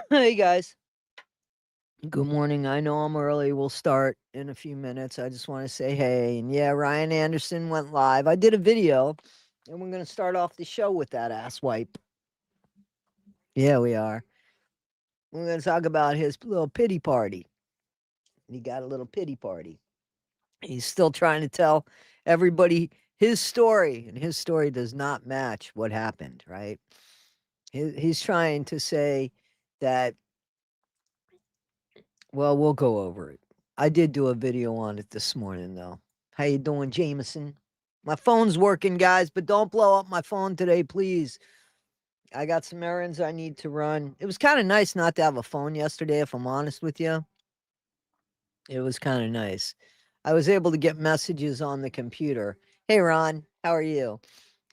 Hey guys, good morning. I know I'm early. We'll start in a few minutes. I just want to say hey. And yeah, Ryan Anderson went live. I did a video, and we're going to start off the show with that ass wipe. Yeah, we are. We're going to talk about his little pity party. He got a little pity party. He's still trying to tell everybody his story, and his story does not match what happened, right? He's trying to say that, well, we'll go over it. I did do a video on it this morning, though. How you doing, Jameson? My phone's working, guys, but don't blow up my phone today, please. I got some errands I need to run. It was kind of nice not to have a phone yesterday, if I'm honest with you. It was kind of nice. I was able to get messages on the computer. Hey, Ron, how are you?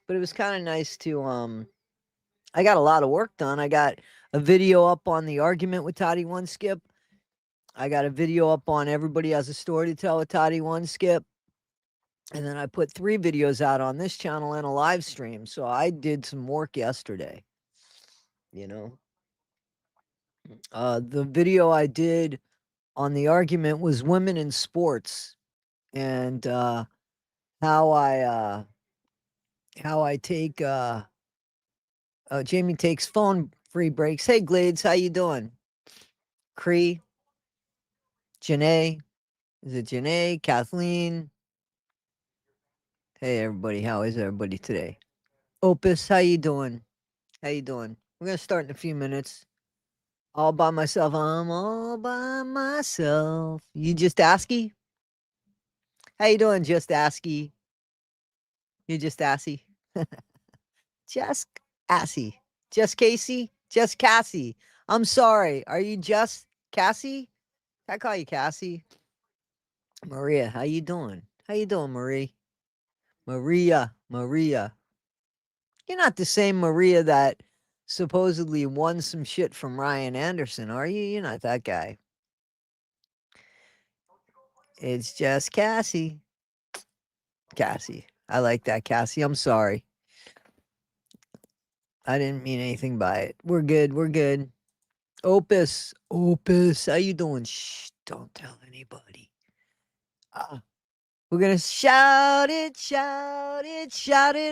But it was kind of nice to, I got a lot of work done. I got a video up on the argument with Toddy One Skip. I got a video up on everybody has a story to tell with Toddy One Skip. And then I put 3 videos out on this channel and a live stream. So I did some work yesterday, you know. The video I did on the argument was women in sports and how I take Jamie takes phone free breaks. Hey Glades, how you doing? Cree, Janae, is it Janae, Kathleen? Hey everybody, how is everybody today? Opus, how you doing? How you doing? We're gonna start in a few minutes. All by myself. I'm all by myself. You just asky? How you doing, just asky? You just assy? Just assy. Just Casey? Just Cassie. I'm sorry. Are you just Cassie? Can I call you Cassie? Maria, how you doing? How you doing, Marie? Maria. You're not the same Maria that supposedly won some shit from Ryan Anderson, are you? You're not that guy. It's just Cassie. Cassie. I like that, Cassie. I'm sorry. I didn't mean anything by it. We're good. We're good. Opus. How you doing? Shh, don't tell anybody. We're gonna shout it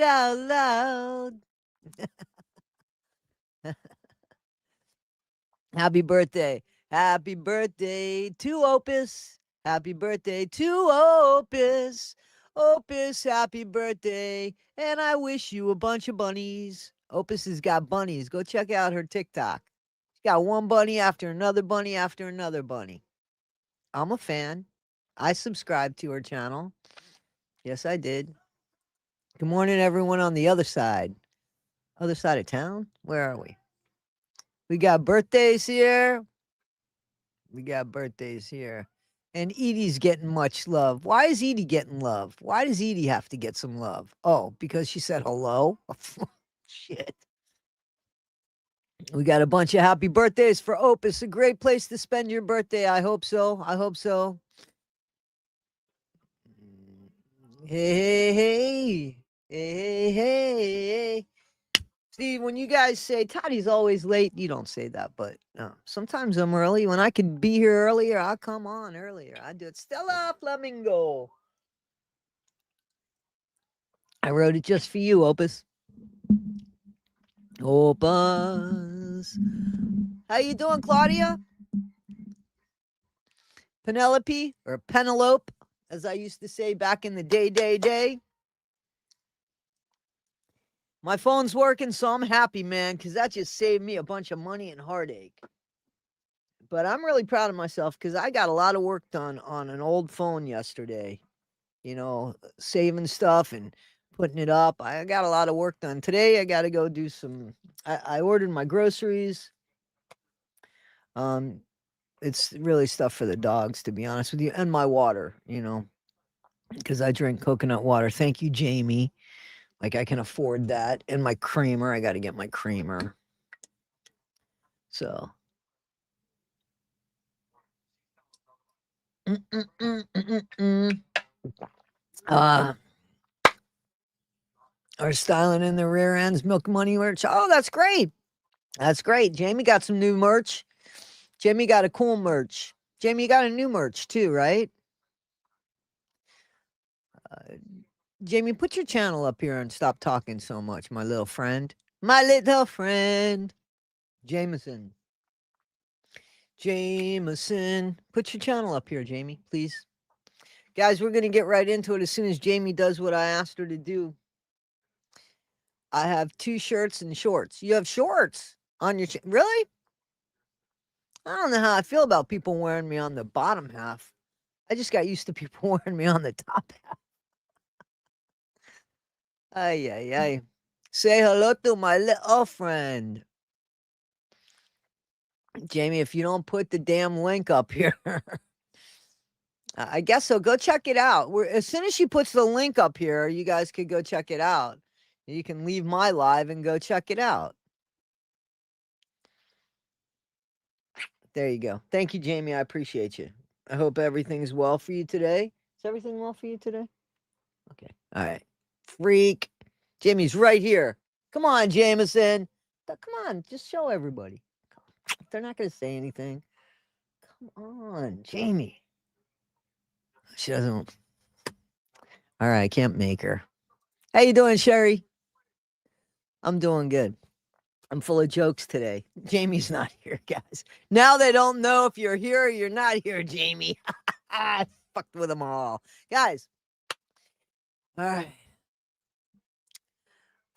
out loud. Happy birthday. Happy birthday to Opus. Happy birthday to Opus. Opus, happy birthday. And I wish you a bunch of bunnies. Opus has got bunnies. Go check out her TikTok. She's got one bunny after another bunny after another bunny. I'm a fan. I subscribed to her channel. Yes, I did. Good morning, everyone on the other side. Other side of town? Where are we? We got birthdays here. And Edie's getting much love. Why is Edie getting love? Why does Edie have to get some love? Oh, because she said hello? Shit. We got a bunch of happy birthdays for Opus. A great place to spend your birthday. I hope so. Hey. See, when you guys say Toddy's always late, you don't say that, but sometimes I'm early. When I could be here earlier, I'll come on earlier. I do it. Stella Flamingo. I wrote it just for you, Opus. Opus. How you doing, Claudia? Penelope, or Penelope, as I used to say back in the day. My phone's working, so I'm happy, man, because that just saved me a bunch of money and heartache. But I'm really proud of myself because I got a lot of work done on an old phone yesterday. Saving stuff and putting it up. I got a lot of work done. Today, I got to go do some. I ordered my groceries. It's really stuff for the dogs, to be honest with you, and my water, because I drink coconut water. Thank you, Jamie. Like, I can afford that. And my creamer. I got to get my creamer. So. Are styling in the rear ends, milk money merch. Oh, that's great. That's great. Jamie got some new merch. Jamie got a cool merch. Jamie, you got a new merch too, right? Jamie, put your channel up here and stop talking so much, my little friend. My little friend. Jameson. Jameson. Put your channel up here, Jamie, please. Guys, we're going to get right into it as soon as Jamie does what I asked her to do. I have 2 shirts and shorts. You have shorts on your really? I don't know how I feel about people wearing me on the bottom half. I just got used to people wearing me on the top half. Ay, ay, ay. Say hello to my little friend. Jamie, if you don't put the damn link up here, I guess so. Go check it out. As soon as she puts the link up here, you guys could go check it out. You can leave my live and go check it out. There you go. Thank you, Jamie. I appreciate you. I hope everything's well for you today. Is everything well for you today? Okay. All right. Freak. Jamie's right here. Come on, Jameson. Come on. Just show everybody. They're not going to say anything. Come on, Jamie. She doesn't. All right. I can't make her. How you doing, Sherry? I'm doing good. I'm full of jokes today. Jamie's not here, guys. Now they don't know if you're here or you're not here, Jamie. I fucked with them all. Guys. All right.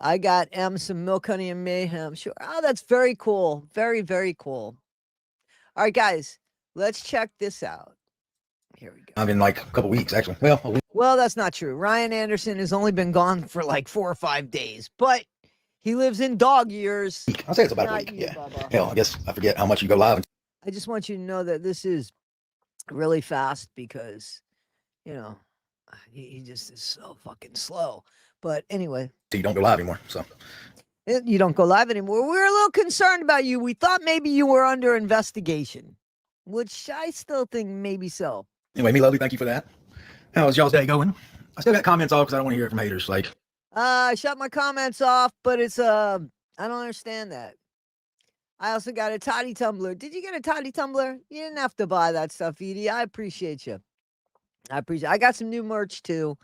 I got some milk, honey, and mayhem. Sure. Oh, that's very cool. Very, very cool. All right, guys. Let's check this out. Here we go. I've been like a couple weeks, actually. Well, that's not true. Ryan Anderson has only been gone for like 4 or 5 days, but he lives in dog years. I'll say it's about a week. You, yeah. Bubba. Hell, I guess I forget how much you go live. I just want you to know that this is really fast because, you know, he just is so fucking slow. But anyway. So you don't go live anymore. So you don't go live anymore. We were a little concerned about you. We thought maybe you were under investigation, which I still think maybe so. Anyway, me lovely, thank you for that. How's y'all's day going? I still got comments off because I don't want to hear it from haters. Like, I shut my comments off, but it's I don't understand that. I also got a toddy tumbler. Did you get a toddy tumbler? You didn't have to buy that stuff, Edie. I appreciate you. I got some new merch too.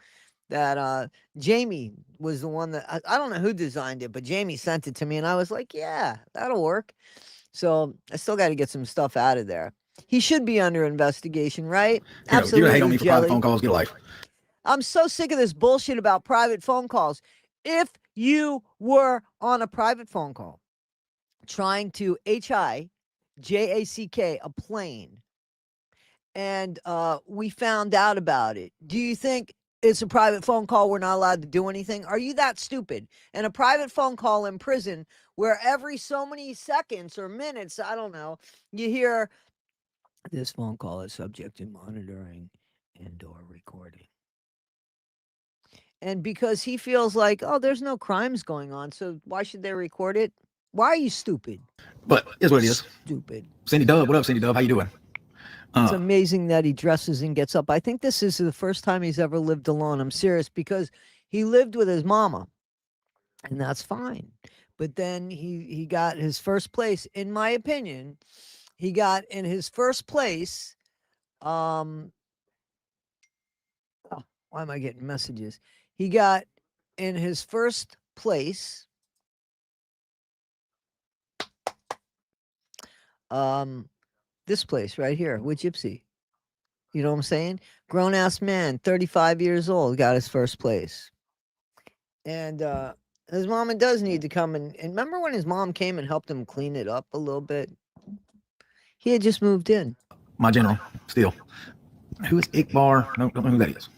That Jamie was the one that I don't know who designed it, but Jamie sent it to me, and I was like, yeah, that'll work. So I still got to get some stuff out of there. He should be under investigation, right? Absolutely. You hate on me for private phone calls. Get a life. I'm so sick of this bullshit about private phone calls. If you were on a private phone call trying to hijack a plane, and we found out about it, do you think it's a private phone call, we're not allowed to do anything? Are you that stupid? And a private phone call in prison where every so many seconds or minutes, I don't know, you hear, this phone call is subject to monitoring and or recording. And because he feels like, oh, there's no crimes going on, so why should they record it? Why are you stupid? But here's what it is. Stupid. Cindy Dove, what up, Cindy Dove? How you doing? It's amazing that he dresses and gets up. I think this is the first time he's ever lived alone. I'm serious, because he lived with his mama, and that's fine. But then he got his first place, in my opinion. He got in his first place. Oh, why am I getting messages? He got in his first place. This place right here with Gypsy. You know what I'm saying? Grown-ass man, 35 years old, got his first place. And his mama does need to come and remember when his mom came and helped him clean it up a little bit? He had just moved in. My general, still. Who is Ickbar? No, don't know who that is.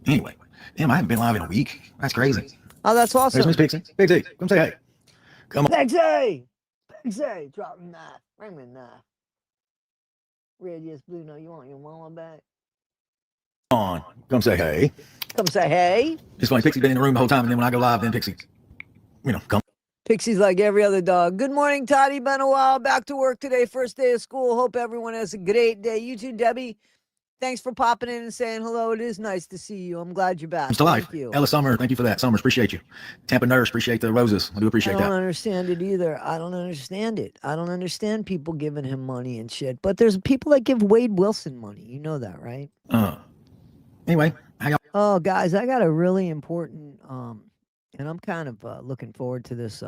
Anyway, damn, I haven't been live in a week. That's crazy. Oh, that's awesome. There's Miss Pixie. Pixie, come say hey. Come on. Pixie! Pixie, drop me a knife. Bring me a knife. Red, yes, blue, no, you want your mama back? Come on, come say hey. Come say hey. It's funny, Pixie's been in the room the whole time, and then when I go live, then Pixie, come. Pixie's like every other dog. Good morning, Toddy. Been a while. Back to work today. First day of school. Hope everyone has a great day. You too, Debbie. Thanks for popping in and saying hello. It is nice to see you. I'm glad you're back. It's to life. Thank you. Ella Summer, thank you for that. Summers, appreciate you. Tampa Nurse, appreciate the roses. I do appreciate I don't that. understand it either. I don't understand it. I don't understand people giving him money and shit. But there's people that give Wade Wilson money. You know that, right? Anyway, how y'all? Oh, guys, I got a really important and I'm kind of looking forward to this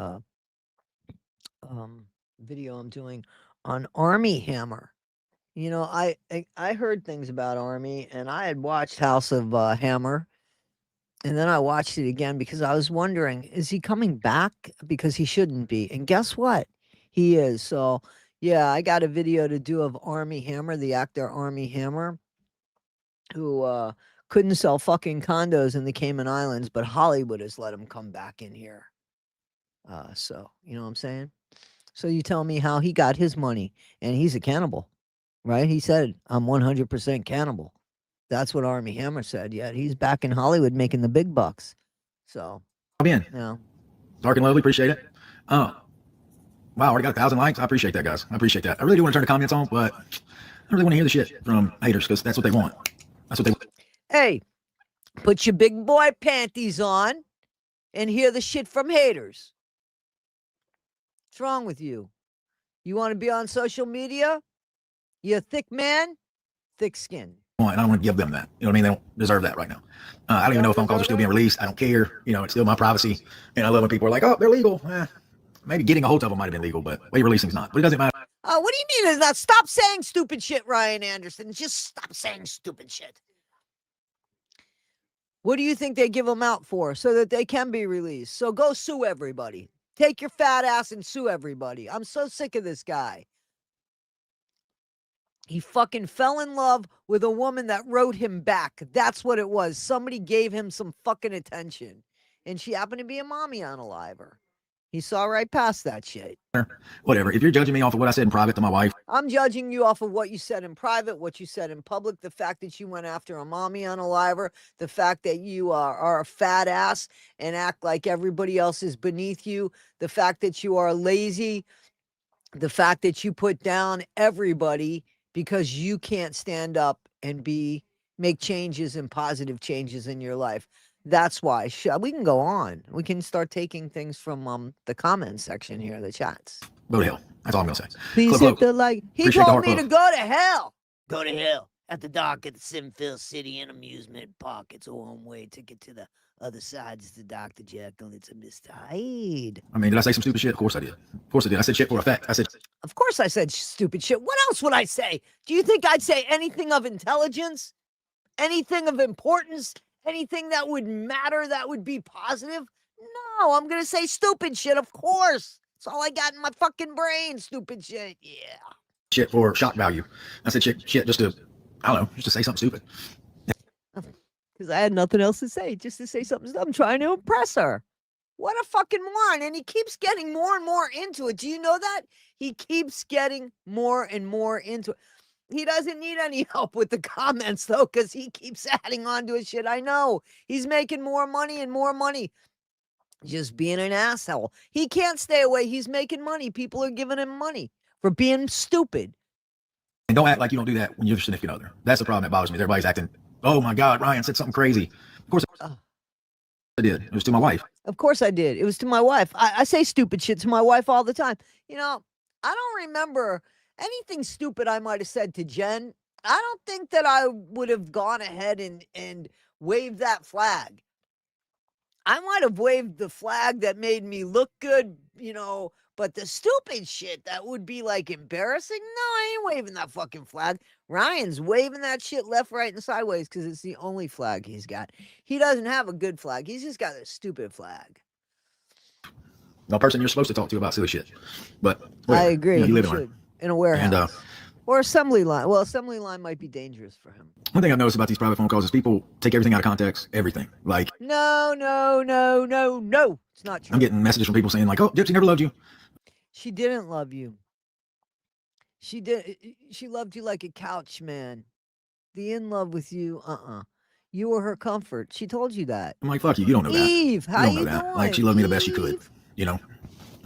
video I'm doing on Army Hammer. You know, I heard things about Army, and I had watched House of Hammer, and then I watched it again because I was wondering, is he coming back? Because he shouldn't be. And guess what? He is. So yeah, I got a video to do of Army Hammer, the actor Army Hammer, who couldn't sell fucking condos in the Cayman Islands, but Hollywood has let him come back in here. So you know what I'm saying? So you tell me how he got his money, and he's a cannibal. Right? He said, I'm 100% cannibal. That's what Army Hammer said. Yet he's back in Hollywood making the big bucks. So, Been no. Dark and lovely, appreciate it. Wow, already got 1,000 likes. I appreciate that, guys. I appreciate that. I really do want to turn the comments on, but I really want to hear the shit from haters because that's what they want. That's what they want. Hey, put your big boy panties on and hear the shit from haters. What's wrong with you? You want to be on social media? You a thick man, thick skin. And I don't want to give them that. You know what I mean? They don't deserve that right now. I don't even know if phone calls are still being released. I don't care. You know, it's still my privacy. And I love when people are like, oh, they're legal. Maybe getting a hold of them might have been legal, but way releasing is not. But it doesn't matter. What do you mean is not? Stop saying stupid shit, Ryan Anderson. Just stop saying stupid shit. What do you think they give them out for? So that they can be released. So go sue everybody. Take your fat ass and sue everybody. I'm so sick of this guy. He fucking fell in love with a woman that wrote him back. That's what it was. Somebody gave him some fucking attention. And she happened to be a mommy unaliver. He saw right past that shit. Whatever. If you're judging me off of what I said in private to my wife, I'm judging you off of what you said in private, what you said in public, the fact that you went after a mommy unaliver, the fact that you are a fat ass and act like everybody else is beneath you, the fact that you are lazy, the fact that you put down everybody because you can't stand up and make changes and positive changes in your life. That's why we can go on. We can start taking things from the comment section here, the chats. go to hell. That's all I'm gonna say. Please Club hit the like. He Appreciate the told heart me love. to go to hell. Go to hell at the dock at the Simfield City and Amusement Park. It's a one-way ticket to the other side. It's the Dr. Jekyll. It's a Mr. Hyde. I mean, did I say some stupid shit? Of course I did. Of course I did. I said shit for a fact. I said, Of course I said stupid shit. What else would I say? Do you think I'd say anything of intelligence? Anything of importance? Anything that would matter, that would be positive? No, I'm going to say stupid shit, of course. It's all I got in my fucking brain, stupid shit. Yeah. shit for shock value. I said shit just to, I don't know, just to say something stupid. Because I had nothing else to say, just to say something. I'm trying to impress her. What a fucking moron. And he keeps getting more and more into it. Do you know that? He keeps getting more and more into it. He doesn't need any help with the comments, though, because he keeps adding on to his shit. I know. He's making more money and more money. Just being an asshole. He can't stay away. He's making money. People are giving him money for being stupid. And don't act like you don't do that when you're a significant other. That's the problem that bothers me. Everybody's acting, oh my God, Ryan said something crazy. Of course I did. It was to my wife. Of course I did. It was to my wife. I say stupid shit to my wife all the time. You know, I don't remember anything stupid I might have said to Jen. I don't think that I would have gone ahead and waved that flag. I might have waved the flag that made me look good, you know, but the stupid shit that would be like embarrassing. No, I ain't waving that fucking flag. Ryan's waving that shit left, right, and sideways because it's the only flag he's got. He doesn't have a good flag. He's just got a stupid flag. No person you're supposed to talk to about silly shit. But I agree. you live in a warehouse. And, or assembly line. Well, assembly line might be dangerous for him. one thing I've noticed about these private phone calls is people take everything out of context. Everything. Like, No. It's not true. I'm getting messages from people saying like, oh, Gypsy never loved you. She didn't love you. She did. She loved you like a couch man. The in love with you, You were her comfort. She told you that. I'm like, fuck you. You don't know that. Eve, how you don't know that. doing? Like, she loved me the best she could. You know,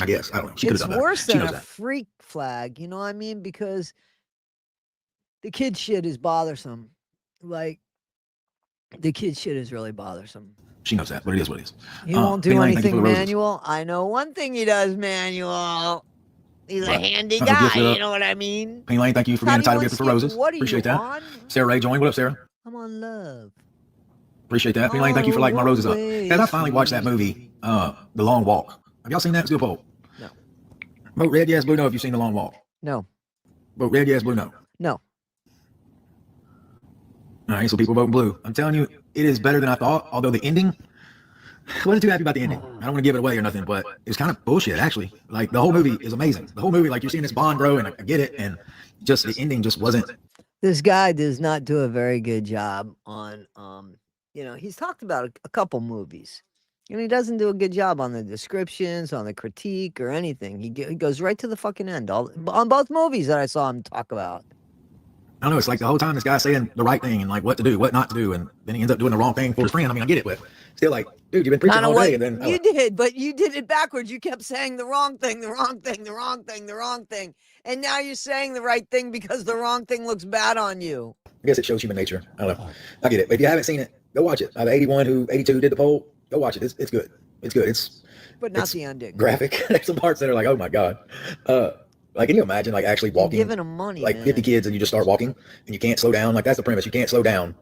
I guess. I don't know. She could have done that. It's worse than a that. freak flag. You know what I mean? Because the kid shit is bothersome. Like, the kid shit is really bothersome. She knows that, but it is what it is. He won't Penny do Lane, thank you for anything the roses. manual. I know one thing he does manual. He's a Right. handy Uh-oh, gift guy, lit you up. know what I mean? Penny Lane, thank you for being a Toddy title one gifter for skip, roses. what are you Appreciate that. on? Sarah Ray joined. What up, Sarah? I'm on love. Appreciate that. Penny Lane, thank you for lighting my roses up. Always Guys, I finally watched that movie, The Long Walk. Have y'all seen that? Still poll. No. Vote red, yes, blue, no if you've seen The Long Walk. No. Vote red, yes, blue, no. No. All right, so people voting blue. I'm telling you, it is better than I thought, although the ending, I wasn't too happy about the ending. I don't want to give it away or nothing, but it's kind of bullshit, actually. Like, the whole movie is amazing. The whole movie, like, you're seeing this bond grow, and I get it, and just the ending just wasn't. This guy does not do a very good job on, he's talked about a couple movies. And he doesn't do a good job on the descriptions, on the critique, or anything. He goes right to the fucking end on both movies that I saw him talk about. I don't know. It's like the whole time this guy's saying the right thing and like what to do, what not to do, and then he ends up doing the wrong thing for his friend. I mean, I get it, but still, like, dude, you've been preaching all day, and then you did, but you did it backwards. You kept saying the wrong thing, the wrong thing, the wrong thing, the wrong thing, and now you're saying the right thing because the wrong thing looks bad on you. I guess it shows human nature. I don't know. I get it. But if you haven't seen it, go watch it. The 82 did the poll. Go watch it. It's good. It's good. But not the ending. Graphic. There's some parts that are like, oh my god. Like, can you imagine like actually walking, giving them money, like man. 50 kids, and you just start walking and you can't slow down? Like, that's the premise. You can't slow down.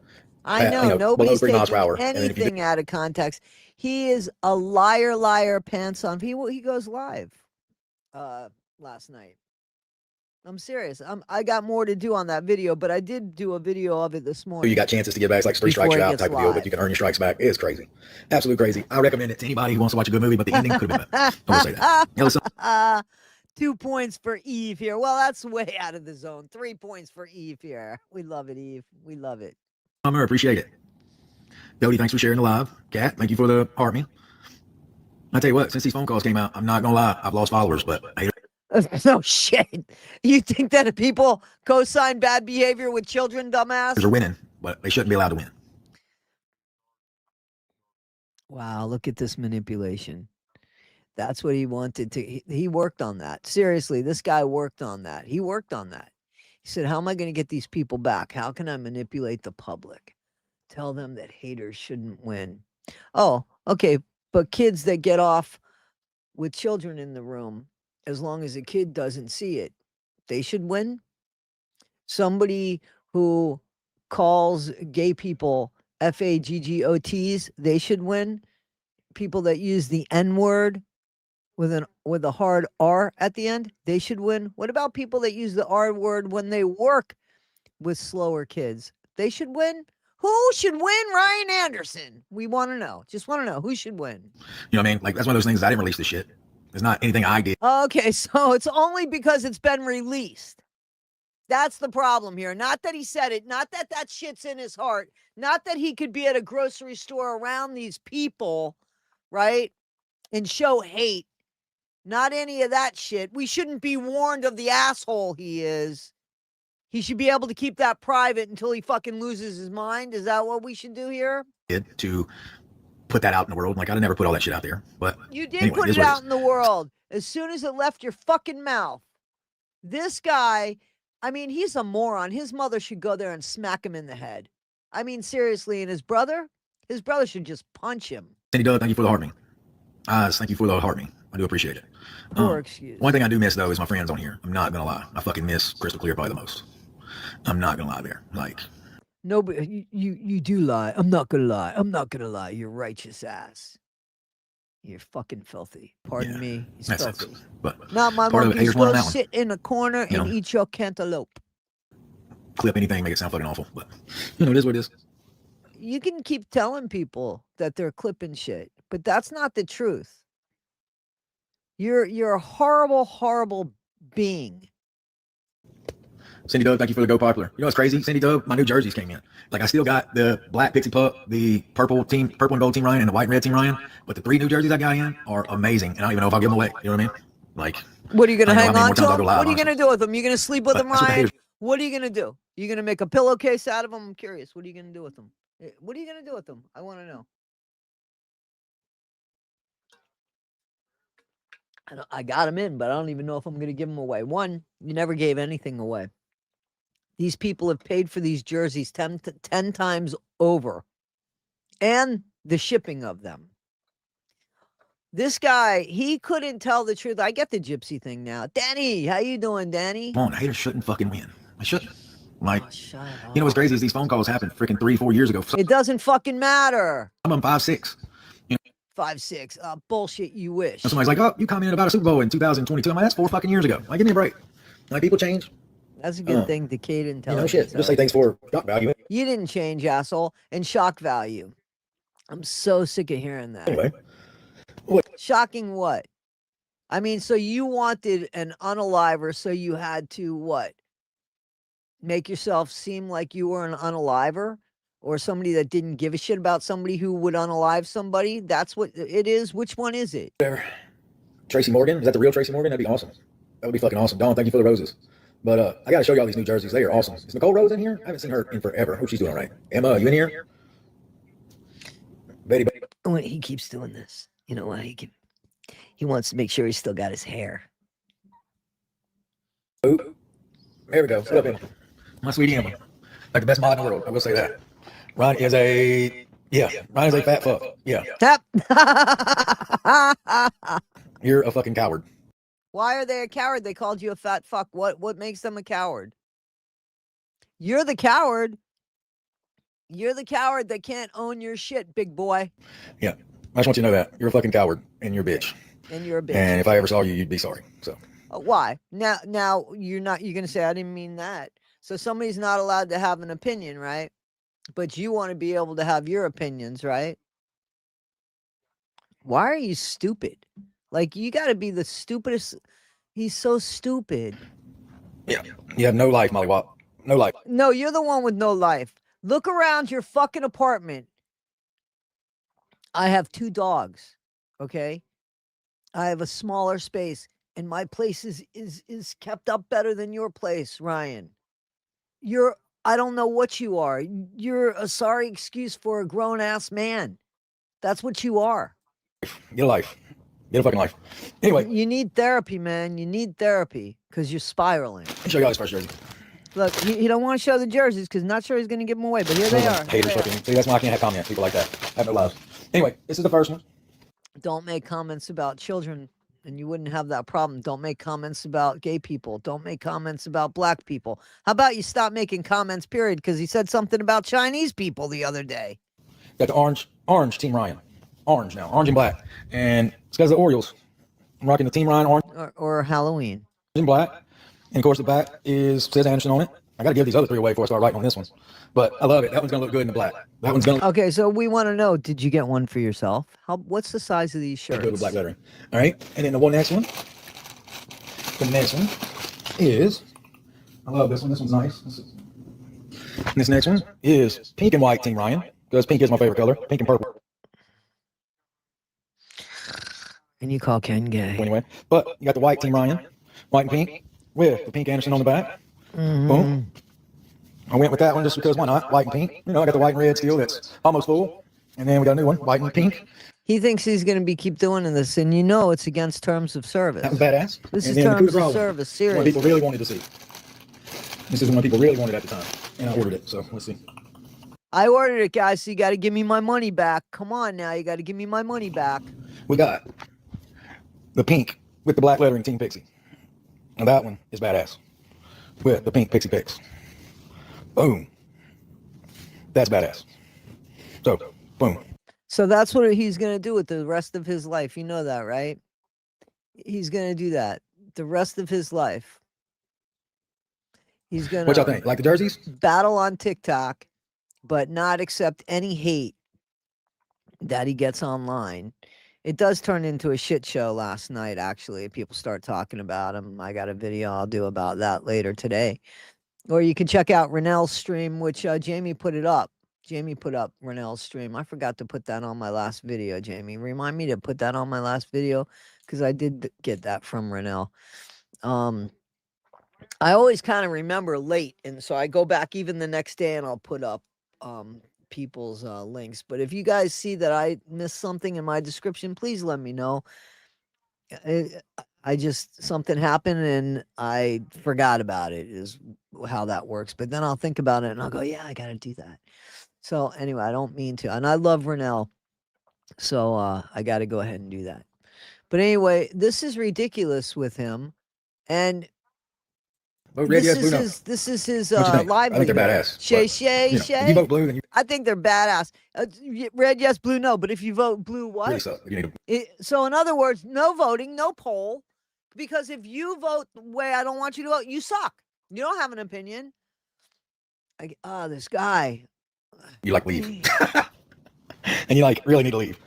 I know, below nobody's 3 miles taking per hour. anything out of context. He is a liar, pants on. He goes live last night. I'm serious. I got more to do on that video, but I did do a video of it this morning. You got chances to get back. It's like 3 strikes you're out type of deal, but you can earn your strikes back. It is crazy. Absolutely crazy. I recommend it to anybody who wants to watch a good movie, but the ending could have been better. I will say that. Yeah, listen. 2 points for Eve here. Well, that's way out of the zone. 3 points for Eve here. We love it, Eve. We love it. Summer, appreciate it. Dodie, thanks for sharing the live. Kat, thank you for the heart me. I tell you what, since these phone calls came out, I'm not gonna lie, I've lost followers, but I no shit. You think that people co-sign bad behavior with children, dumbass? are winning, but they shouldn't be allowed to win. Wow, look at this manipulation. That's what he wanted to. He worked on that. Seriously, this guy worked on that. He worked on that. He said, how am I going to get these people back? How can I manipulate the public? Tell them that haters shouldn't win. Oh, okay. But kids that get off with children in the room, as long as a kid doesn't see it, they should win. Somebody who calls gay people FAGGOTs, they should win. People that use the N word with a hard R at the end, they should win. What about people that use the R word when they work with slower kids? They should win. Who should win? Ryan Anderson. We want to know. Just want to know who should win. You know what I mean? Like, that's one of those things. I didn't release this shit. It's not anything I did. Okay, so it's only because it's been released. That's the problem here. Not that he said it, not that that shit's in his heart, not that he could be at a grocery store around these people, right? And show hate. Not any of that shit. We shouldn't be warned of the asshole he is. He should be able to keep that private until he fucking loses his mind. Is that what we should do here? To put that out in the world. Like, I'd never put all that shit out there. But you did anyway, put it out in the world as soon as it left your fucking mouth. This guy, I mean, he's a moron. His mother should go there and smack him in the head. I mean, seriously. And his brother should just punch him. Cindy Doug, thank you for the heart me. Thank you for the heart me. I do appreciate it. Poor excuse. One thing I do miss, though, is my friends on here. I'm not gonna lie. I fucking miss Crystal Clear probably the most. I'm not gonna lie there. Like, nobody, you do lie. I'm not gonna lie. I'm not gonna lie. You're righteous ass. You're fucking filthy. Pardon me. He's filthy. But not my monkeys. Go sit in a corner and eat your cantaloupe. Clip anything, make it sound fucking awful. But you know, it is what it is. You can keep telling people that they're clipping shit, but that's not the truth. You're a horrible, horrible being. Cindy Doug, thank you for the Go Popular. You know what's crazy? Cindy Doug, my new jerseys came in. Like, I still got the black Pixie Pup, the purple and gold Team Ryan, and the white and red Team Ryan. But the 3 new jerseys I got in are amazing. And I don't even know if I'll give them away. You know what I mean? Like, what are you going to hang on to them? What are you going to do with them? You going to sleep with them, Ryan? What are you going to do? You going to make a pillowcase out of them? I'm curious. What are you going to do with them? What are you going to do with them? I want to know. I got them in, but I don't even know if I'm going to give them away. One, you never gave anything away. These people have paid for these jerseys 10 times over, and the shipping of them. This guy, he couldn't tell the truth. I get the gypsy thing now. Danny, how you doing, Danny? Come on, haters shouldn't fucking win. They shouldn't. Like, Oh, shut up. you know what's crazy is these phone calls happened freaking 3-4 years ago. Some It doesn't fucking matter. of them 5-6. 5-6. Bullshit, you wish. And somebody's like, oh, you commented about a Super Bowl in 2022. I'm like, that's 4 fucking years ago. Like, give me a break. Like, people change. That's a good thing. Decayed intelligence. You know, shit. Just say thanks for shock value. You didn't change, asshole. And shock value. I'm so sick of hearing that. Anyway. Shocking what? I mean, so you wanted an unaliver, so you had to what? Make yourself seem like you were an unaliver? Or somebody that didn't give a shit about somebody who would unalive somebody? That's what it is? Which one is it? Whatever. Tracy Morgan? Is that the real Tracy Morgan? That'd be awesome. That would be fucking awesome. Dawn, thank you for the roses. But I got to show you all these new jerseys. They are awesome. Is Nicole Rose in here? I haven't seen her in forever. Hope she's doing all right. Emma, you in here? Betty. Oh, he keeps doing this. You know why? He wants to make sure he's still got his hair. Oh, there we go. What up, Emma? My sweetie Emma. Like the best mod in the world. I will say that. Ron is a fat fuck. Yeah. Tap. You're a fucking coward. Why are they a coward? They called you a fat fuck. What makes them a coward? You're the coward. You're the coward that can't own your shit, big boy. Yeah. I just want you to know that. You're a fucking coward and you're a bitch. And you're a bitch. And if I ever saw you, you'd be sorry. So why? Now you're gonna say I didn't mean that. So somebody's not allowed to have an opinion, right? But you want to be able to have your opinions, right? Why are you stupid? Like, you got to be the stupidest. He's so stupid. yeah. You have no life, Molly Wop. No life. No, you're the one with no life. Look around your fucking apartment. I have 2 dogs, okay? I have a smaller space, and my place is kept up better than your place, Ryan. I don't know what you are. You're a sorry excuse for a grown-ass man. That's what you are. Get a life. Get a fucking life. Anyway. You need therapy, man. You need therapy because you're spiraling. Let me show you all this first jersey. Look, he don't want to show the jerseys because not sure he's going to give them away, but here they are. Haters fucking. See, that's why I can't have comments. People like that. I have no lives. Anyway, this is the first one. Don't make comments about children, and you wouldn't have that problem. Don't make comments about gay people. Don't make comments about black people. How about you stop making comments, period, because he said something about Chinese people the other day. Got the orange Team Ryan. Orange now. Orange and black. And it's because of the Orioles. I'm rocking the Team Ryan orange. Or Halloween. And black. And of course the back says Anderson on it. I got to give these other 3 away before I start writing on this one. But I love it. That one's going to look good in the black. That one's going to. Okay, so we want to know, did you get one for yourself? What's the size of these shirts? Good with black lettering. All right. And then the next one. The next one is, I love this one. This one's nice. This next one is pink and white Team Ryan. Because pink is my favorite color. Pink and purple. And you call Ken gay. Anyway. But you got the white Team Ryan. White and pink. With the pink Anderson on the back. Mm-hmm. Boom. I went with that one just because why not? White and pink. You know, I got the white and red steel that's almost full. And then we got a new one, white and pink. He thinks he's going to keep doing this, and you know it's against terms of service. That was badass. This and is then terms of service, seriously. What people really wanted to see. This is one people really wanted at the time. And I ordered it, so let's see. I ordered it, guys, so you got to give me my money back. Come on now, you got to give me my money back. We got the pink with the black lettering Team Pixie. Now that one is badass. With the pink Pixie Pix. Boom. That's badass. So, boom. So that's what he's going to do with the rest of his life. You know that, right? He's going to do that the rest of his life. He's going to. What y'all think? Like the jerseys? Battle on TikTok, but not accept any hate that he gets online. It does turn into a shit show last night, actually. People start talking about him. I got a video I'll do about that later today. Or you can check out Renell's stream, which Jamie put it up. Jamie put up Renell's stream. I forgot to put that on my last video, Jamie. Remind me to put that on my last video because I did get that from Renell. I always kind of remember late, and so I go back even the next day and I'll put up people's links. But if you guys see that I missed something in my description, please let me know. I just, something happened and I forgot about it is how that works, but then I'll think about it and I'll go, yeah, I got to do that. So anyway, I don't mean to, and I love Rennell, so I got to go ahead and do that. But anyway, this is ridiculous with him, and Vote red, yes, blue, no. this is his What you think? I think they're livelihood. badass. Shay, but, Shay, you know, Shay. if you vote blue, then you I think they're badass. Red, yes, blue, no. But if you vote blue, what? really suck. You need to, So in other words, no voting, no poll, because if you vote the way I don't want you to vote, you suck. You don't have an opinion. This guy. you like leave. And you like really need to leave.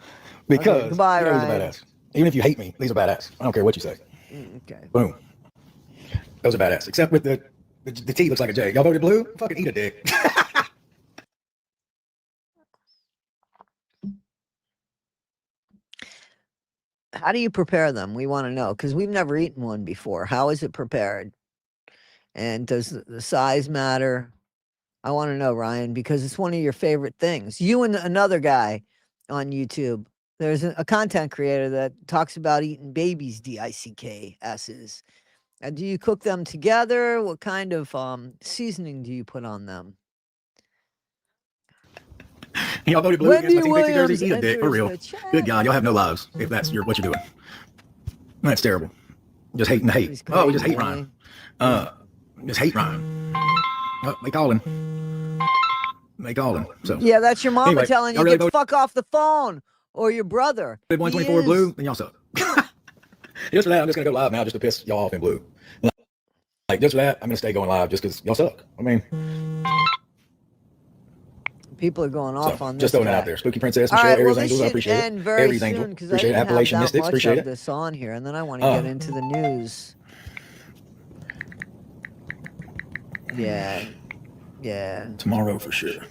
Because Okay, goodbye, you know, he's a Ryan. badass. Even if you hate me, these are badass. I don't care what you say. Okay. Boom. Those are badass. Except with the T looks like a J. Y'all voted blue? Fucking eat a dick. How do you prepare them? We want to know because we've never eaten one before. How is it prepared? And does the size matter? I want to know, Ryan, because it's one of your favorite things. You and another guy on YouTube. There's a content creator that talks about eating babies, DICKS's. Do you cook them together? What kind of seasoning do you put on them? Y'all voted blue Wendy against my Team Pixie Williams jersey? Eat a dick, for enters real. the chat. Good God, y'all have no lives if that's what you're doing. That's terrible. Just hating the hate. He's Oh, we just crazy, hate Ryan. Just hate Ryan. Oh, they calling. They calling. So Yeah, that's your mama Anyway, telling you y'all really get the fuck off the phone, or your brother. voted 124 blue, then y'all suck. Just for that, I'm just gonna go live now just to piss y'all off in blue. Like just for that, I'm gonna stay going live just because y'all suck. I mean, People are going off on this. just throwing guy. that out there. Spooky Princess, All Michelle, right, Aries well, Angels, this I should appreciate end it. very Aries soon Angel, because I appreciate it. didn't Appalachian have that Mystics, much appreciate of it. this on here, and then I want to get into the news. Yeah. Tomorrow for sure.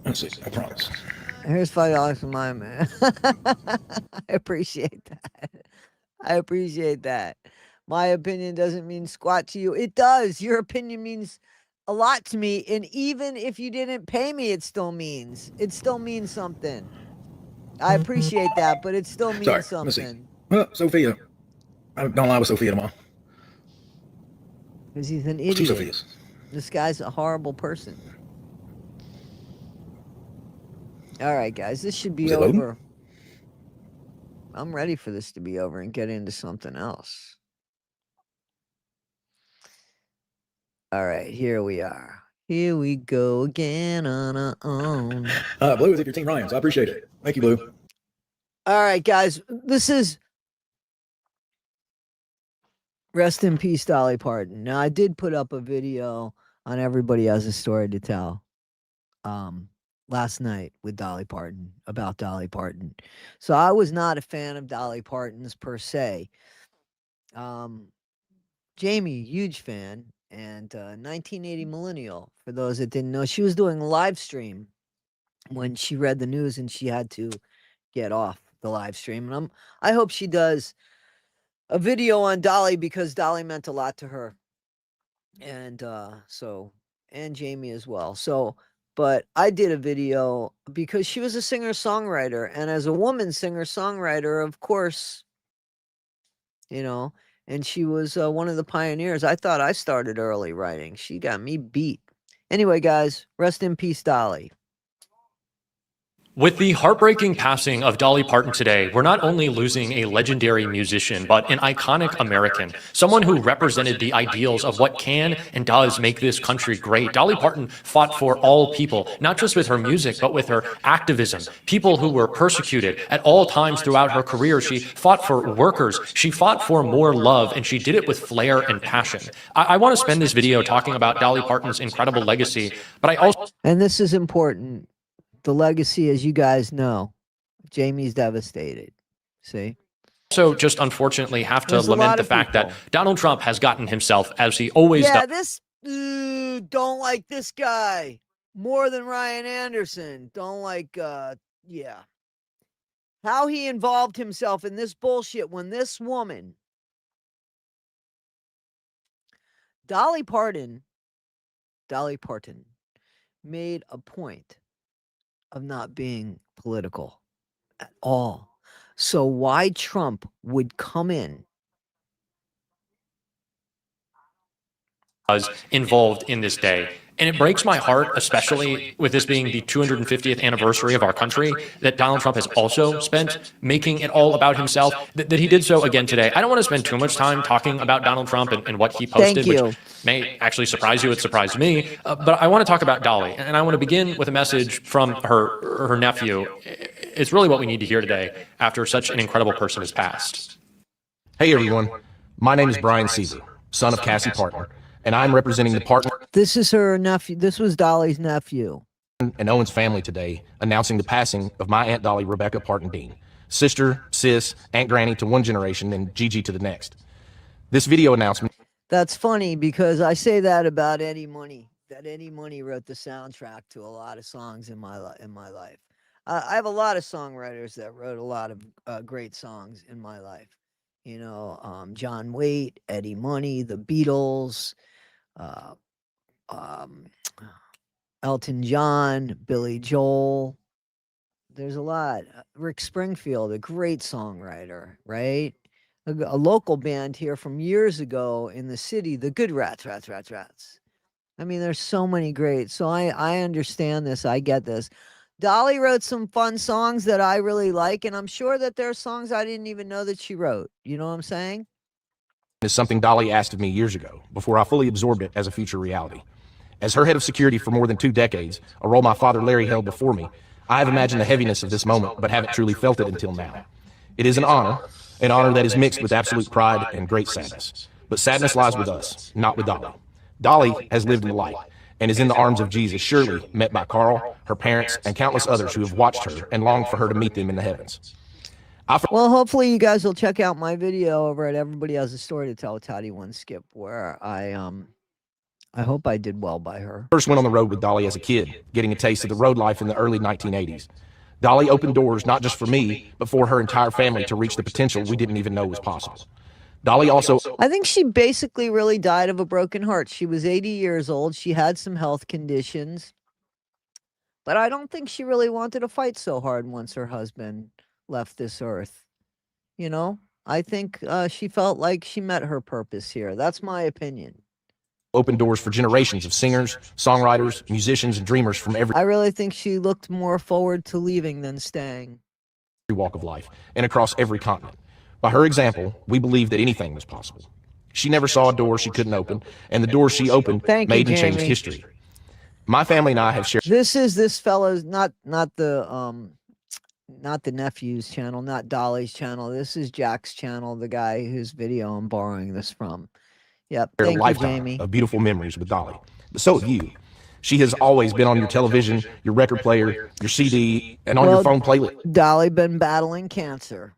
Let's see, I promise. Here's $5 from my man. I appreciate that. My opinion doesn't mean squat to you. It does. Your opinion means a lot to me. And even if you didn't pay me, it still means something. I appreciate that, but it still means Sorry, let's see. something. Well, Sophia. I don't lie with Sophia tomorrow. Because he's an Two idiot. Sophias. This guy's a horrible person. All right, guys, this should be Was it loading? over. I'm ready for this to be over and get into something else. All right, here we are. Here we go again on our own. Blue is if your Team Ryan, so I appreciate it. Thank you, Blue. All right, guys, this is rest in peace, Dolly Parton. Now, I did put up a video on Everybody Has a Story to Tell last night with Dolly Parton, about Dolly Parton. So I was not a fan of Dolly Parton's per se. Jamie, huge fan, and 1980 millennial. For those that didn't know, she was doing a live stream when she read the news and she had to get off the live stream. And I hope she does a video on Dolly because Dolly meant a lot to her, and and Jamie as well. So, but I did a video because she was a singer songwriter, and as a woman singer songwriter, of course, and she was one of the pioneers. I thought I started early writing. She got me beat. Anyway, guys, rest in peace, Dolly. With the heartbreaking passing of Dolly Parton today, we're not only losing a legendary musician, but an iconic American, someone who represented the ideals of what can and does make this country great. Dolly Parton fought for all people, not just with her music, but with her activism. People who were persecuted at all times throughout her career. She fought for workers. She fought for more love, and she did it with flair and passion. I want to spend this video talking about Dolly Parton's incredible legacy, but I also... And this is important. The legacy, as you guys know, Jamie's devastated. See? Also, just unfortunately have to lament the fact that Donald Trump has gotten himself, as he always does. Yeah, this don't like this guy more than Ryan Anderson. Don't like, yeah. How he involved himself in this bullshit when this woman, Dolly Parton, made a point of not being political at all. So why Trump would come in was involved in this day. And it breaks my heart, especially with this being the 250th anniversary of our country, that Donald Trump has also spent making it all about himself, that he did so again today. I don't want to spend too much time talking about Donald Trump and what he posted, which may actually surprise you. It surprised me. But I want to talk about Dolly. And I want to begin with a message from her nephew. It's really what we need to hear today after such an incredible person has passed. Hey everyone, my name is Brian Caesar, son of Cassie Parton, and I'm representing the Parton This is her nephew. This was Dolly's nephew. and Owen's family today, announcing the passing of my Aunt Dolly Rebecca Parton Dean, sister, sis, Aunt Granny to one generation, and Gigi to the next. This video announcement. That's funny because I say that about Eddie Money. That Eddie Money wrote the soundtrack to a lot of songs in my life. I have a lot of songwriters that wrote a lot of great songs in my life. You know, John Waite, Eddie Money, the Beatles, Elton John, Billy Joel. There's a lot. Rick Springfield, a great songwriter, right? A local band here from years ago in the city, the Good Rats. I mean, there's so many great. So I understand this. I get this. Dolly wrote some fun songs that I really like, and I'm sure that there are songs I didn't even know that she wrote. You know what I'm saying? Is something Dolly asked of me years ago, before I fully absorbed it as a future reality. As her head of security for more than 2 decades, a role my father Larry held before me, I have imagined the heaviness of this moment, but haven't truly felt it until now. It is an honor that is mixed with absolute pride and great sadness. But sadness lies with us, not with Dolly. Dolly has lived in the light and is in the arms of Jesus, surely met by Carl, her parents, and countless others who have watched her and longed for her to meet them in the heavens. Well, hopefully you guys will check out my video over at Everybody Has a Story to Tell with Toddy One Skip, where I hope I did well by her. First went on the road with Dolly as a kid, getting a taste of the road life in the early 1980s. Dolly opened doors not just for me, but for her entire family to reach the potential we didn't even know was possible. Dolly also... I think she basically really died of a broken heart. She was 80 years old. She had some health conditions. But I don't think she really wanted to fight so hard once her husband left this earth. You know? I think she felt like she met her purpose here. That's my opinion. Opened doors for generations of singers, songwriters, musicians, and dreamers from every... I really think she looked more forward to leaving than staying. ...walk of life, and across every continent. By her example, we believe that anything was possible. She never saw a door she couldn't open, and the doors she opened made and changed history. My family and I have shared... This is this fellow's, not the nephew's channel, not Dolly's channel. This is Jack's channel, the guy whose video I'm borrowing this from. Yep. Thank you, Jamie. Of beautiful memories with Dolly. But so have you. She has always been on your television, your record player, your CD, and on your phone playlist. Dolly been battling cancer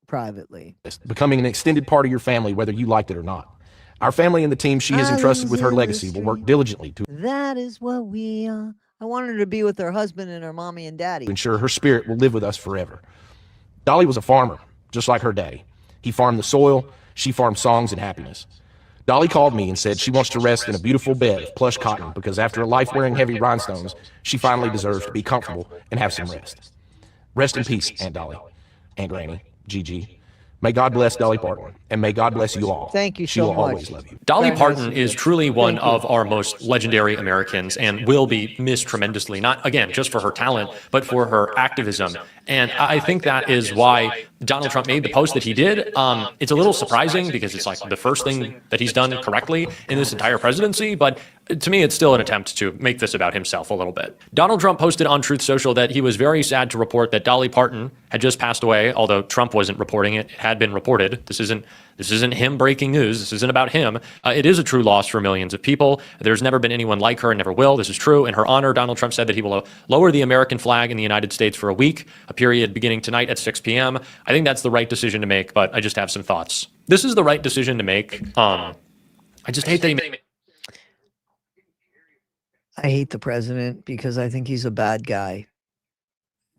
privately. Becoming an extended part of your family, whether you liked it or not. Our family and the team she has entrusted with her legacy will work diligently to... That is what we are. I want her to be with her husband and her mommy and daddy. ...ensure her spirit will live with us forever. Dolly was a farmer, just like her daddy. He farmed the soil, she farmed songs and happiness. Dolly called me and said she wants to rest in a beautiful bed of plush cotton because after a life wearing heavy rhinestones, she finally deserves to be comfortable and have some rest. Rest in peace, Aunt Dolly, Aunt Granny, Gigi. May God bless Dolly Parton, and may God bless you all. Thank you so much. She will always love you. Dolly Parton is truly one of our most legendary Americans and will be missed tremendously, not, again, just for her talent, but for her activism. And I think that is why Donald Trump made the post that he did. It's a little surprising because it's like the first thing that he's done correctly in this entire presidency, but to me, it's still an attempt to make this about himself a little bit. Donald Trump posted on Truth Social that he was very sad to report that Dolly Parton had just passed away, although Trump wasn't reporting it. It had been reported. This isn't him breaking news. This isn't about him. It is a true loss for millions of people. There's never been anyone like her and never will. This is true. In her honor, Donald Trump said that he will lower the American flag in the United States for a week, a period beginning tonight at 6 p.m. I think that's the right decision to make, but I just have some thoughts. This is the right decision to make. I just hate that he made... I hate the president because I think he's a bad guy.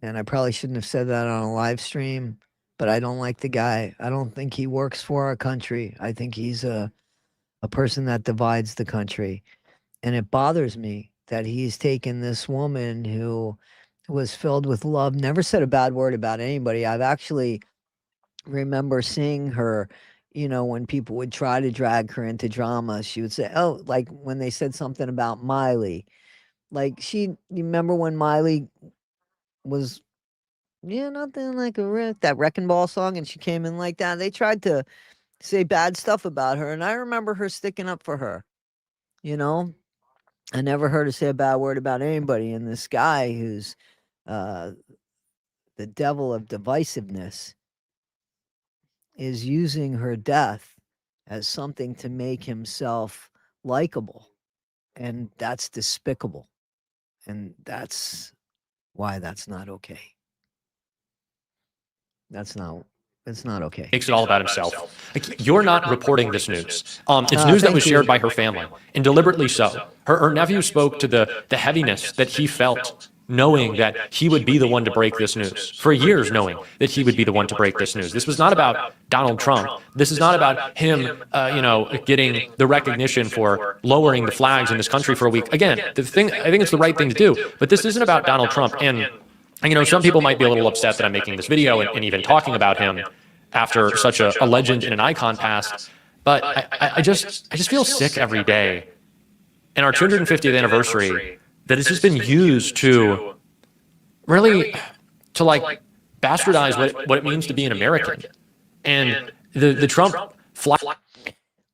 And I probably shouldn't have said that on a live stream, but I don't like the guy. I don't think he works for our country. I think he's a person that divides the country. And it bothers me that he's taken this woman who was filled with love, never said a bad word about anybody. I've actually remember seeing her you know, when people would try to drag her into drama, she would say, oh, like when they said something about Miley, like you remember when Miley was, yeah, nothing like that Wrecking Ball song, and she came in like that. They tried to say bad stuff about her, and I remember her sticking up for her. You know, I never heard her say a bad word about anybody. And this guy who's uh, the devil of divisiveness is using her death as something to make himself likable, and that's despicable, and that's why that's not okay. That's not. It's not okay. Makes it all about himself. Like, you're not reporting this news. It's news that was shared by her family, and deliberately so. Her nephew spoke to the heaviness that he felt knowing that he would be the one to break this news. For years knowing that he would be the one to break this news. This was not about Donald Trump. This is not about him, getting the recognition for lowering the flags in this country for a week. Again, I think it's the right thing to do, but this isn't about Donald Trump. And some people might be a little upset that I'm making this video and even talking about him after such a legend and an icon passed. But I just feel sick every day in our 250th anniversary that it's just been used to really like bastardize what it means to be an American. And the Trump flag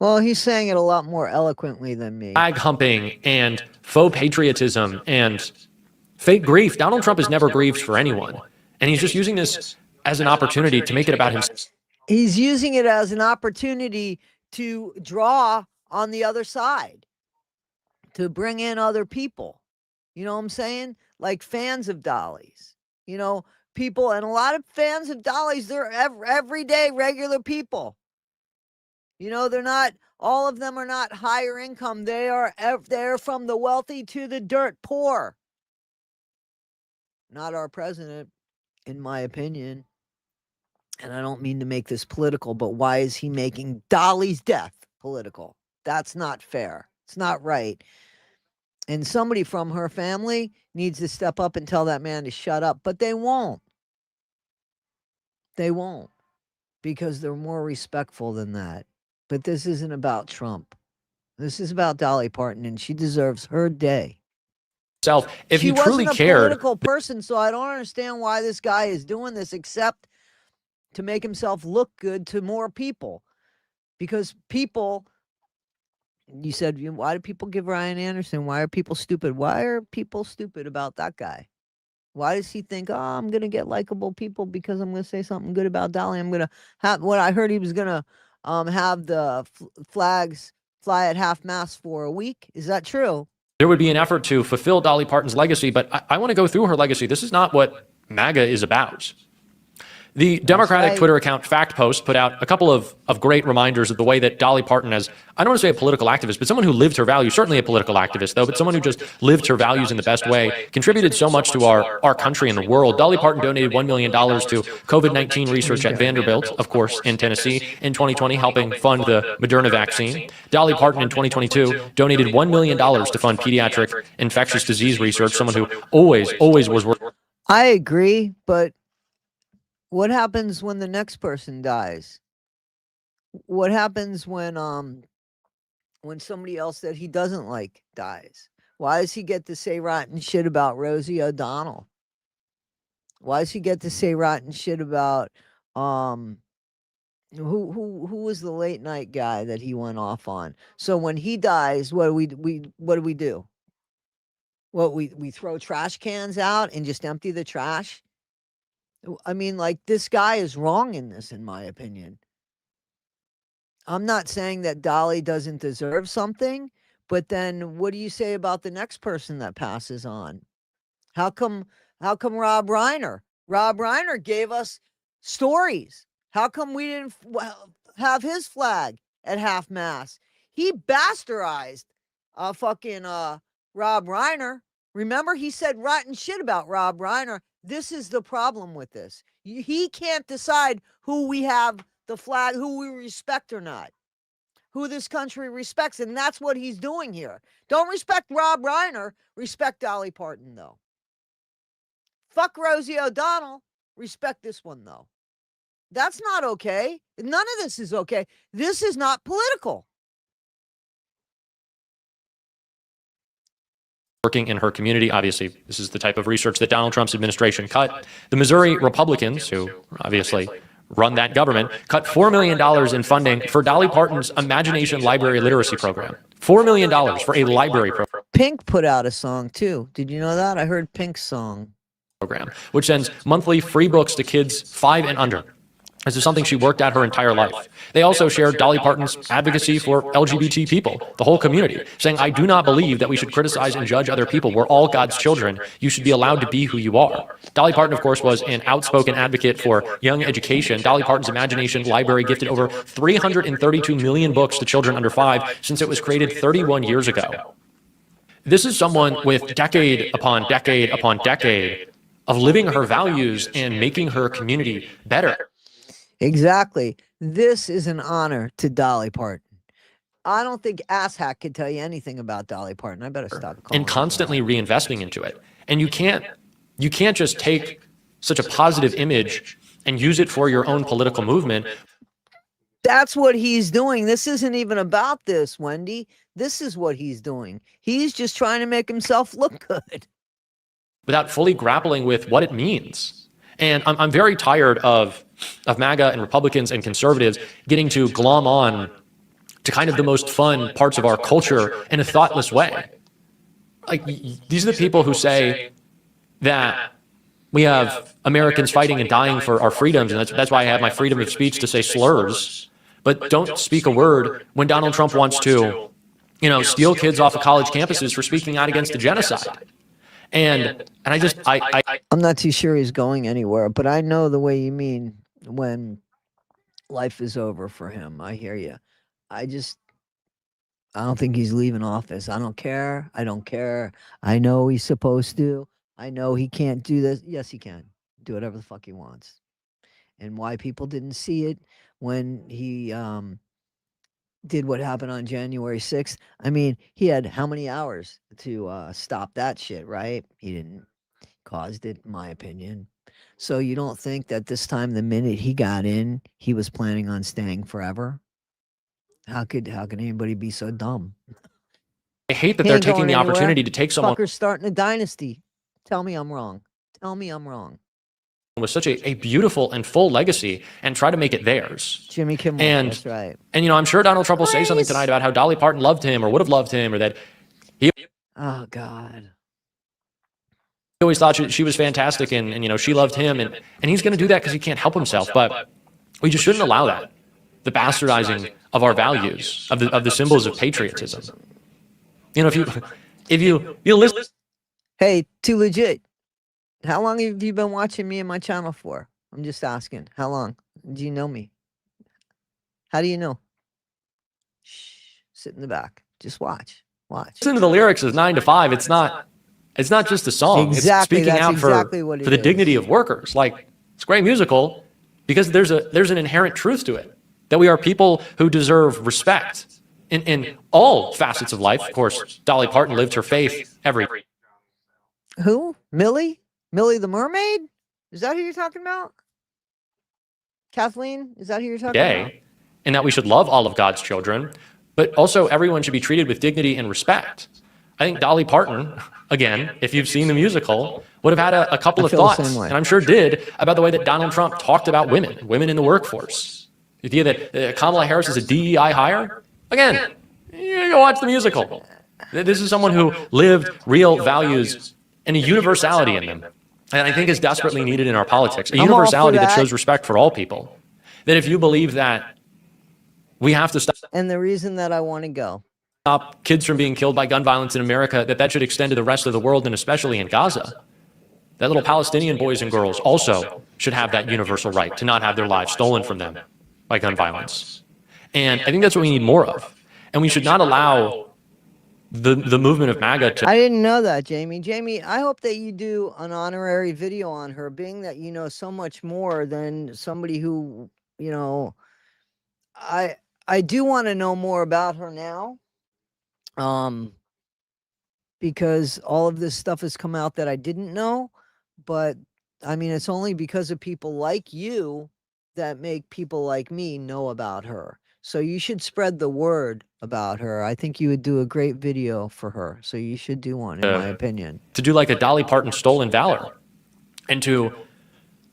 Well, he's saying it a lot more eloquently than me. humping and faux patriotism and fake grief. Donald Trump has never grieved for anyone. And he's just using this as an opportunity to make it about himself. He's using it as an opportunity to draw on the other side, to bring in other people. You know what I'm saying? Like fans of Dolly's. You know, people, and a lot of fans of Dolly's, they're everyday regular people. You know, they're not, all of them are not higher income. They're from the wealthy to the dirt poor. Not our president, in my opinion. And I don't mean to make this political, but why is he making Dolly's death political? That's not fair. It's not right. And somebody from her family needs to step up and tell that man to shut up. But they won't. They won't. Because they're more respectful than that. But this isn't about Trump. This is about Dolly Parton, and she deserves her day. If she you truly wasn't a cared, political person, so I don't understand why this guy is doing this except to make himself look good to more people. Because people, you said, why do people give Ryan Anderson? Why are people stupid? Why are people stupid about that guy? Why does he think, oh, I'm going to get likable people because I'm going to say something good about Dolly? I'm going to have, what I heard he was going to have the flags fly at half-mast for a week. Is that true? There would be an effort to fulfill Dolly Parton's legacy, but I want to go through her legacy. This is not what MAGA is about. The Democratic Twitter account Fact Post put out a couple of great reminders of the way that Dolly Parton, as I don't want to say a political activist, but someone who lived her values, certainly a political activist though, but someone who just lived her values in the best way, contributed so much to our country and the world. Dolly Parton donated $1 million to COVID-19 research at Vanderbilt, of course, in Tennessee, in 2020, helping fund the Moderna vaccine. Dolly Parton in 2022 donated $1 million to fund pediatric infectious disease research, someone who always was working. I agree, but what happens when the next person dies? What happens when somebody else that he doesn't like dies? Why does he get to say rotten shit about Rosie O'Donnell? Why does he get to say rotten shit about who was the late night guy that he went off on? So when he dies, what do we do? What we throw trash cans out and just empty the trash? I mean, like, this guy is wrong in this, in my opinion. I'm not saying that Dolly doesn't deserve something, but then what do you say about the next person that passes on? How come Rob Reiner? Rob Reiner gave us stories. How come we didn't have his flag at half-mast? He bastardized fucking Rob Reiner. Remember, he said rotten shit about Rob Reiner. This is the problem with this. He can't decide who we have the flag, who we respect or not, who this country respects. And that's what he's doing here. Don't respect Rob Reiner. Respect Dolly Parton, though. Fuck Rosie O'Donnell. Respect this one, though. That's not okay. None of this is okay. This is not political. Working in her community. Obviously, this is the type of research that Donald Trump's administration cut. The Missouri Republicans, who obviously run that government, cut $4 million in funding for Dolly Parton's Imagination Library Literacy Program. $4 million for a library Pink put out a song too. Did you know that? I heard Pink's song. Program, which sends monthly free books to kids 5 and under. This is something she worked at her entire life. They also shared Dolly Parton's advocacy for LGBT people, the whole community, saying, I do not believe that we should criticize and judge other people. We're all God's children. You should be allowed to be who you are. Dolly Parton, of course, was an outspoken advocate for young education. Dolly Parton's Imagination Library gifted over 332 million books to children under 5 since it was created 31 years ago. This is someone with decade upon decade upon decade of living her values and making her community better. Exactly. This is an honor to Dolly Parton. I don't think Asshack could tell you anything about Dolly Parton. I better stop calling And constantly reinvesting into it. And you can't just take such a positive image and use it for your own political movement. That's what he's doing. This isn't even about this, Wendy. This is what he's doing. He's just trying to make himself look good. Without fully grappling with what it means. And I'm very tired of MAGA and Republicans and conservatives getting to glom on to kind of the most fun parts of our culture in a thoughtless way. Like, these are the people who say that we have Americans fighting and dying for our freedoms, and that's why I have my freedom of speech to say slurs, but don't speak a word when Donald Trump wants to, steal kids off of college campuses for speaking out against the genocide. And I'm not too sure he's going anywhere, but I know the way you mean when life is over for him. I hear you. I don't think he's leaving office. I don't care. I don't care. I know he's supposed to. I know he can't do this. Yes, he can do whatever the fuck he wants. And why people didn't see it when he did what happened on January 6th. I mean, he had how many hours to stop that shit, right? He didn't. Caused it, in my opinion. So you don't think that this time, the minute he got in, he was planning on staying forever? How could anybody be so dumb? I hate that they're taking the opportunity to take someone Fucker's starting a dynasty. Tell me I'm wrong. Tell me I'm wrong. with such a beautiful and full legacy and try to make it theirs. Jimmy Kimmel, that's right. And I'm sure Donald Trump will say something tonight about how Dolly Parton loved him or would have loved him, or that he Oh God. always thought she was fantastic and she loved him, and he's going to do that because he can't help himself. But we just shouldn't allow that, the bastardizing of our values, of the symbols of patriotism. If you listen. Hey, too legit. How long have you been watching me and my channel for? I'm just asking. How long? Do you know me? How do you know? Shh. Sit in the back. Just watch. Watch. Listen to the lyrics as 9 to 5. It's not just a song. Exactly. It's speaking out for the dignity of workers. Like, it's great musical because there's an inherent truth to it, that we are people who deserve respect in all facets of life. Of course, Dolly Parton lived her faith every. Who? Millie? Millie the Mermaid? Is that who you're talking about? Kathleen? Is that who you're talking about? And that we should love all of God's children, but also everyone should be treated with dignity and respect. I think Dolly Parton, again, if you've seen the musical, would have had a couple of thoughts, and I'm sure did, about the way that Donald Trump talked about women in the workforce. The idea that Kamala Harris is a DEI hire? Again, you go watch the musical. This is someone who lived real values and a universality in them. And I think is desperately needed in our politics. A universality that shows respect for all people. That if you believe that we have to stop. And the reason that I want to go. Stop kids from being killed by gun violence in America, that should extend to the rest of the world and especially in Gaza. That little Palestinian boys and girls also should have that universal right to not have their lives stolen from them by gun violence. And I think that's what we need more of. And we should not allow the movement of MAGA to. I didn't know that, Jamie. Jamie, I hope that you do an honorary video on her, being that you know so much more than somebody who, I do want to know more about her now. Because all of this stuff has come out that I didn't know, but I mean, it's only because of people like you that make people like me know about her. So you should spread the word about her. I think you would do a great video for her. So you should do one, in my opinion. To do like a Dolly Parton Stolen Valor, and to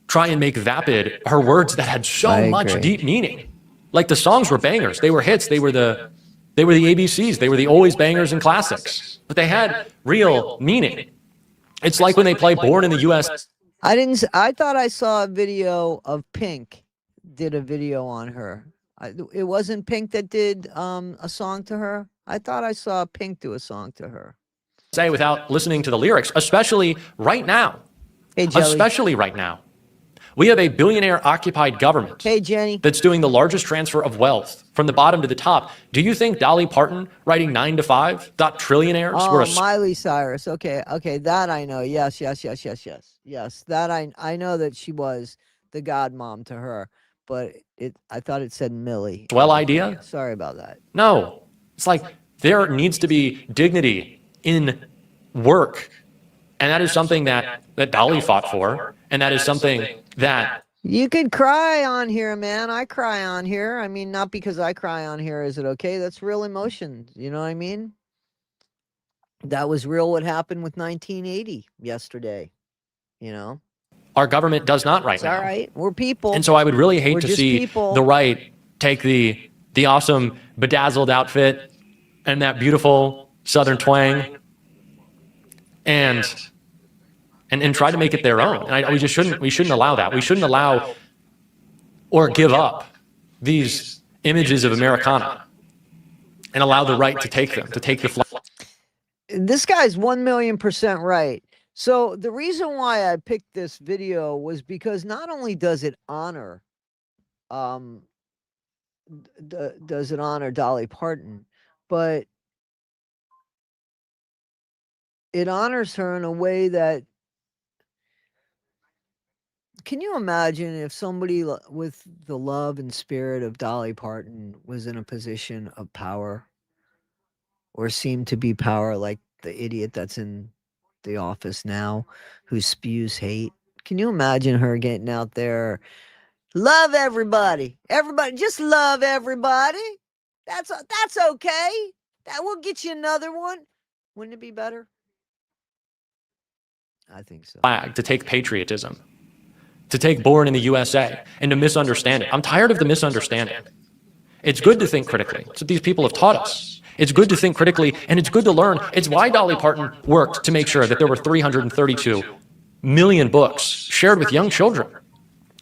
try and make vapid her words that had so much deep meaning. Like the songs were bangers, they were hits, they were the ABCs, they were the always bangers and classics, but they had real meaning. It's like when they play Born in the US. I thought I saw a video of Pink did a video on her. It wasn't Pink that did a song to her. I thought I saw Pink do a song to her. Say without listening to the lyrics, especially right now. Hey, Jelly. Especially right now. We have a billionaire-occupied government Hey, Jenny. that's doing the largest transfer of wealth from the bottom to the top. Do you think Dolly Parton writing 9 to 5 thought trillionaires were Oh, Miley Cyrus. Okay, that I know. Yes. Yes, that I know that she was the godmom to her, but I thought it said Millie. swell idea? Sorry about that. No. It's like there needs to be dignity in work. And that is something that Dolly fought for. And that is something that You could cry on here, man. I cry on here. I mean, not because I cry on here is it okay? That's real emotion. You know what I mean? That was real what happened with 1980 yesterday, you know? our government does not right It's now. all right. We're people. And so I would really hate We're to just see people. the right take the awesome bedazzled outfit and that beautiful Southern twang and try to make it their own. And we shouldn't allow that. We shouldn't allow or give up these images of Americana and allow the right to take them, to take the flag. This guy's 1,000,000% right. So the reason why I picked this video was because not only does it honor Dolly Parton, but it honors her in a way that, can you imagine if somebody with the love and spirit of Dolly Parton was in a position of power or seemed to be power, like the idiot that's in the office now who spews hate? Can you imagine her getting out there? Love everybody. Everybody, just love everybody. That's okay. That will get you another one. Wouldn't it be better? I think so. Flag, to take patriotism, to take Born in the USA, and to misunderstand it. I'm tired of the misunderstanding. It's good to think critically. It's what these people have taught us. It's good to think critically, and it's good to learn. It's why Dolly Parton worked to make sure that there were 332 million books shared with young children.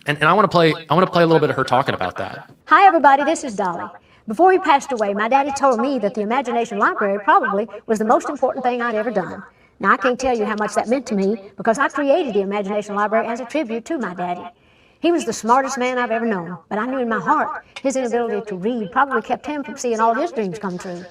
And I want to play a little bit of her talking about that. Hi, everybody. This is Dolly. Before he passed away, my daddy told me that the Imagination Library probably was the most important thing I'd ever done. Now, I can't tell you how much that meant to me because I created the Imagination Library as a tribute to my daddy. He was the smartest man I've ever known, but I knew in my heart his inability to read probably kept him from seeing all his dreams come true.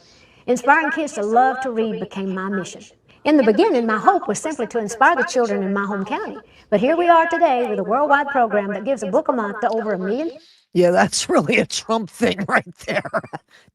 Inspiring kids to love to read became my mission. In the beginning, my hope was simply to inspire the children in my home county. But here we are today with a worldwide program that gives a book a month to over 1 million. Yeah, that's really a Trump thing right there.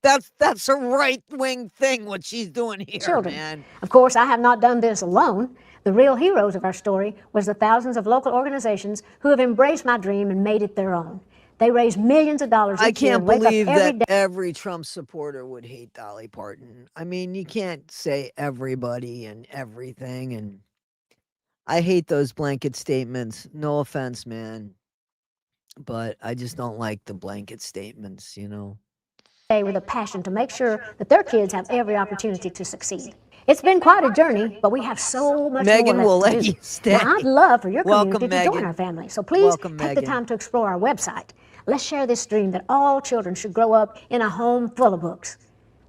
That's a right-wing thing, what she's doing here, Children. man. Of course, I have not done this alone. The real heroes of our story was the thousands of local organizations who have embraced my dream and made it their own. They raise millions of dollars I each year. can't and wake up believe every that day. every Trump supporter would hate Dolly Parton. I mean, you can't say everybody and everything, and I hate those blanket statements. No offense, man, but I just don't like the blanket statements, you know. With a passion to make sure that their kids have every opportunity to succeed. It's been quite a journey, but we have so much Megan more will left to let do. you stay. Now, I'd love for your Welcome, community to join Megan. our family. So please Welcome, take the Megan. time to explore our website. Let's share this dream that all children should grow up in a home full of books.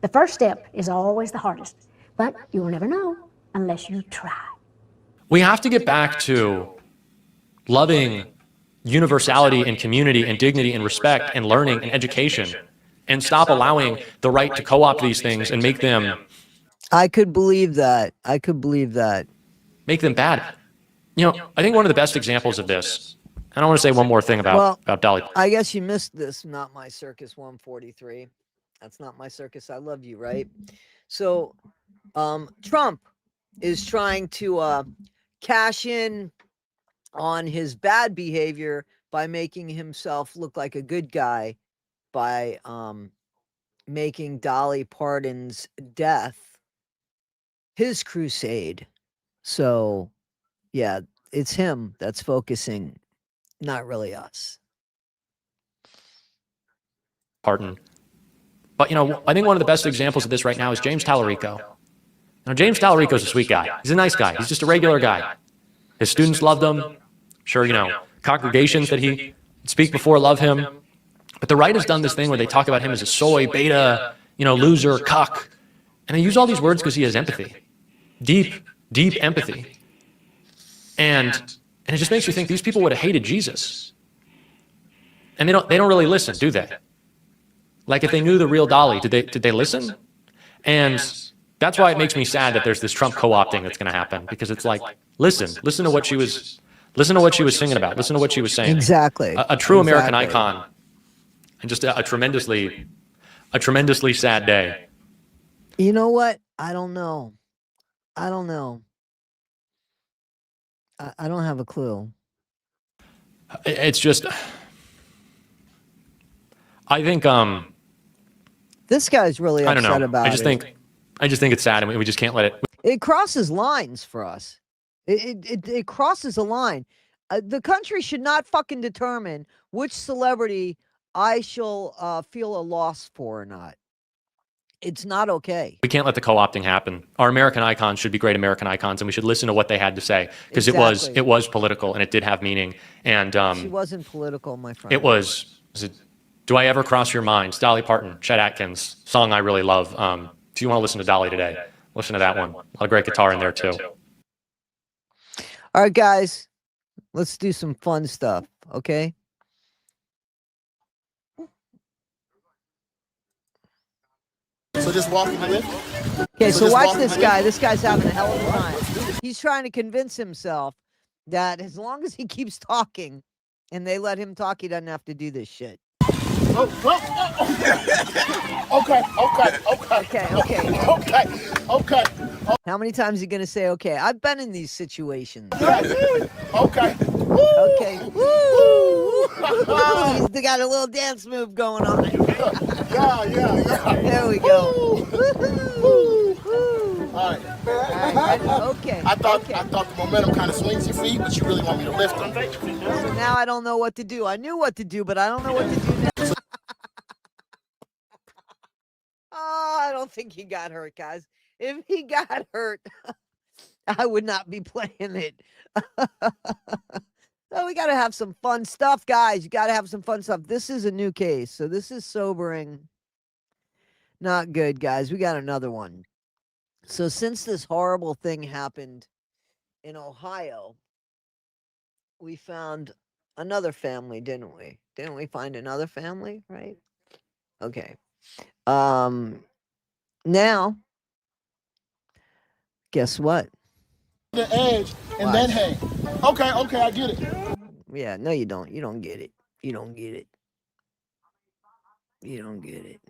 The first step is always the hardest, but you will never know unless you try. We have to get back to loving universality and community and dignity and respect and learning and education, and stop allowing the right to co-opt these things and make them I could believe that. I could believe that. bad. You know, I think one of the best examples of this, and I want to say one more thing about Dolly. I guess you missed this. Not My Circus 143. That's Not My Circus. I love you, right? So, Trump is trying to cash in on his bad behavior by making himself look like a good guy by making Dolly Parton's death his crusade. So, yeah, it's him that's focusing, not really us. Parton. But, you know, I think one of the best examples of this right now is James Tallarico. Now, James Tallarico's a sweet guy. He's a nice guy. He's just a regular guy. His students loved him. Sure, you know, congregations that he speak before love him. But the right has done this thing where they talk about him as a soy, beta, you know, loser, cuck. And they use all these words because he has empathy. Deep, deep empathy. And it just makes you think these people would have hated Jesus. And they don't really listen, do they? Like if they knew the real Dolly, did they listen? And that's why it makes me sad that there's this Trump co-opting that's going to happen, because it's like, listen to what she was singing about, listen to what she was saying. Exactly. A true American icon, and just a tremendously sad day. You know what? I don't know. I don't have a clue. It's just, I think this guy's really I don't upset know. about it. I just think it's sad, and we just can't let it. It crosses lines for us. It crosses a line. The country should not fucking determine which celebrity I shall feel a loss for or not. It's not okay. We can't let the co-opting happen. Our American icons should be great American icons, and we should listen to what they had to say, because Exactly. it was political and it did have meaning. And She wasn't political, my friend. it was it, "Do I Ever Cross Your Mind?" Dolly Parton, Chet Atkins, song I really love. If you want to listen to Dolly today, listen to that one. A lot of great guitar in there too. All right, guys, let's do some fun stuff, okay? So just walk in the lift. Okay, so just watch walk this in. guy. This guy's having a hell of a time. He's trying to convince himself that as long as he keeps talking and they let him talk, he doesn't have to do this shit. Okay. How many times are you going to say, okay? I've been in these situations. Okay. Okay. Woo! He's got a little dance move going on. Yeah. There we go. All right. Okay. I thought the momentum kind of swings your feet, but you really want me to lift them. So now I don't know what to do. I knew what to do, but I don't know what to do now. Oh, I don't think he got hurt, guys. If he got hurt, I would not be playing it. So we got to have some fun stuff, guys. You got to have some fun stuff. This is a new case, so this is sobering. Not good, guys. We got another one. So since this horrible thing happened in Ohio, we found another family, didn't we? Didn't we find another family, right? Okay. Now, guess what? The edge and then hang. Okay, I get it. Yeah, no, you don't. You don't get it. You don't get it. You don't get it.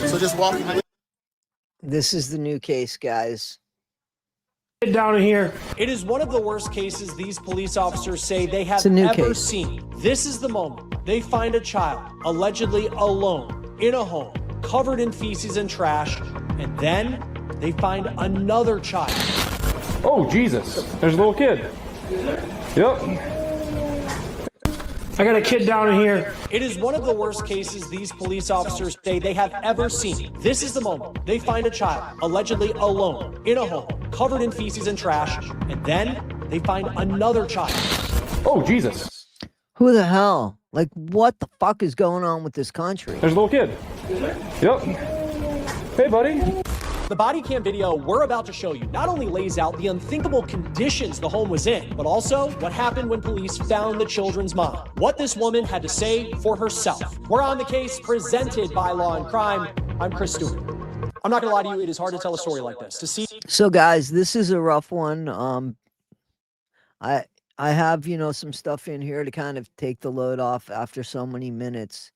So just walk in the lift. This is the new case, guys. Get down in here. It is one of the worst cases these police officers say they have a new ever case. seen. This is the moment they find a child allegedly alone in a home, covered in feces and trash, and then they find another child. Oh, Jesus. There's a little kid. Yep. I got a kid down in here. It is one of the worst cases these police officers say they have ever seen. This is the moment they find a child allegedly alone in a home, covered in feces and trash, and then they find another child. Oh, Jesus. Who the hell? Like, what the fuck is going on with this country? There's a little kid. Yep. Hey, buddy. The body cam video we're about to show you not only lays out the unthinkable conditions the home was in, but also what happened when police found the children's mom. What this woman had to say for herself. We're on the case presented by Law and Crime. I'm Chris Stewart. I'm not gonna lie to you, it is hard to tell a story like this. To see. So, guys, this is a rough one. I have, some stuff in here to kind of take the load off after so many minutes.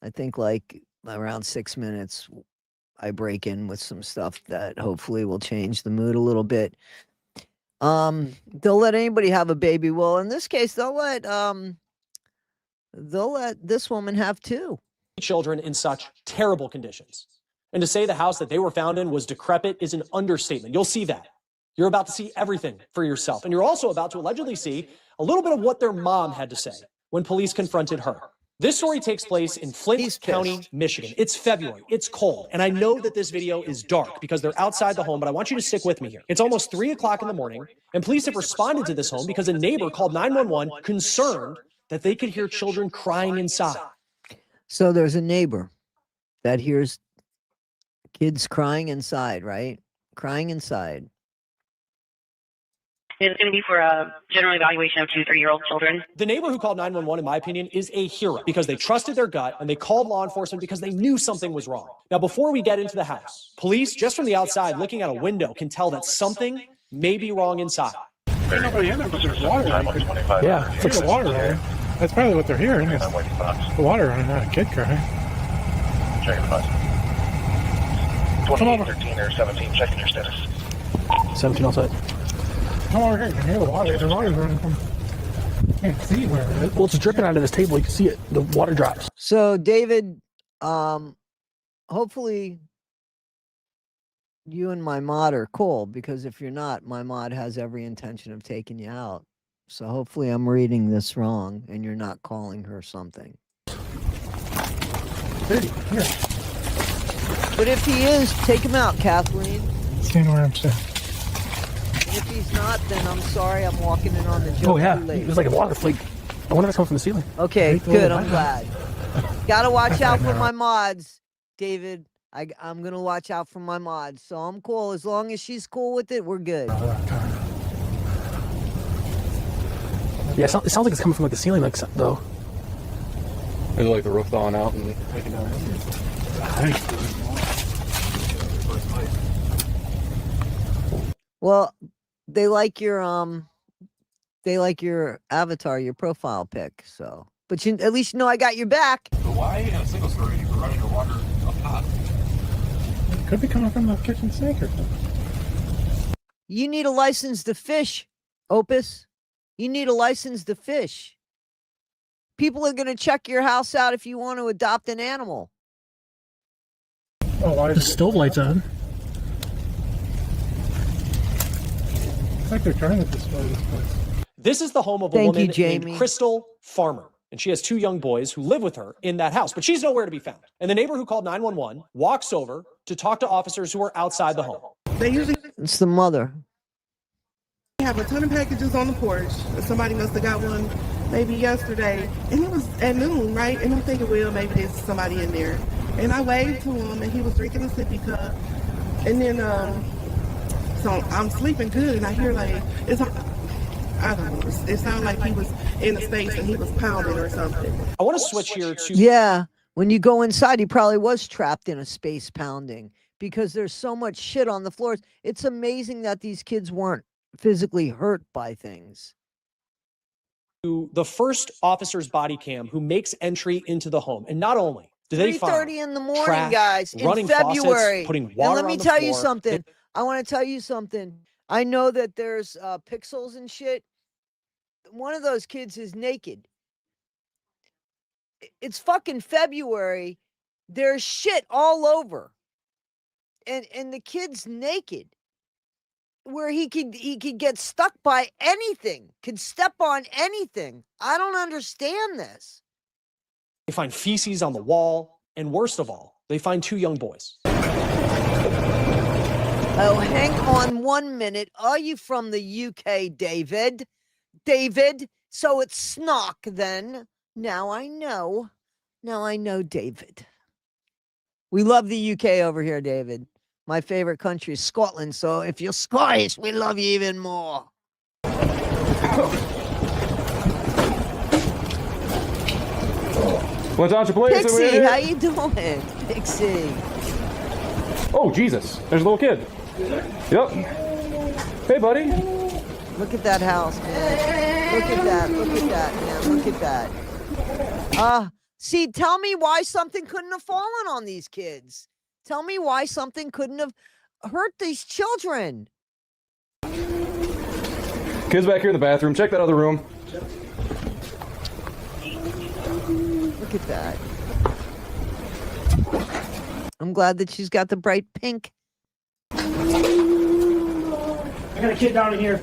I think like around 6 minutes, I break in with some stuff that hopefully will change the mood a little bit. They'll let anybody have a baby. Well, in this case, they'll let this woman have 2 children in such terrible conditions. And to say the house that they were found in was decrepit is an understatement. You'll see that. You're about to see everything for yourself. And you're also about to allegedly see a little bit of what their mom had to say when police confronted her. This story takes place in Flint County, Michigan. It's February. It's cold. And I know that this video is dark because they're outside the home, but I want you to stick with me here. It's almost 3 o'clock in the morning, and police have responded to this home because a neighbor called 911 concerned that they could hear children crying inside. So there's a neighbor that hears kids crying inside, right? Crying inside. It's going to be for a general evaluation of 2 3-year-old children. The neighbor who called 911, in my opinion, is a hero because they trusted their gut and they called law enforcement because they knew something was wrong. Now, before we get into the house, police, just from the outside, looking out a window, can tell that something may be wrong inside. Ain't nobody in there, but there's water running. Yeah, it's like water running. That's probably what they're hearing. Is the water running, not a kid crying. Checking the bus. 28, 13, or 17, checking your status. 17 outside. Come over here, you can hear the water. The water's running from... Can't see where it is. Well, it's dripping out of this table. You can see it. The water drops. So David, hopefully you and my mod are cool, because if you're not, my mod has every intention of taking you out. So hopefully I'm reading this wrong and you're not calling her something. Here. But if he is, take him out, Kathleen. Stand where I'm sitting. And if he's not, then I'm sorry, I'm walking in on the joke. Oh, yeah. Too late. It was like a water flake. I wonder if it's coming from the ceiling. Okay, good. I'm glad. Gotta watch out for my mods, David. I'm gonna watch out for my mods. So I'm cool. As long as she's cool with it, we're good. Yeah, it sounds like it's coming from like the ceiling, like though. Maybe like the roof thawing out and taking down. Well, they like your avatar, your profile pic. So, but you at least know I got your back. But why in a single story you running the water up top? It could be coming from the kitchen sink or something. You need a license to fish, Opus. You need a license to fish. People are going to check your house out if you want to adopt an animal. Oh, why The stove light's on. It's like they're trying to destroy this place. This is the home of a Thank you, woman Jamie. named Crystal Farmer, and she has 2 young boys who live with her in that house, but she's nowhere to be found. And the neighbor who called 911 walks over to talk to officers who are outside the home. They usually It's the mother. have a ton of packages on the porch. Somebody must have got one maybe yesterday, and it was at noon, right? And I'm thinking, well, maybe there's somebody in there. And I waved to him, and he was drinking a sippy cup. And then, so I'm sleeping good, and I hear like, I don't know, it sounded like he was in a space and he was pounding or something. I want to switch here to Yeah, when you go inside, he probably was trapped in a space pounding because there's so much shit on the floors. It's amazing that these kids weren't physically hurt by things. the first officer's body cam who makes entry into the home. And not only do they find 3:30 in the morning, trash, guys, in running February. faucets, putting And water let me on the tell you floor, something. I want to tell you something. I know that there's pixels and shit. One of those kids is naked. It's fucking February. There's shit all over. And the kid's naked. Where he could get stuck by anything, could step on anything. I don't understand this. They find feces on the wall, and worst of all, they find 2 young boys. Oh, hang on 1 minute. Are you from the UK, David? David? So it's Snock then. Now I know. Now I know David. We love the UK over here, David. My favorite country is Scotland, so if you're Scottish, we love you even more. What's on your plate? Pixie, how you doing? Pixie. Oh, Jesus. There's a little kid. Yep. Hey, buddy. Look at that house, man. Look at that. Look at that, man. Look at that. See, tell me why something couldn't have fallen on these kids. Tell me why something couldn't have hurt these children. Kids back here in the bathroom. Check that other room. Look at that. I'm glad that she's got the bright pink. I got a kid down in here.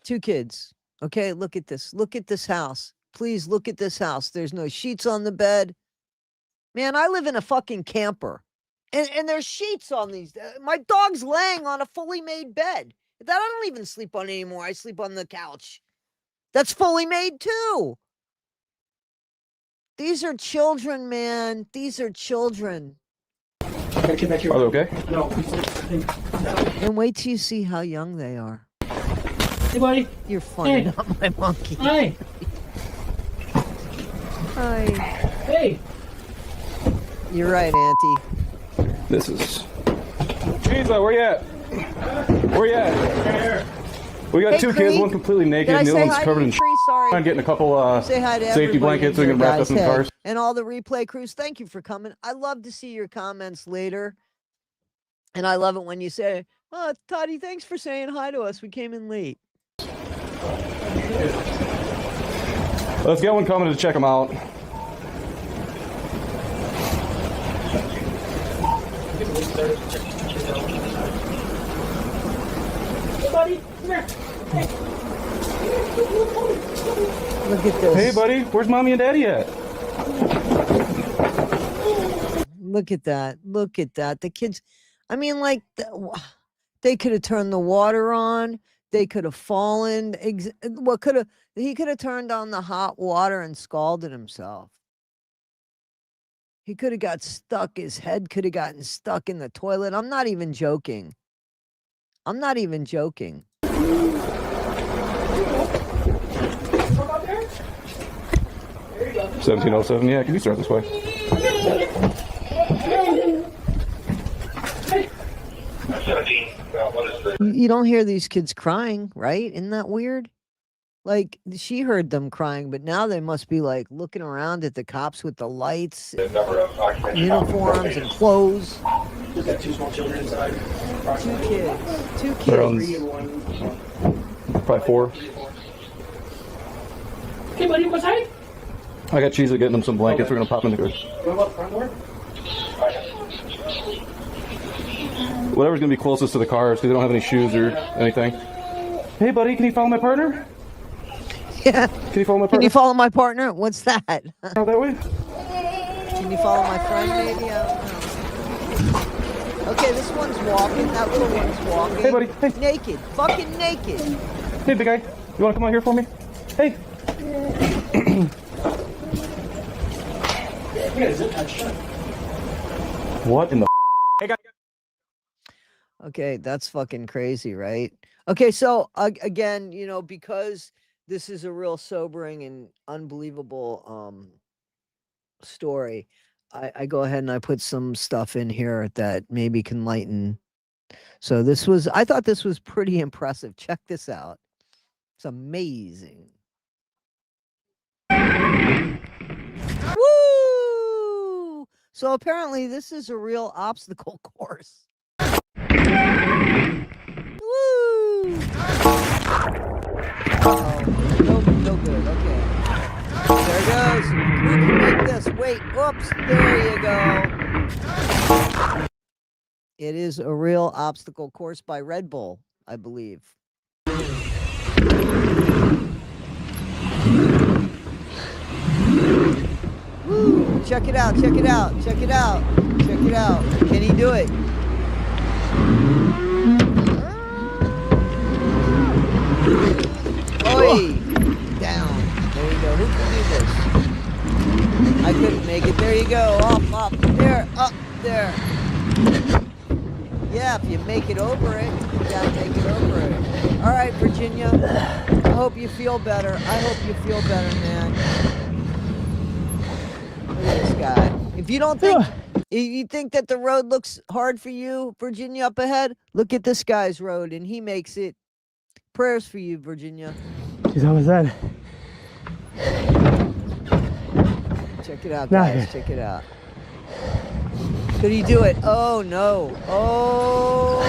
2 kids. Okay, look at this. Look at this house. Please look at this house. There's no sheets on the bed. Man, I live in a fucking camper. And there's sheets on these. My dog's laying on a fully made bed. That I don't even sleep on anymore. I sleep on the couch. That's fully made too. These are children, man. These are children. Are they okay? No. And wait till you see how young they are. Hey, buddy. You're funny, Hey. not my monkey. Hi. Hi. Hey. You're right, Auntie. This is... Jesus, where you at? Where you at? We got Hey, 2 kids, Cree. one completely naked, Did I the other say one's hi to covered you, in Cree? Sorry. I'm getting a couple Say hi to safety everybody blankets so we in can here, wrap up guys. in the Hey, cars. and all the replay crews, thank you for coming. I love to see your comments later. And I love it when you say, oh, Toddy, thanks for saying hi to us. We came in late. Let's get one coming to check them out. Hey, buddy. Come here. Hey. Look at this. Hey, buddy, where's mommy and daddy at? Look at that. Look at that. The kids, I mean, like, they could have turned the water on. They could have fallen. He could have turned on the hot water and scalded himself. He could have got stuck. His head could have gotten stuck in the toilet. I'm not even joking. I'm not even joking. 1707, yeah, can you start this way? You don't hear these kids crying, right? Isn't that weird? Like, she heard them crying, but now they must be like looking around at the cops with the lights, uniforms, and clothes. We've got 2 small children inside. 2 kids. 2 They're kids. Probably 4. Hey, buddy, what's that? I got Cheese getting them some blankets. We're gonna pop in the good. Go up front door. Whatever's gonna be closest to the cars, because they don't have any shoes or anything. Hey, buddy, can you follow my partner? Yeah. Can you follow my partner? Can you follow my partner? What's that? Out that way? Can you follow my friend, maybe? I don't know. Okay, this one's walking. That little one's walking. Hey, buddy. Hey. Naked. Fucking naked. Hey, big guy. You wanna come out here for me? Hey. What in the Hey, guy. Okay, that's fucking crazy, right? Okay, so again, you know, because this is a real sobering and unbelievable story, I go ahead and I put some stuff in here that maybe can lighten. So I thought this was pretty impressive. Check this out. It's amazing. Woo! So apparently this is a real obstacle course. Woo! No good. Okay. There it goes. Who can make this? Wait. Whoops. There you go. It is a real obstacle course by Red Bull, I believe. Woo! Check it out. Check it out. Check it out. Check it out. Can he do it? Oi! Down. There you go. Who can do this? I couldn't make it. There you go. Up. There. Up. There. Yeah, if you make it over it, you gotta make it over it. All right, Virginia. I hope you feel better. I hope you feel better, man. Look at this guy. If you don't think... If you think that the road looks hard for you, Virginia, up ahead, look at this guy's road, and he makes it. Prayers for you, Virginia. Jeez, how was that? Check it out, guys. Check it out. Could he do it? Oh, no. Oh.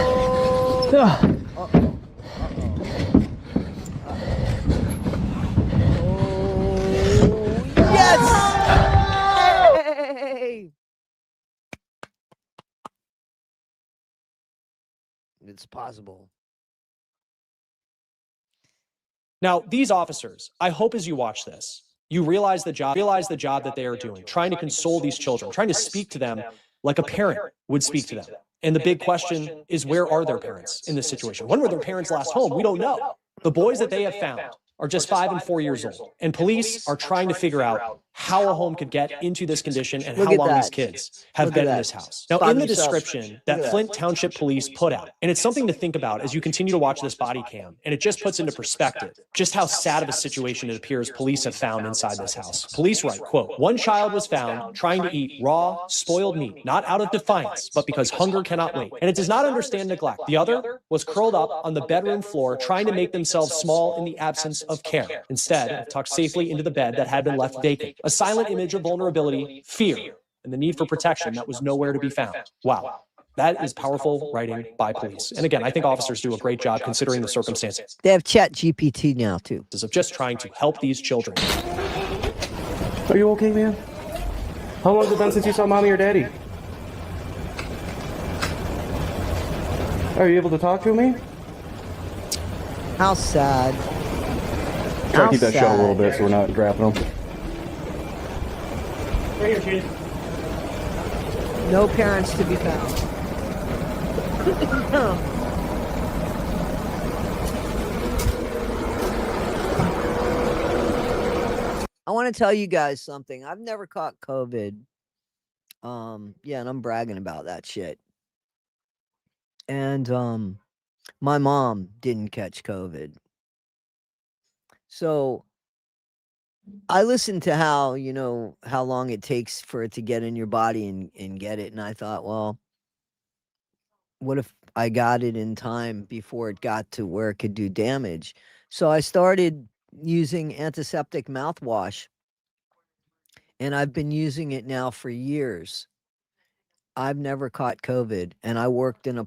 Uh-oh. It's possible. Now, these officers, I hope as you watch this, you realize the job that they are doing, trying to console these children, trying to speak to them like a parent would speak to them. And the big question is, where are their parents in this situation? When were their parents last home? We don't know. The boys that they have found are just 5 and 4 years old. And police are trying to figure out how a home could get into this condition and how long these kids have been in this house. Now, in the description that Flint Township Police put out, and it's something to think about as you continue to watch this body cam, and it just puts into perspective just how sad of a situation it appears police have found inside this house. Police write, quote, "One child was found trying to eat raw, spoiled meat, not out of defiance, but because hunger cannot wait. And it does not understand neglect. The other was curled up on the bedroom floor, trying to make themselves small in the absence of care. Instead, tucked safely into the bed that had been left vacant. A silent image of vulnerability, fear, and the need for protection that was nowhere to be found." Wow. That is powerful writing by police. And again, I think officers do a great job considering the circumstances. They have Chat GPT now, too. Of just trying to help these children. Are you okay, man? How long has it been since you saw mommy or daddy? Are you able to talk to me? How sad. Try to keep that shut a little bit so we're not grabbing them. Right here, kid. No parents to be found. I want to tell you guys something. I've never caught COVID. Yeah, and I'm bragging about that shit. And my mom didn't catch COVID. So I listened to how long it takes for it to get in your body and get it. And I thought, well, what if I got it in time before it got to where it could do damage? So I started using antiseptic mouthwash, and I've been using it now for years. I've never caught COVID, and I worked in a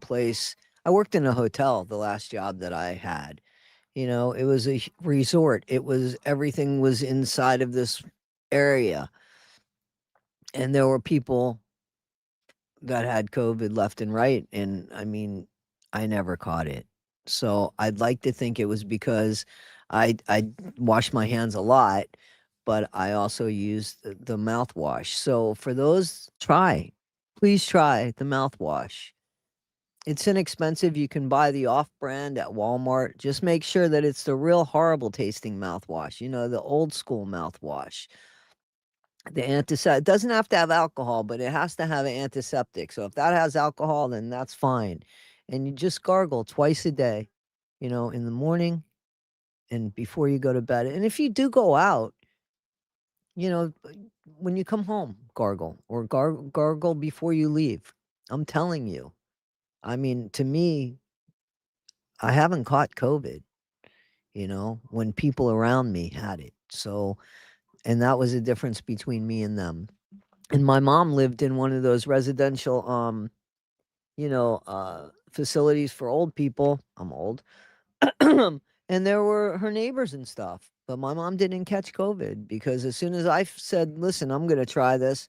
hotel, the last job that I had. It was a resort. Everything was inside of this area. And there were people that had COVID left and right. And I mean, I never caught it. So I'd like to think it was because I wash my hands a lot, but I also use the mouthwash. So for those, please try the mouthwash. It's inexpensive. You can buy the off-brand at Walmart. Just make sure that it's the real horrible tasting mouthwash. The old school mouthwash. The antiseptic. It doesn't have to have alcohol, but it has to have an antiseptic. So if that has alcohol, then that's fine. And you just gargle twice a day, in the morning and before you go to bed. And if you do go out, when you come home, gargle. Or gargle before you leave. I'm telling you. I mean, to me, I haven't caught COVID, when people around me had it. So, and that was the difference between me and them. And my mom lived in one of those residential, facilities for old people. I'm old. And there were her neighbors and stuff. But my mom didn't catch COVID because as soon as I said, listen, I'm going to try this,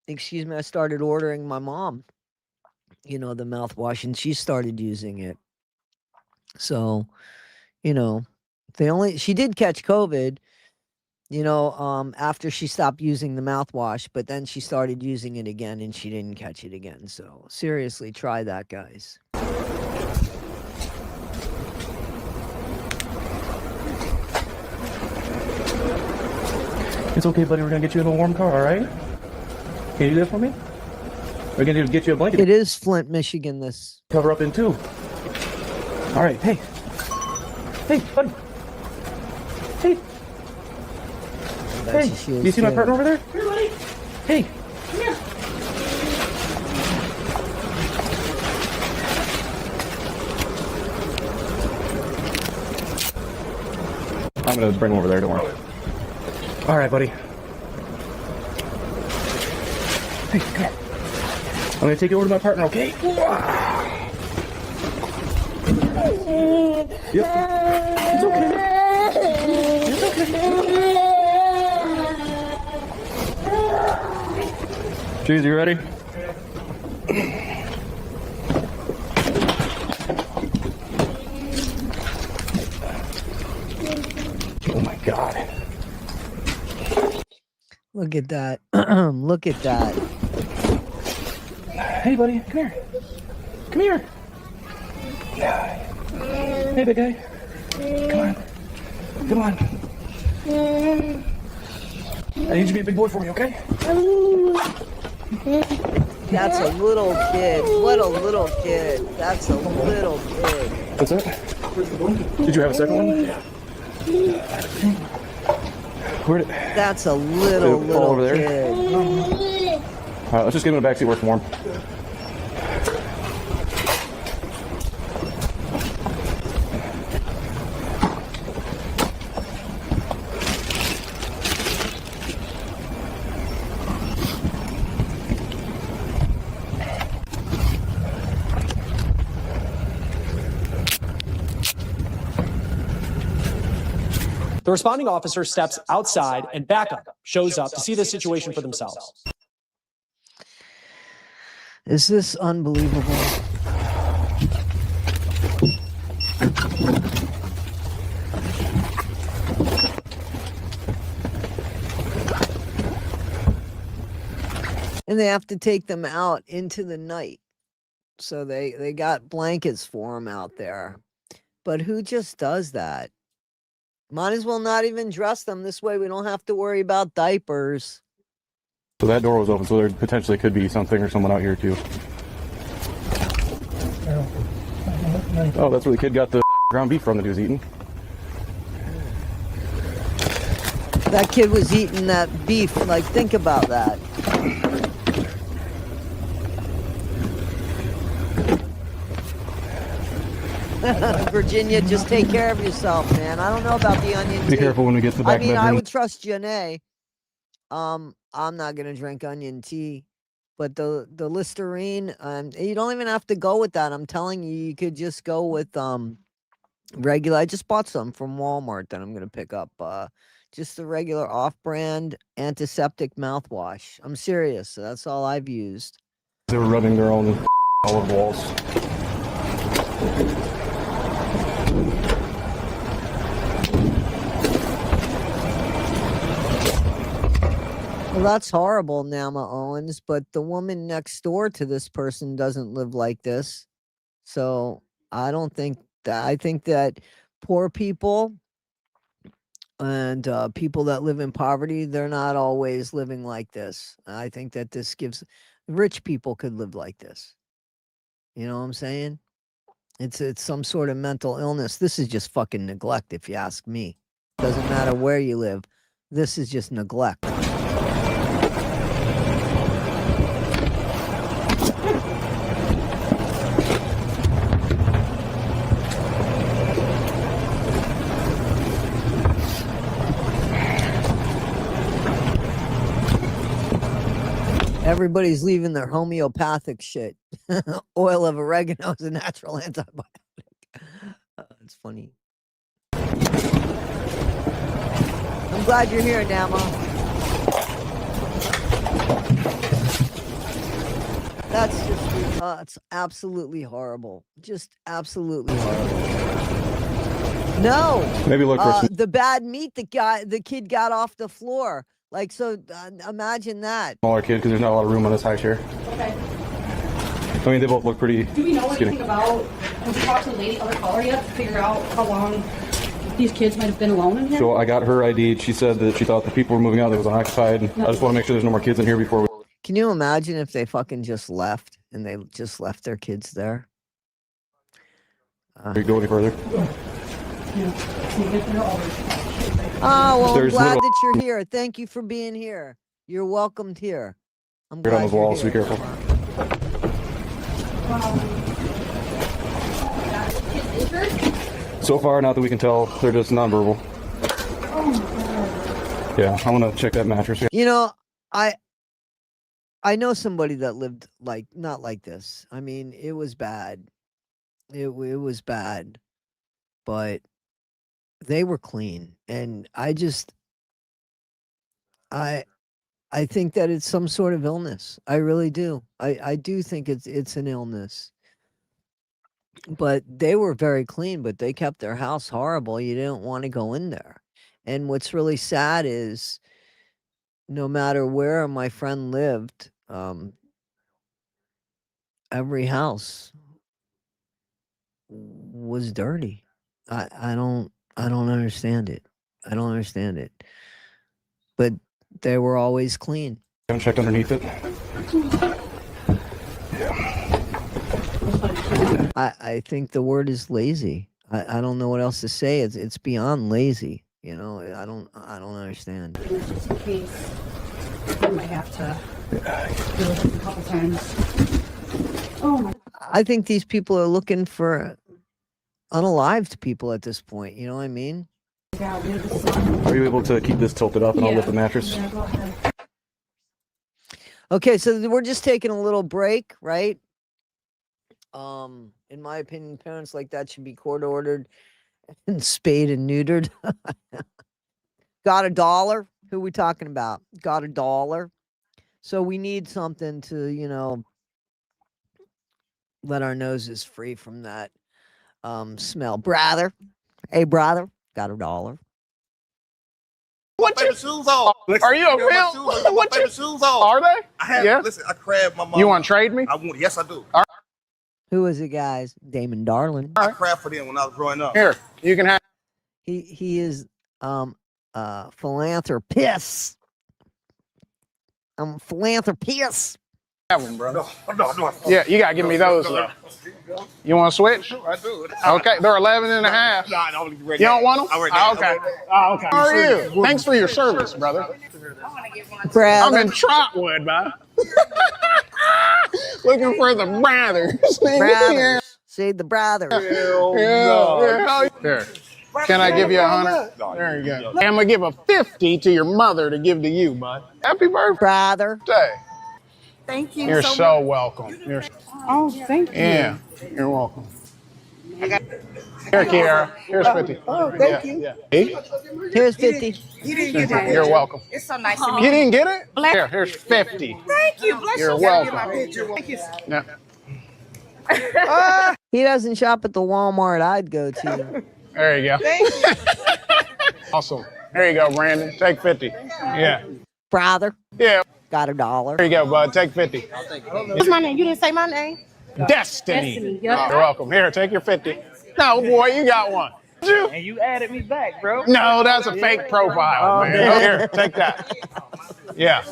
I started ordering my mom, the mouthwash, and she started using it. So, she did catch COVID, after she stopped using the mouthwash, but then she started using it again and she didn't catch it again. So seriously, try that, guys. It's okay, buddy. We're gonna get you in a warm car, all right? Can you do that for me? We're gonna get you a blanket. It is Flint, Michigan. This cover up in two. All right, hey, buddy, hey. Hey, do you see my partner over there? Here, buddy. Hey. Come here. I'm gonna bring him over there, don't worry. All right, buddy. Hey, come here. I'm gonna take you over to my partner, okay? Yep. It's okay. It's okay. Cheese, you ready? God. Look at that. Look at that. Hey, buddy, come here. Come here. Hey, big guy. Come on. Come on. I need you to be a big boy for me, okay? That's a little kid. What a little kid. That's a little kid. What's that? Did you have a second one? Where did? That's a little over there? kid. All right, let's just get him in the backseat where it's warm. The responding officer steps outside and backup shows up to see the situation for themselves. Is this unbelievable? And they have to take them out into the night. So they got blankets for them out there. But who just does that? Might as well not even dress them. This way we don't have to worry about diapers. So that door was open, so there potentially could be something or someone out here too. Oh, that's where the kid got the ground beef from that he was eating. That kid was eating that beef. Like, think about that. Virginia, just take care of yourself, man. I don't know about the onion tea. Be careful when we get to the back I mean, bedroom. I would trust Janae. I'm not gonna drink onion tea, but the Listerine, you don't even have to go with that. I'm telling you, you could just go with regular. I just bought some from Walmart that I'm gonna pick up. Just the regular off-brand antiseptic mouthwash. I'm serious. That's all I've used. They were rubbing their own all over the walls. Well, that's horrible, Nama Owens, but the woman next door to this person doesn't live like this. So I don't think that, I think that poor people and people that live in poverty, they're not always living like this. I think that this gives rich people could live like this. You know what I'm saying? It's some sort of mental illness. This is just fucking neglect, if you ask me. Doesn't matter where you live. This is just neglect. Everybody's leaving their homeopathic shit. Oil of oregano is a natural antibiotic. It's funny. I'm glad you're here, Nama. That's just, it's absolutely horrible. Just absolutely horrible. No. Maybe look for the bad meat the kid got off the floor. Like, so imagine that. smaller kid because there's not a lot of room on this high chair. Okay. I mean, they both look pretty Do we know skinny. anything about, have you talked to the lady, other caller yet, to figure out how long these kids might have been alone in here? So I got her ID. She said that she thought the people were moving out. That was unoccupied. I just want to make sure there's no more kids in here before we... Can you imagine if they fucking just left and they just left their kids there? go any further. Oh, well, There's I'm glad little- that you're here. Thank you for being here. You're welcomed here. I'm Right on glad those you're walls. Be here. careful. So far, not that we can tell, they're just nonverbal. Yeah, I want to check that mattress. You know, I know somebody that lived like not like this. I mean, it was bad. It was bad, but they were clean, and I think that it's some sort of illness. I really do. I do think it's an illness. But they were very clean, but they kept their house horrible. You didn't want to go in there. And what's really sad is no matter where my friend lived, every house was dirty. I don't understand it. I don't understand it. But they were always clean. Haven't checked underneath it. I think the word is lazy. I don't know what else to say. It's beyond lazy. You know, I don't understand. Just in case, I might have to do it a couple times. Oh my. I think these people are looking for unalived people at this point. You know what I mean? Are you able to keep this tilted up and I'll lift the mattress? Yeah, go ahead. Okay, so we're just taking a little break, right? In my opinion, parents like that should be court ordered and spayed and neutered. Got $1? Who are we talking about? Got $1? So we need something to, you know, let our noses free from that smell. Brother, hey brother, got $1. What your shoes on? Are you a pimp? What your shoes on? Are they? I have. Yeah. Listen, I crabbed my mom. You want to trade me? I want. Yes, I do. Who is it, guys? Damon Darlin. I crabbed for them when I was growing up. Here, you can have. He is philanthropist. I'm a philanthropist. Have them, bro. No. Yeah, you gotta give me those though. You want to switch? I do. Okay, they're 11 and a half. No, I don't You don't want them? I Oh, okay. Oh, okay. How are you? Thanks for your service, brother. Brother. I'm in Trotwood, man. Looking for the brothers. Brothers. See the brothers. Yeah. Here. Can I give you 100? There you go. I'm gonna give a 50 to your mother to give to you, bud. Happy birthday. Brother. Thank you. You're so welcome. Oh, thank you. Yeah, you're welcome. Here, Kiara. Here's 50. Oh, thank you. Yeah. Hey? Here's 50. You didn't get my You're welcome. It's so nice to meet You didn't get it? Here's 50. Thank you. Bless You're you. welcome. Thank you. Yeah. He doesn't shop at the Walmart I'd go to. There you go. Thank you. Awesome. There you go, Brandon. Take 50. Yeah. Brother. Yeah. Got $1. There you go, bud. Take 50. What's my name? You didn't say my name. Destiny. You're welcome. Here, take your 50. No, boy, you got one. And you added me back, bro. No, that's a fake profile, man. man. Here, take that. Yeah.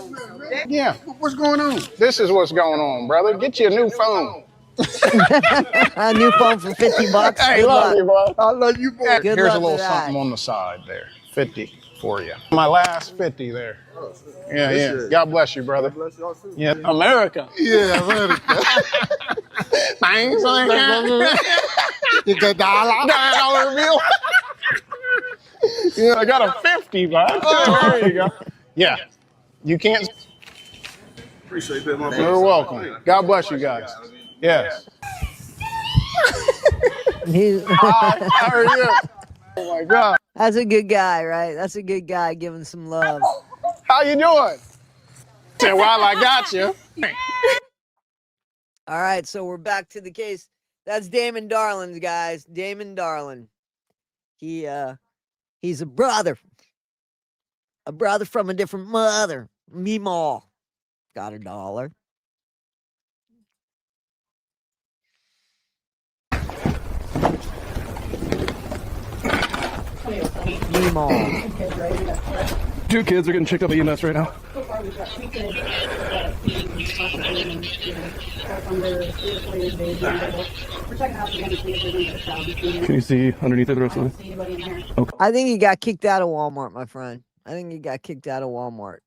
Yeah. What's going on? This is what's going on, brother. Get you a new phone. A new phone for $50. Hey, Good love luck. you, bud. I love you, boy. Good Here's luck a little with that. something on the side there. 50 for you. My last 50 there. Yeah. God bless you, brother. Yeah, America. Yeah, America. Thanks, man. You got $1 bill. Yeah, I got a 50, bud. There you go. Yeah. You can't. Appreciate that, my brother. You're welcome. God bless you guys. Yes. Hi, how are you? Oh my God. That's a good guy, right? That's a good guy giving some love. How you doing? Say, while I got you. All right, so we're back to the case. That's Damon Darlin, guys. Damon Darlin. He's a brother. A brother from a different mother. Meemaw. Got $1. Meemaw. 2 kids are getting checked up at EMS right now. Can you see underneath it the rest of it? Okay. I think he got kicked out of Walmart, my friend. I think he got kicked out of Walmart.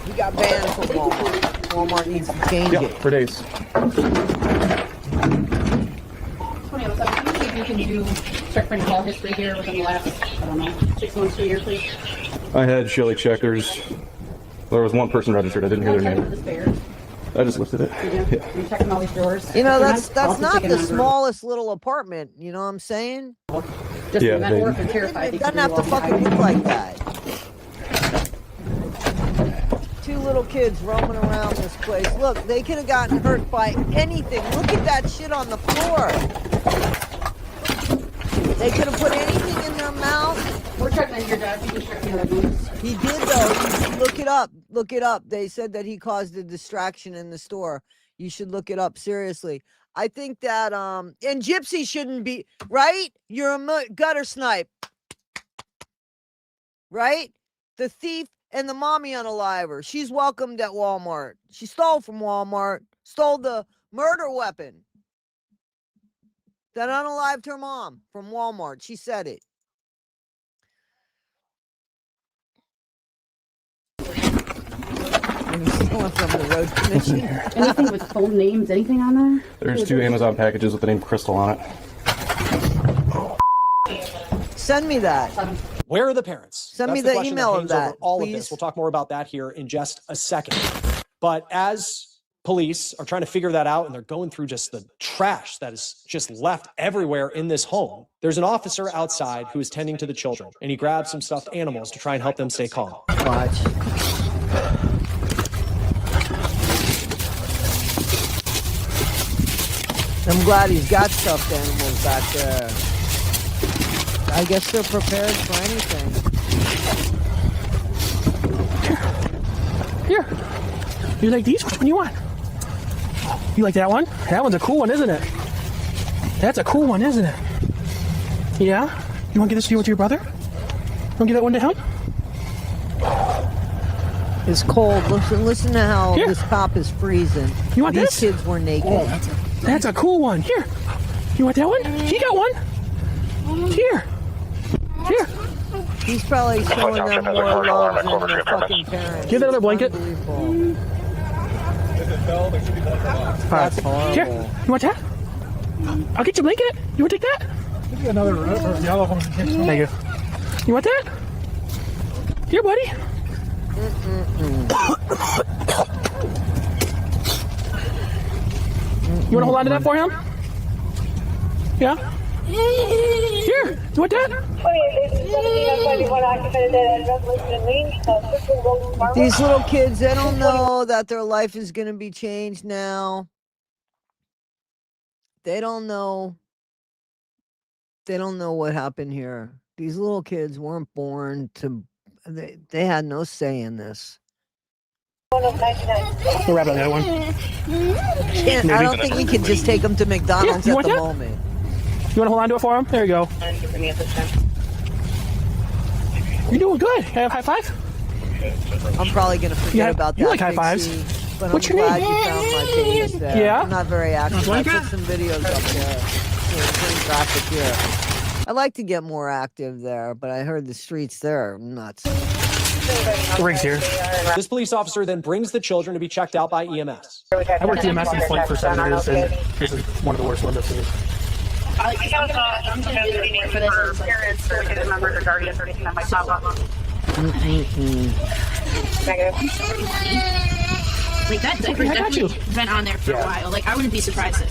He got banned from Walmart. Walmart needs to change it. For days. 2007. See if you can do check for call history here within the last, 6 months to a year, please. I had Shelly Checkers. There was one person registered. I didn't hear their name. I just lifted it. Yeah. I'm checking all these drawers. You know, that's not the smallest little apartment. You know what I'm saying? Just Yeah, remember, they- if I'm terrified, It doesn't have to fucking look like that. 2 little kids roaming around this place. Look, they could have gotten hurt by anything. Look at that shit on the floor. They could have put anything in their mouth or We're checking in here, Dad. You can check the other ones. He did, though. You should look it up. Look it up. They said that he caused a distraction in the store. You should look it up, seriously. I think that, and Gypsy shouldn't be, right? You're a gutter snipe. Right? The thief and the mommy unaliver. She's welcomed at Walmart. She stole from Walmart. Stole the murder weapon that unalived her mom from Walmart. She said it. And he's stealing from the road commission. Anything with phone names? Anything on there? There's 2 Amazon packages with the name Crystal on it. Send me that. Where are the parents? Send me That's the question email hangs of that, over all please. of this. We'll talk more about that here in just a second. But as police are trying to figure that out and they're going through just the trash that is just left everywhere in this home, there's an officer outside who is tending to the children, and he grabs some stuffed animals to try and help them stay calm. Watch. I'm glad he's got stuffed animals back there. I guess they're prepared for anything. Here. You like these? Which one you want? You like that one? That one's a cool one, isn't it? That's a cool one, isn't it? Yeah? You want to give this to your brother? You want to give that one to him? It's cold. Listen to how this cop is freezing. You want These this? kids were naked. Oh, that's a cool one. Here. You want that one? He got one. Here. Here. He's probably showing them more love than their fucking parents. Give that other blanket. That's horrible. Here. You want that? I'll get you a blanket. You want to take that? Give me another yellow one. Thank you. You want that? Here, buddy. You want to hold on to that for him? Yeah? Here, you want that? These little kids, they don't know that their life is going to be changed now. They don't know. They don't know what happened here. These little kids weren't born to, they had no say in this. We'll wrap it on that one. I don't think we can just take them to McDonald's Yeah, at the moment. You want to hold on to it for him? There you go. You're doing good. High five? I'm probably going to forget about that. You like high fives. Pixie, but What's I'm your glad name? you found my page there. Yeah? I'm not very active. I Blanket? put some videos up there. Some graphic here. I like to get more active there, but I heard the streets there are nuts. The rig's here. This police officer then brings the children to be checked out by EMS. I worked EMS in Flint for 7 years, and this is one of the worst ones I've seen. I'm going to do it for this. Parents or kids members or guardians or anything that might pop up. Like that diaper's definitely been on there for a while. Like I wouldn't be surprised if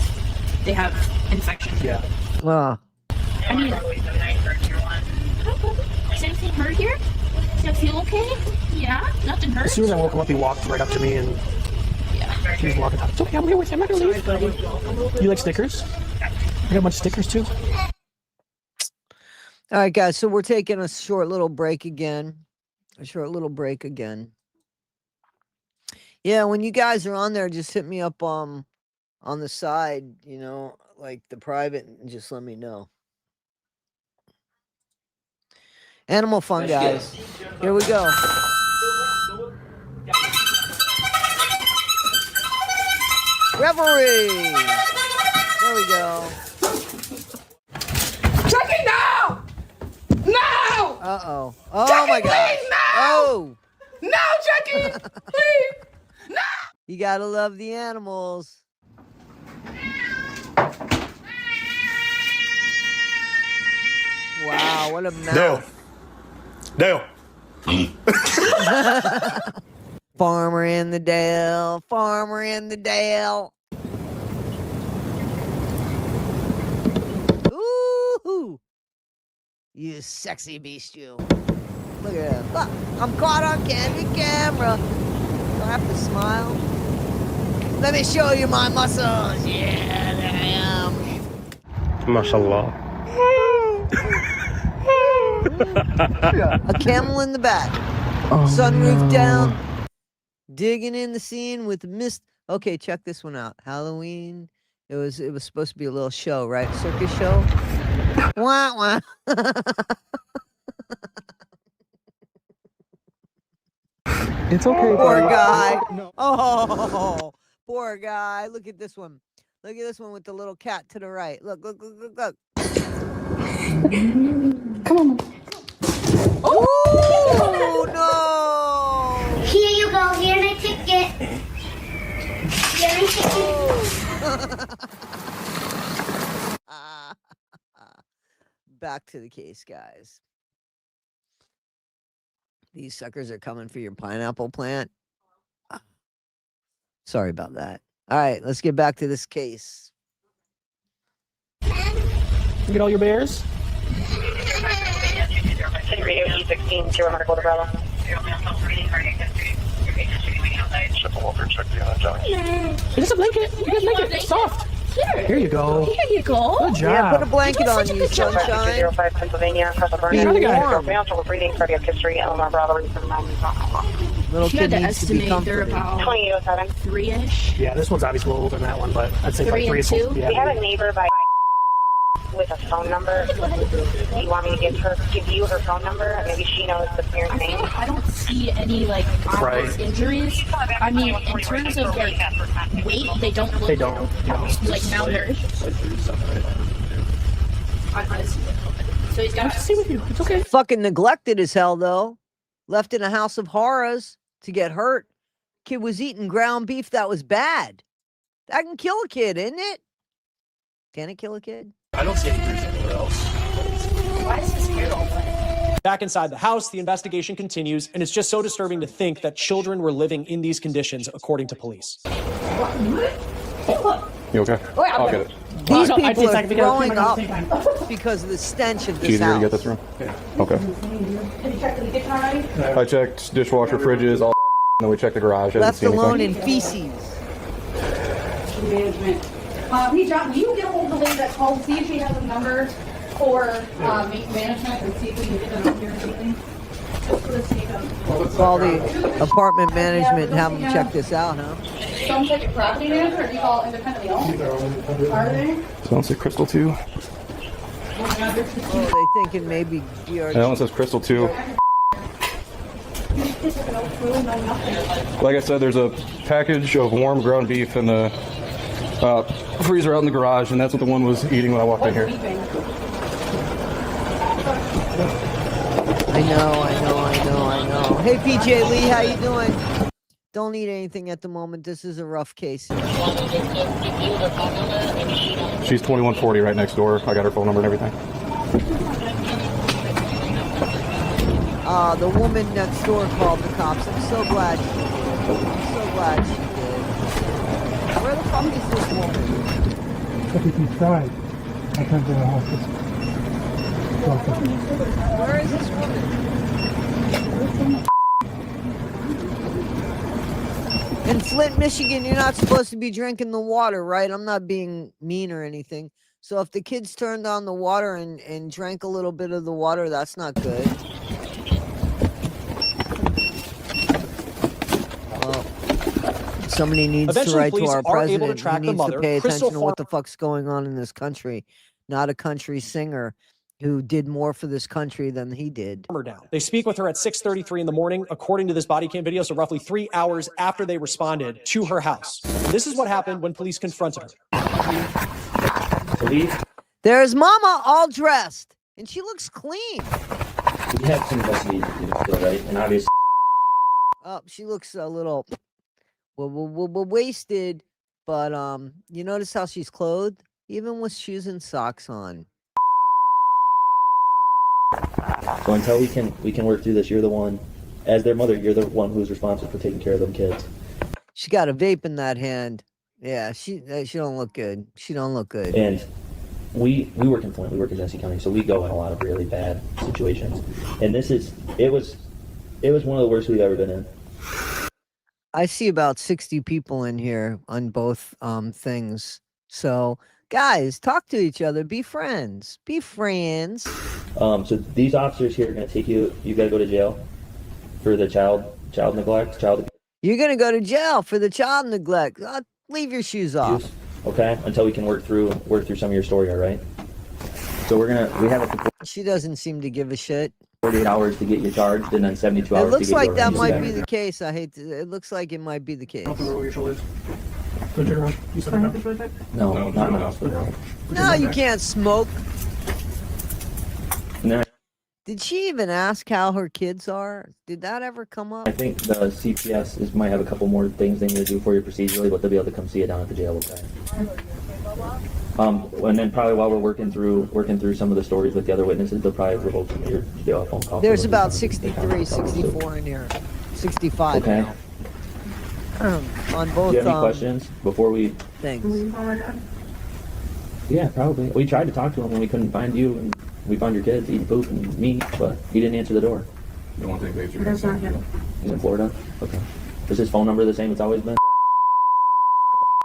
they have infection. Yeah. I mean, is anything hurt here? Does it feel okay? Yeah, nothing hurt. As soon as I woke him up, he walked right up to me and he was walking up. It's okay, I'm here with you. I'm not gonna leave. You like stickers? I got a bunch of stickers too. All right, guys. So we're taking a short little break again. Yeah, when you guys are on there, just hit me up on the side, you know, like the private, and just let me know. Animal fun, guys. Here we go. Revelry. There we go. Chucky, no! No! Uh-oh. Oh, Chucky, my God. please, no! Oh. No, Chucky! Please! No! You gotta love the animals. Wow, what a mouth. Dale. Farmer in the Dale. Farmer in the Dale. Ooh. You sexy beast, you. Look at that. Look, I'm caught on candid camera. Do I have to smile? Let me show you my muscles. Yeah, there I am. MashaAllah. A camel in the back. Sunroof down. Digging in the scene with mist. Okay, check this one out. Halloween. It was supposed to be a little show, right? Circus show. Wah wah. It's okay, Poor buddy. guy. Oh, poor guy. Look at this one. Look at this one with the little cat to the right. Look. Come on. Oh no! Here you go. Here's my ticket. Here's my ticket. Back to the case, guys. These suckers are coming for your pineapple plant. Sorry about that. All right, let's get back to this case. You get all your bears? City Radio E16, 0 Medical Umbrella. Is this a blanket? You got a blanket. It's soft. Here you go. Here you go. Good job. Yeah, put a blanket on you, sunshine. 05 Pennsylvania, Castle Be warm. Financial breathing, cardiac history, Eleanor Bravo, Little She had kid to needs to be estimate they're comforted. about 2807. 3-ish. Yeah, this one's obviously a little older than that one, but I'd say 3 like 3 and is full. 2? We have Yeah. a neighbor by with a phone number. Do you want me to give you her phone number? Maybe she knows the parent's name. I don't see any like obvious injuries. I mean, in terms of like weight, they don't look like malnourished. So he's got to see with you. It's okay. Fucking neglected as hell, though. Left in a house of horrors to get hurt. Kid was eating ground beef that was bad. That can kill a kid, isn't it? Can it kill a kid? I don't see any proof anywhere else. Why is his hair all wet? Back inside the house, the investigation continues, and it's just so disturbing to think that children were living in these conditions, according to police. You okay? I'll get it. These No, I people just are like to get throwing everything up at the same time. because of the stench of this Easier to house. get this room? Okay. Did you check the kitchen already? I checked dishwasher, fridges, all, and then we checked the garage. I didn't Left see anything. alone in feces. Management. Reach out. Will you get a hold of the lady that called? See if she has a number for management and see if we can get them up here or something. Call the apartment management and have them check this out, huh? Sounds like a property manager, or do you all independently owned? Are they? Sounds like Crystal 2. Oh, they thinking maybe That one says Crystal 2. Like I said, there's a package of warm ground beef in the freezer out in the garage, and that's what the one was eating when I walked in here. I know. Hey, PJ Lee, how you doing? Don't need anything at the moment. This is a rough case. She's 2140 right next door. I got her phone number and everything. The woman next door called the cops. I'm so glad she did. Where the fuck is this woman? But if you tried, I can't do the hospital. Where is this woman? In Flint, Michigan, you're not supposed to be drinking the water, right? I'm not being mean or anything. So if the kids turned on the water and drank a little bit of the water, that's not good. Well, somebody needs to Eventually, write to police our are able to president. He track the needs mother, to pay Crystal attention to what the fuck's going on in this country. Not a country singer who did more for this country than he did. Down. They speak with her at 6:33 in the morning, according to this body cam video, so roughly 3 hours after they responded to her house. This is what happened when police confronted her. There's Mama all dressed, and she looks clean. We have some investigation to do still, right? And obviously, Oh, she looks a little wasted, but you notice how she's clothed, even with shoes and socks on. so until we can work through this, you're the one, as their mother, you're the one who's responsible for taking care of them kids. She got a vape in that hand. Yeah, she don't look good. She don't look good. And we work in Flint, we work in Genesee County, so we go in a lot of really bad situations. And it was one of the worst we've ever been in. I see about 60 people in here on both things. So, guys, talk to each other. Be friends. Be friends. So these officers here are going to take you. You got to go to jail for the child neglect, child You're gonna go to jail for the child neglect. Leave your shoes off. abuse. Okay, until we can work through some of your story. All right. So we have it for She doesn't seem to give a shit. 48 hours to get you charged, and then 72 It hours. looks to get like you that arrested. might be the case. It looks like it might be the case. No, not now. No, you can't smoke. No, Did she even ask how her kids are? Did that ever come up? I think the CPS might have a couple more things they need to do for you procedurally, but they'll be able to come see you down at the jail. Okay. And then probably while we're working through some of the stories with the other witnesses, they'll probably revoke some of your jail phone calls. There's about 63, 64 in here. 65 Okay. now. On both Do you have any questions before we? things. Yeah, probably. We tried to talk to him when we couldn't find you, and we found your kids eating poop and meat, but he didn't answer the door. The one thing that That's not him. He's in Florida? Okay. Is his phone number the same it's always been?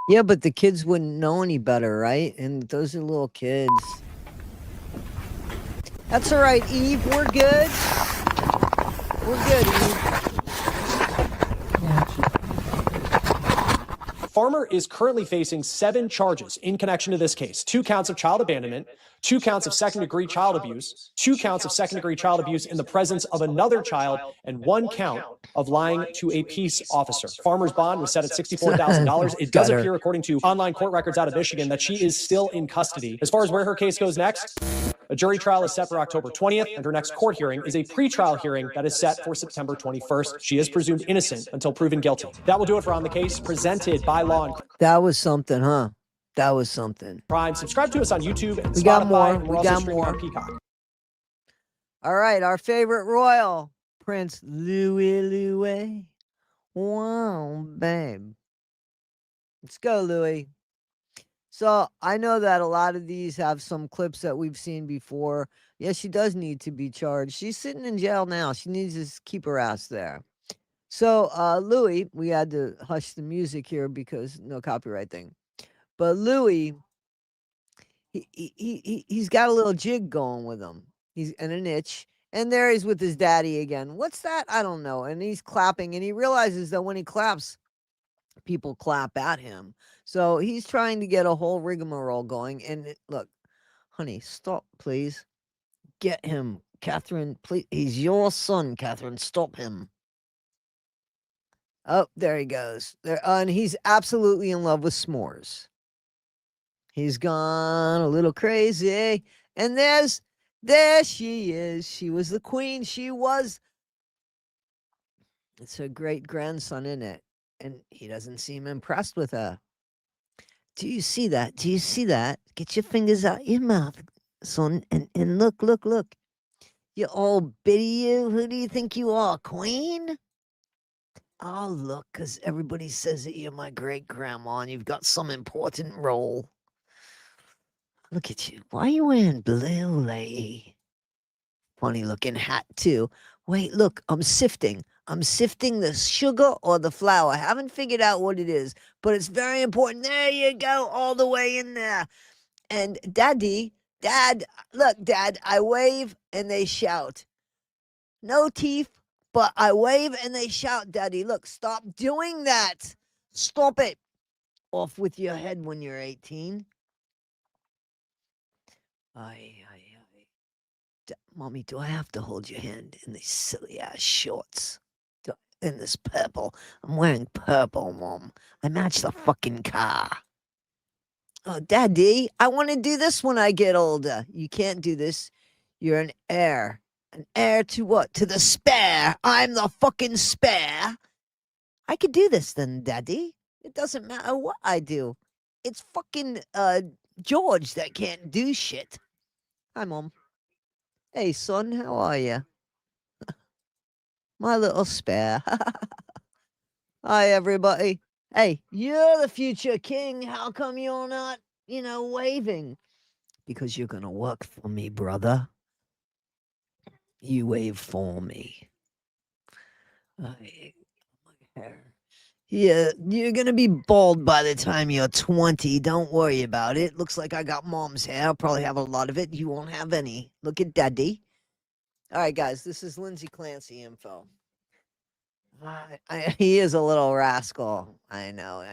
Yeah, but the kids wouldn't know any better, right? And those are little kids. That's all right, Eve. We're good. We're good, Eve. Farmer is currently facing 7 charges in connection to this case: 2 counts of child abandonment, 2 counts of second-degree child abuse, 2 counts of second-degree child abuse in the presence of another child, and 1 count of lying to a peace officer. Farmer's bond was set at $64,000. It does appear, according to online court records out of Michigan, that she is still in custody. As far as where her case goes next, a jury trial is set for October 20th, and her next court hearing is a pretrial hearing that is set for September 21st. She is presumed innocent until proven guilty. That will do it for On the Case, presented by Law and That was something, huh? That was something. Crime. Subscribe to us on YouTube and We Spotify. got more. And we're We also got streaming more. on Peacock. All right, our favorite royal, Prince Louis. Wow, babe. Let's go, Louis. So I know that a lot of these have some clips that we've seen before. Yes, she does need to be charged. She's sitting in jail now. She needs to keep her ass there. So Louis, we had to hush the music here because no copyright thing. But Louis, he's got a little jig going with him. He's in an itch. And there he's with his daddy again. What's that? I don't know. And he's clapping, and he realizes that when he claps, people clap at him. So he's trying to get a whole rigmarole going. And look, honey, stop, please. Get him, Catherine, please. He's your son, Catherine. Stop him. Oh, there he goes. There, and he's absolutely in love with s'mores. He's gone a little crazy. And there she is. She was the queen. She was. It's her great grandson, isn't it? And he doesn't seem impressed with her. Do you see that? Do you see that? Get your fingers out your mouth, son, and look. You old bitty you. Who do you think you are, queen? Oh, look, because everybody says that you're my great-grandma and you've got some important role. Look at you. Why are you wearing blue, lady? Funny-looking hat, too. Wait, look, I'm sifting. I'm sifting the sugar or the flour. I haven't figured out what it is, but it's very important. There you go, all the way in there. And Dad, look, Dad, I wave and they shout. No teeth, but I wave and they shout, Daddy. Look, stop doing that. Stop it. Off with your head when you're 18. Mommy, do I have to hold your hand in these silly-ass shorts? In this purple. I'm wearing purple, Mom. I match the fucking car. Oh, Daddy, I want to do this when I get older. You can't do this. You're an heir. An heir to what? To the spare. I'm the fucking spare. I could do this then, Daddy. It doesn't matter what I do. It's fucking George that can't do shit. Hi, Mom. Hey, son, how are you? My little spare. Hi, everybody. Hey, you're the future king. How come you're not, waving? Because you're going to work for me, brother. You wave for me. My hair Yeah, you're gonna be bald by the time you're 20. Don't worry about it. Looks like I got mom's hair. I'll probably have a lot of it. You won't have any. Look at daddy. All right, guys, this is Lindsay Clancy info. He is a little rascal. I know.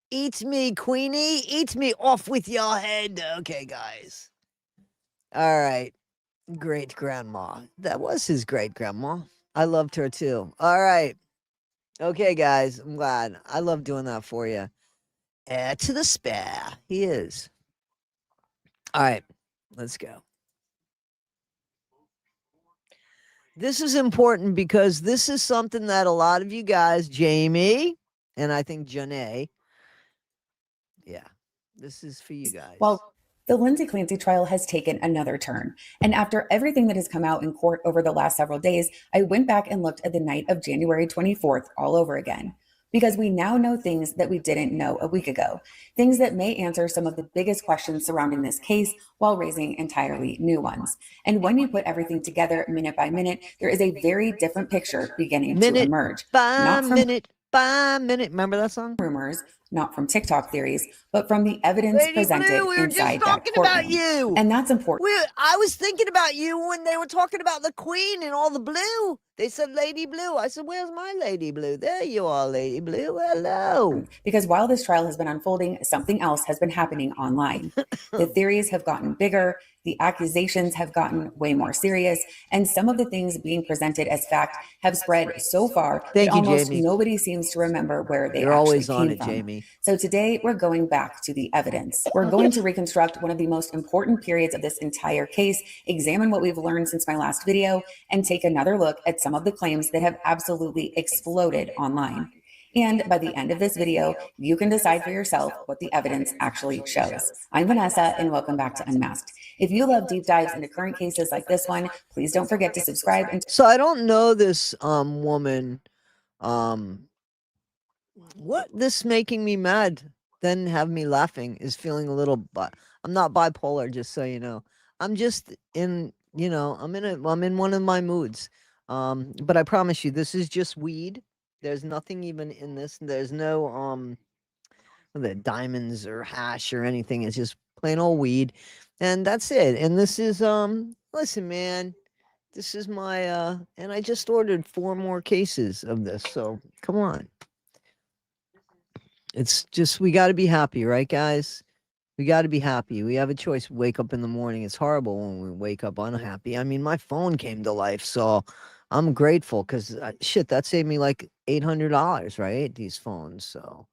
Eat me, Queenie. Eat me off with your head. Okay, guys. All right. Great grandma. That was his great grandma. I loved her too. All right. Okay, guys. I'm glad. I love doing that for you. Add to the spare. He is. All right. Let's go. This is important because this is something that a lot of you guys, Jamie, and I think Janae, yeah, this is for you guys. Well, the Lindsay Clancy trial has taken another turn. And after everything that has come out in court over the last several days, I went back and looked at the night of January 24th all over again. Because we now know things that we didn't know a week ago. Things that may answer some of the biggest questions surrounding this case while raising entirely new ones. And when you put everything together minute by minute, there is a very different picture beginning to emerge. By minute by minute. Remember that song? Rumors, not from TikTok theories, but from the evidence Lady presented Blue, we were inside just that talking courtroom. about you. And that's important. I was thinking about you when they were talking about the Queen and all the blue. They said Lady Blue. I said, where's my Lady Blue? There you are, Lady Blue. Hello. Because while this trial has been unfolding, something else has been happening online. The theories have gotten bigger, the accusations have gotten way more serious, and some of the things being presented as fact have spread so far that almost nobody seems to remember where they actually came from. Jamie. So today we're going back to the evidence. We're going to reconstruct one of the most important periods of this entire case, examine what we've learned since my last video, and take another look at some of the claims that have absolutely exploded online. And by the end of this video, you can decide for yourself what the evidence actually shows. I'm Vanessa, and welcome back to Unmasked. If you love deep dives into current cases like this one, please don't forget to subscribe. And so I don't know this woman. What this making me mad, then have me laughing is feeling a little. But I'm not bipolar, just so you know. I'm just in. I'm in one of my moods. But I promise you, this is just weed. There's nothing even in this. There's no the diamonds or hash or anything. It's just plain old weed, and that's it. And this is listen, man, this is my and I just ordered 4 more cases of this. So come on. It's just we got to be happy, right, guys? We got to be happy. We have a choice. Wake up in the morning. It's horrible when we wake up unhappy. I mean, my phone came to life, so I'm grateful because shit, that saved me like $800, right? These phones. So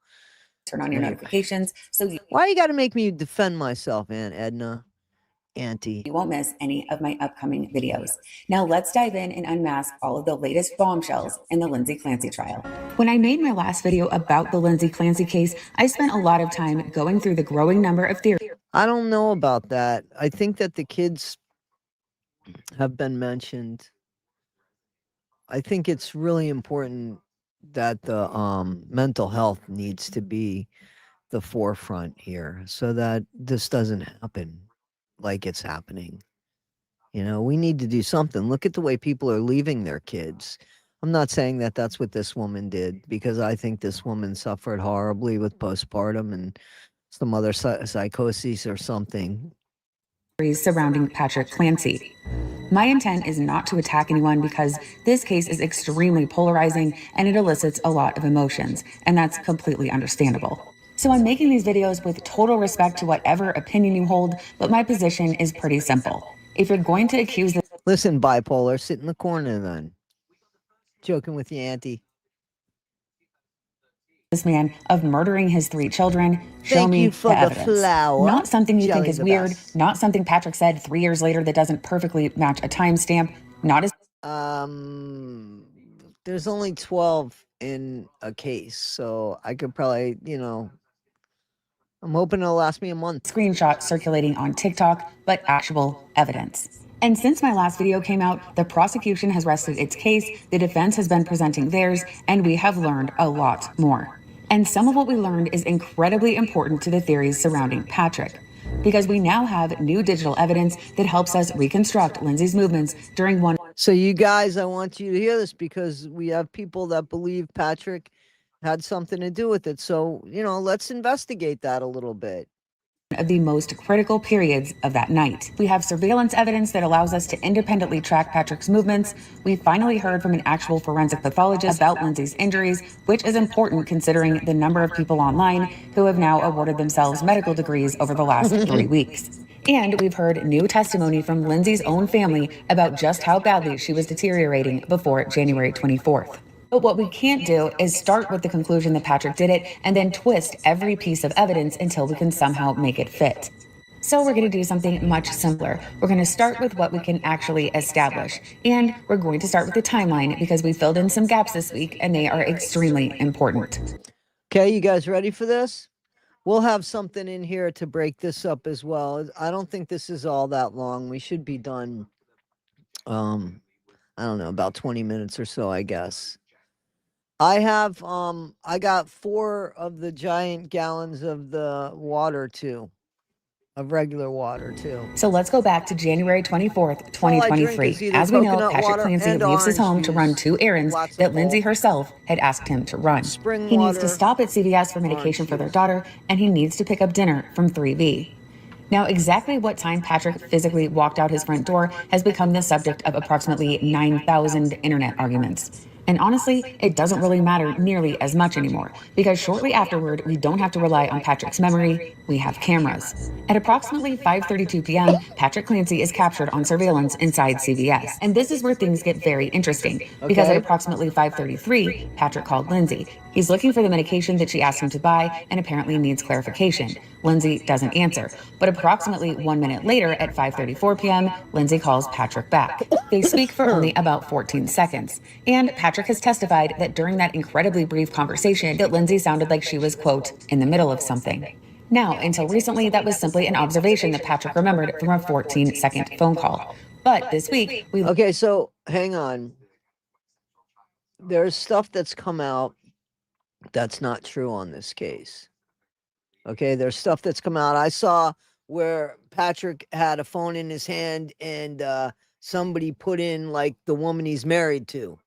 turn on your notifications. So why you got to make me defend myself, Aunt Edna? Auntie. You won't miss any of my upcoming videos. Now let's dive in and unmask all of the latest bombshells in the Lindsay Clancy trial. When I made my last video about the Lindsay Clancy case, I spent a lot of time going through the growing number of theories. I don't know about that. I think that the kids have been mentioned. I think it's really important that the mental health needs to be the forefront here so that this doesn't happen like it's happening. We need to do something. Look at the way people are leaving their kids. I'm not saying that that's what this woman did, because I think this woman suffered horribly with postpartum and some other psychosis or something. Surrounding Patrick Clancy. My intent is not to attack anyone because this case is extremely polarizing and it elicits a lot of emotions, and that's completely understandable. So I'm making these videos with total respect to whatever opinion you hold, but my position is pretty simple. If you're going to accuse this— Listen, bipolar, sit in the corner then. Joking with you, Auntie. This man of murdering his 3 children, show me the evidence. Not something you think is weird, not something Patrick said 3 years later that doesn't perfectly match a timestamp, not as— there's only 12 in a case, so I could probably, I'm hoping it'll last me a month. Screenshot circulating on TikTok, but actual evidence. And since my last video came out, the prosecution has rested its case, the defense has been presenting theirs, and we have learned a lot more. And some of what we learned is incredibly important to the theories surrounding Patrick, because we now have new digital evidence that helps us reconstruct Lindsay's movements during one— So you guys, I want you to hear this, because we have people that believe Patrick had something to do with it. So, you know, let's investigate that a little bit. Of the most critical periods of that night. We have surveillance evidence that allows us to independently track Patrick's movements. We finally heard from an actual forensic pathologist about Lindsay's injuries, which is important considering the number of people online who have now awarded themselves medical degrees over the last 3 weeks. And we've heard new testimony from Lindsay's own family about just how badly she was deteriorating before January 24th. But what we can't do is start with the conclusion that Patrick did it and then twist every piece of evidence until we can somehow make it fit. So we're going to do something much simpler. We're going to start with what we can actually establish. And we're going to start with the timeline because we filled in some gaps this week and they are extremely important. Okay, you guys ready for this? We'll have something in here to break this up as well. I don't think this is all that long. We should be done, I don't know, about 20 minutes or so, I guess. I got 4 of the giant gallons of the water too. Of regular water too. So let's go back to January 24th, 2023. As we know, Patrick Clancy leaves his home to run 2 errands that Lindsay herself had asked him to run. He needs to stop at CVS for medication for their daughter, and he needs to pick up dinner from 3V. Now, exactly what time Patrick physically walked out his front door has become the subject of approximately 9,000 internet arguments. And honestly, it doesn't really matter nearly as much anymore, because shortly afterward, we don't have to rely on Patrick's memory, we have cameras. At approximately 5:32 p.m., Patrick Clancy is captured on surveillance inside CVS. And this is where things get very interesting, because at approximately 5:33, Patrick called Lindsay. He's looking for the medication that she asked him to buy and apparently needs clarification. Lindsay doesn't answer. But approximately 1 minute later at 5:34 p.m., Lindsay calls Patrick back. They speak for only about 14 seconds. And Patrick has testified that during that incredibly brief conversation that Lindsay sounded like she was, quote, in the middle of something. Now, until recently, that was simply an observation that Patrick remembered from a 14-second phone call. But this week, we... Okay, so hang on. There's stuff that's come out that's not true on this case. Okay, there's stuff that's come out. I saw where Patrick had a phone in his hand and somebody put in like the woman he's married to.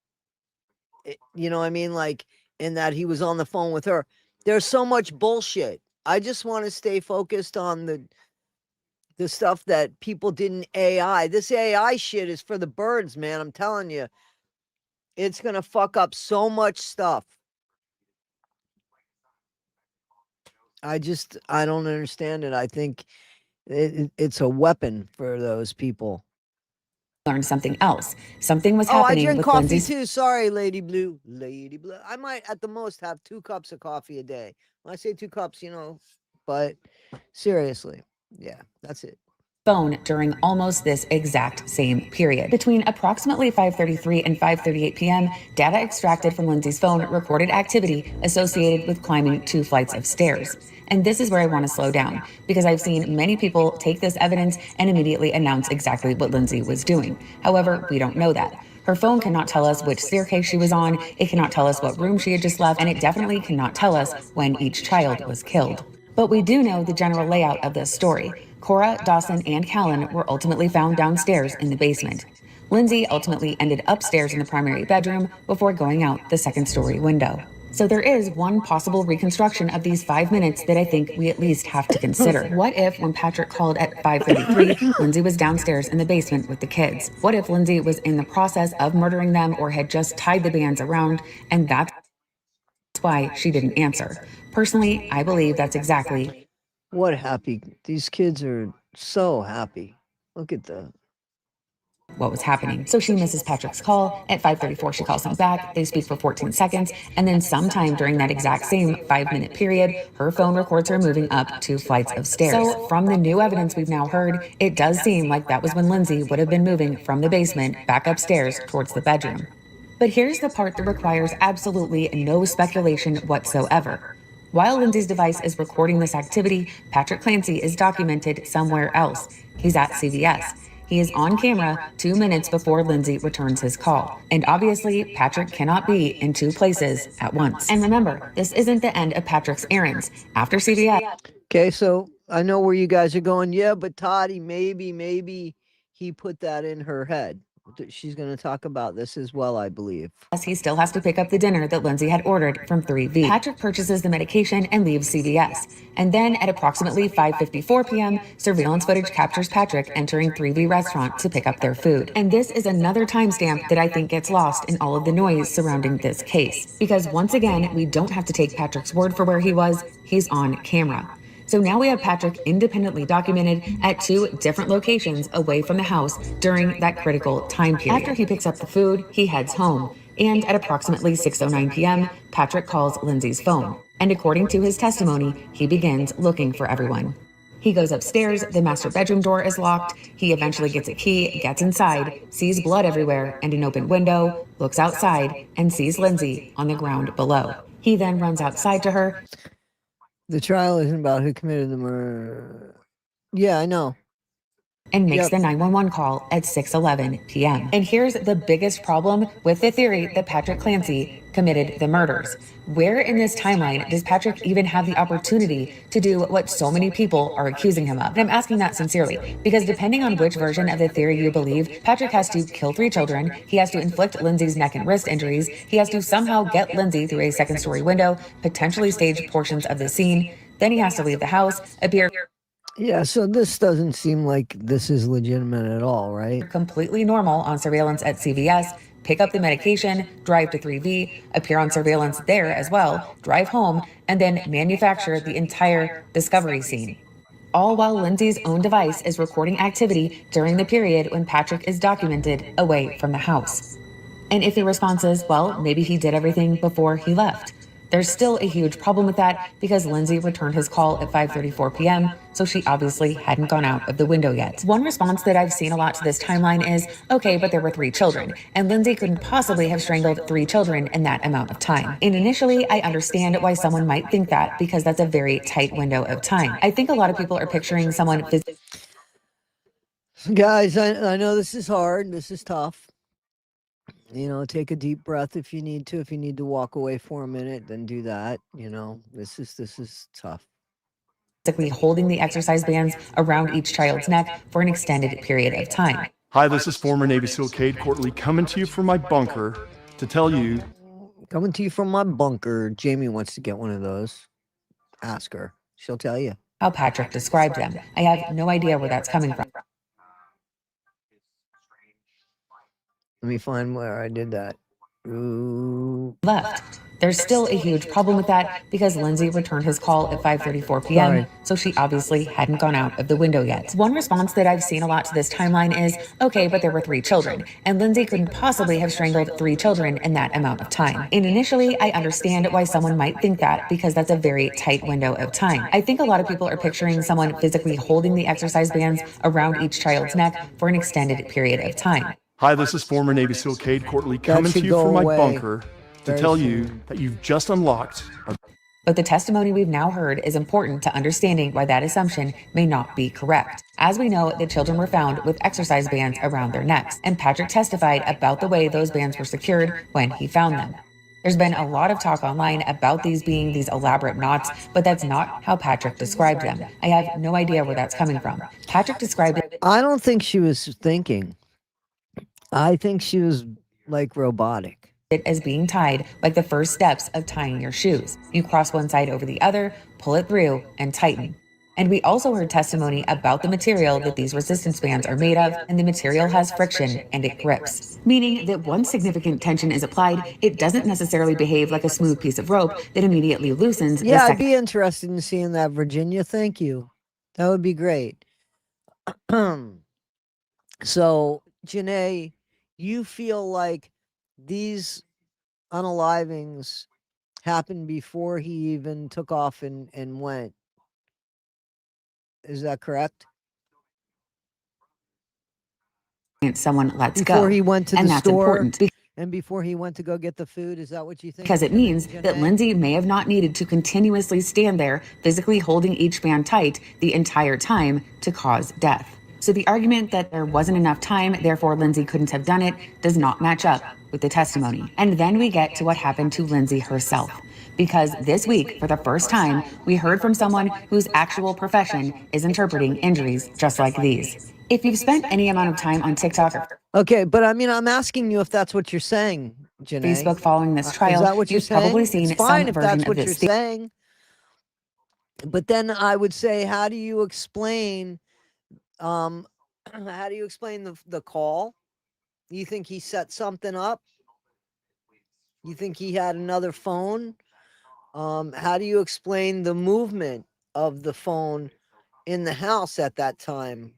You know what I mean? Like, in that he was on the phone with her. There's so much bullshit. I just want to stay focused on the stuff that people didn't AI. This AI shit is for the birds, man. I'm telling you. It's going to fuck up so much stuff. I don't understand it. I think it's a weapon for those people. Learned something else. Something was happening. I drink with coffee Lindsay's... too. Sorry, Lady Blue. Lady Blue. I might at the most have 2 cups of coffee a day. When I say 2 cups, you know, but seriously, yeah, that's it. Phone during almost this exact same period. Between approximately 5:33 and 5:38 p.m., data extracted from Lindsay's phone recorded activity associated with climbing 2 flights of stairs. And this is where I want to slow down, because I've seen many people take this evidence and immediately announce exactly what Lindsay was doing. However, we don't know that. Her phone cannot tell us which staircase she was on, it cannot tell us what room she had just left, and it definitely cannot tell us when each child was killed. But we do know the general layout of this story. Cora, Dawson, and Callan were ultimately found downstairs in the basement. Lindsay ultimately ended upstairs in the primary bedroom before going out the second-story window. So there is one possible reconstruction of these 5 minutes that I think we at least have to consider. What if when Patrick called at 5:33, Lindsay was downstairs in the basement with the kids? What if Lindsay was in the process of murdering them or had just tied the bands around, and that's why she didn't answer? Personally, I believe that's exactly... What happy. These kids are so happy. Look at what was happening. So she misses Patrick's call. At 5:34, she calls him back. They speak for 14 seconds. And then sometime during that exact same 5-minute period, her phone records her moving up 2 flights of stairs. So from the new evidence we've now heard, it does seem like that was when Lindsay would have been moving from the basement back upstairs towards the bedroom. But here's the part that requires absolutely no speculation whatsoever. While Lindsay's device is recording this activity, Patrick Clancy is documented somewhere else. He's at CVS. He is on camera 2 minutes before Lindsay returns his call. And obviously, Patrick cannot be in 2 places at once. And remember, this isn't the end of Patrick's errands. After CVS... Okay, so I know where you guys are going. Yeah, but Toddy, maybe he put that in her head. She's going to talk about this as well, I believe. He still has to pick up the dinner that Lindsay had ordered from 3V. Patrick purchases the medication and leaves CVS. And then at approximately 5:54 p.m., surveillance footage captures Patrick entering 3V restaurant to pick up their food. And this is another timestamp that I think gets lost in all of the noise surrounding this case. Because once again, we don't have to take Patrick's word for where he was. He's on camera. So now we have Patrick independently documented at 2 different locations away from the house during that critical time period. After he picks up the food, he heads home. And at approximately 6:09 p.m., Patrick calls Lindsay's phone. And according to his testimony, he begins looking for everyone. He goes upstairs, the master bedroom door is locked. He eventually gets a key, gets inside, sees blood everywhere and an open window, looks outside, and sees Lindsay on the ground below. He then runs outside to her. The trial isn't about who committed the murder. Yeah, I know. And makes the 911 call at 6:11 p.m. And here's the biggest problem with the theory that Patrick Clancy committed the murders. Where in this timeline does Patrick even have the opportunity to do what so many people are accusing him of? And I'm asking that sincerely, because depending on which version of the theory you believe, Patrick has to kill 3 children, he has to inflict Lindsay's neck and wrist injuries, he has to somehow get Lindsay through a second-story window, potentially stage portions of the scene, then he has to leave the house, appear... Yeah, so this doesn't seem like this is legitimate at all, right? Completely normal on surveillance at CVS, pick up the medication, drive to 3V, appear on surveillance there as well, drive home, and then manufacture the entire discovery scene. All while Lindsay's own device is recording activity during the period when Patrick is documented away from the house. And if your response is, well, maybe he did everything before he left, there's still a huge problem with that because Lindsay returned his call at 5:34 p.m., so she obviously hadn't gone out of the window yet. One response that I've seen a lot to this timeline is, okay, but there were 3 children, and Lindsay couldn't possibly have strangled 3 children in that amount of time. And initially, I understand why someone might think that because that's a very tight window of time. I think a lot of people are picturing someone... Guys, I know this is hard, this is tough. You know, take a deep breath if you need to. If you need to walk away for a minute, then do that. You know, this is tough. Basically holding the exercise bands around each child's neck for an extended period of time. Hi, this is former Navy SEAL Cade Courtley coming to you from my bunker to tell you. Coming to you from my bunker. Jamie wants to get one of those. Ask her. She'll tell you. How Patrick described them. I have no idea where that's coming from. Let me find where I did that. Ooh. Left. There's still a huge problem with that because Lindsay returned his call at 5:34 p.m., so she obviously hadn't gone out of the window yet. One response that I've seen a lot to this timeline is, okay, but there were 3 children, and Lindsay couldn't possibly have strangled 3 children in that amount of time. And initially, I understand why someone might think that because that's a very tight window of time. I think a lot of people are picturing someone physically holding the exercise bands around each child's neck for an extended period of time. Hi, this is former Navy SEAL Cade Courtley coming to you from my bunker to tell you that you've just unlocked. But the testimony we've now heard is important to understanding why that assumption may not be correct. As we know, the children were found with exercise bands around their necks, and Patrick testified about the way those bands were secured when he found them. There's been a lot of talk online about these being these elaborate knots, but that's not how Patrick described them. I have no idea where that's coming from. Patrick described it. I don't think she was thinking. I think she was like robotic. It as being tied like the first steps of tying your shoes. You cross one side over the other, pull it through, and tighten. And we also heard testimony about the material that these resistance bands are made of, and the material has friction and it grips. Meaning that once significant tension is applied, it doesn't necessarily behave like a smooth piece of rope that immediately loosens. Yeah, I'd be interested in seeing that, Virginia. Thank you. That would be great. So, Janae, you feel like these unalivings happened before he even took off and went. Is that correct? Someone lets go. Before he went to and the that's store important and before he went to go get the food, is that what you think? because it means that Lindsay may have not needed to continuously stand there physically holding each band tight the entire time to cause death. So the argument that there wasn't enough time, therefore Lindsay couldn't have done it, does not match up with the testimony. And then we get to what happened to Lindsay herself. because this week, for the first time, we heard from someone whose actual profession is interpreting injuries just like these. If you've spent any amount of time on TikTok or Okay, but I mean, I'm asking you if that's what you're saying, Janae. Facebook following this Is trial, that what you're you've probably saying? seen It's fine some if version that's of what you're this. saying. But then I would say, how do you explain how do you explain the call? You think he set something up? You think he had another phone? How do you explain the movement of the phone in the house at that time?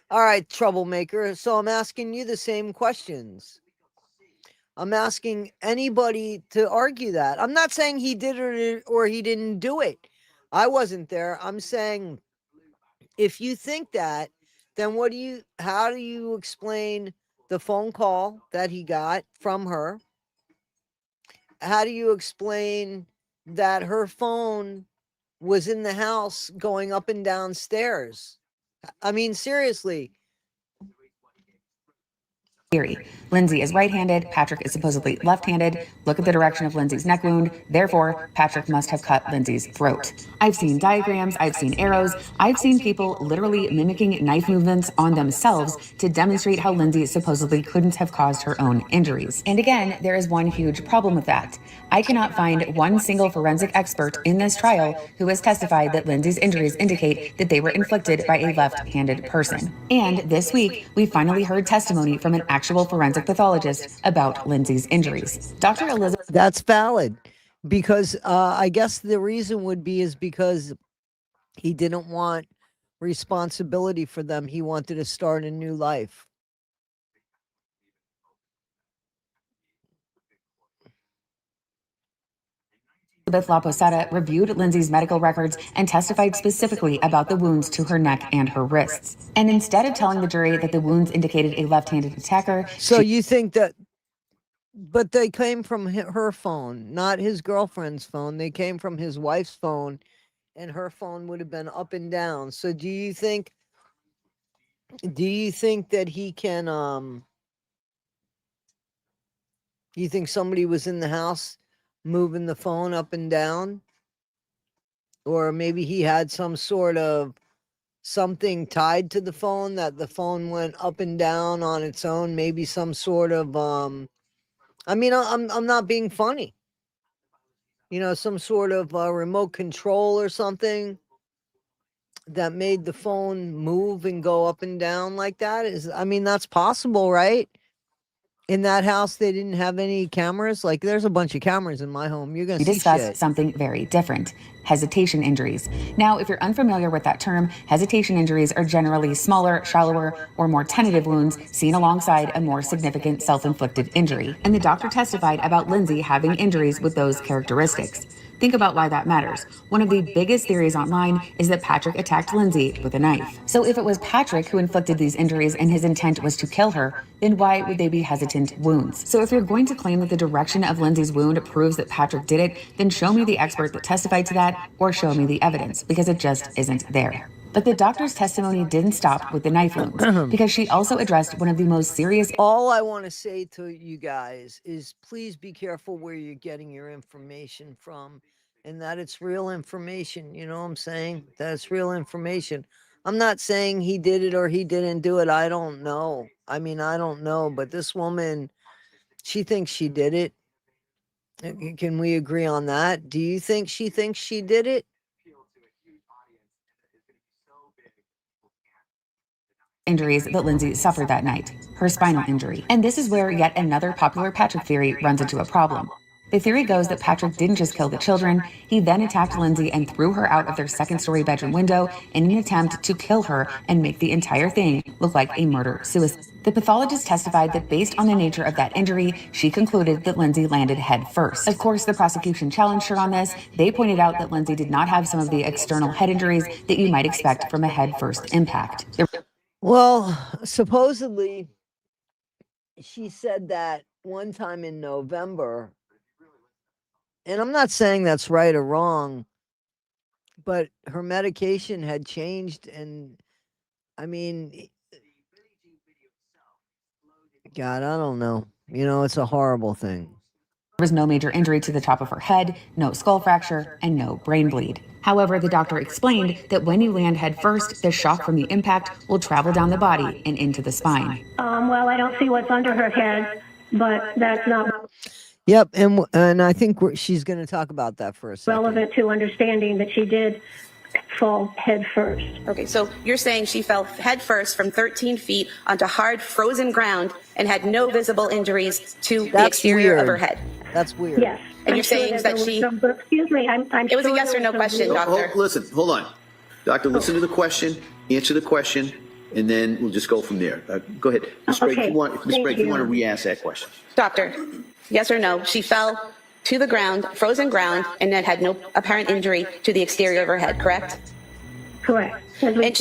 All right, troublemaker. So I'm asking you the same questions. I'm asking anybody to argue that. I'm not saying he did it or he didn't do it. I wasn't there. I'm saying if you think that, then how do you explain the phone call that he got from her? How do you explain that her phone was in the house going up and down stairs? I mean, seriously. Theory. Lindsay is right-handed, Patrick is supposedly left-handed. Look at the direction of Lindsay's neck wound. Therefore, Patrick must have cut Lindsay's throat. I've seen diagrams, I've seen arrows, I've seen people literally mimicking knife movements on themselves to demonstrate how Lindsay supposedly couldn't have caused her own injuries. And again, there is one huge problem with that. I cannot find one single forensic expert in this trial who has testified that Lindsay's injuries indicate that they were inflicted by a left-handed person. And this week, we finally heard testimony from an actual forensic pathologist about Lindsay's injuries. Dr. Elizabeth. That's valid because I guess the reason would be is because he didn't want responsibility for them. He wanted to start a new life. Elizabeth La Posada reviewed Lindsay's medical records and testified specifically about the wounds to her neck and her wrists. And instead of telling the jury that the wounds indicated a left-handed attacker, so you think that, but they came from her phone, not his girlfriend's phone. They came from his wife's phone, and her phone would have been up and down. So do you think that he can, you think somebody was in the house moving the phone up and down? Or maybe he had some sort of something tied to the phone that the phone went up and down on its own. Maybe some sort of I mean, I'm not being funny. You know, some sort of remote control or something that made the phone move and go up and down like that. I mean, that's possible, right? In that house, they didn't have any cameras. Like, there's a bunch of cameras in my home. You're gonna we see discussed shit. something very different: hesitation injuries. Now, if you're unfamiliar with that term, hesitation injuries are generally smaller, shallower, or more tentative wounds seen alongside a more significant self-inflicted injury. And the doctor testified about Lindsay having injuries with those characteristics. Think about why that matters. One of the biggest theories online is that Patrick attacked Lindsay with a knife. So if it was Patrick who inflicted these injuries and his intent was to kill her, then why would they be hesitant wounds? So if you're going to claim that the direction of Lindsay's wound proves that Patrick did it, then show me the expert that testified to that, or show me the evidence, because it just isn't there. But the doctor's testimony didn't stop with the knife wounds, because she also addressed one of the most serious. All I want to say to you guys is please be careful where you're getting your information from, and that it's real information. You know what I'm saying? That it's real information. I'm not saying he did it or he didn't do it. I don't know. I mean, I don't know. But this woman, she thinks she did it. Can we agree on that? Do you think she thinks she did it? Injuries that Lindsay suffered that night, her spinal injury. And this is where yet another popular Patrick theory runs into a problem. The theory goes that Patrick didn't just kill the children, he then attacked Lindsay and threw her out of their second-story bedroom window in an attempt to kill her and make the entire thing look like a murder-suicide. The pathologist testified that based on the nature of that injury, she concluded that Lindsay landed head first. Of course, the prosecution challenged her on this. They pointed out that Lindsay did not have some of the external head injuries that you might expect from a head-first impact. Well, supposedly, she said that one time in November, and I'm not saying that's right or wrong, but her medication had changed, and I mean, God, I don't know. You know, it's a horrible thing. There was no major injury to the top of her head, no skull fracture, and no brain bleed. However, the doctor explained that when you land head first, the shock from the impact will travel down the body and into the spine. Well, I don't see what's under her head, but that's not Yep, and I think she's going to talk about that for a second. relevant to understanding that she did fall head first. Okay, so you're saying she fell head first from 13 feet onto hard, frozen ground and had no visible injuries to the exterior of her head. That's weird. Yes. And you're saying that she... Excuse me, I'm It was a sure yes or no there was question, some- doctor. Listen, hold on. Doctor, listen to the question, answer the question, and then we'll just go from there. Go ahead. Ms. Sprague, Okay, if you want to re-ask that question. Doctor, yes or no, she fell to the ground, frozen ground, and then had no apparent injury to the exterior of her head, correct? Correct. And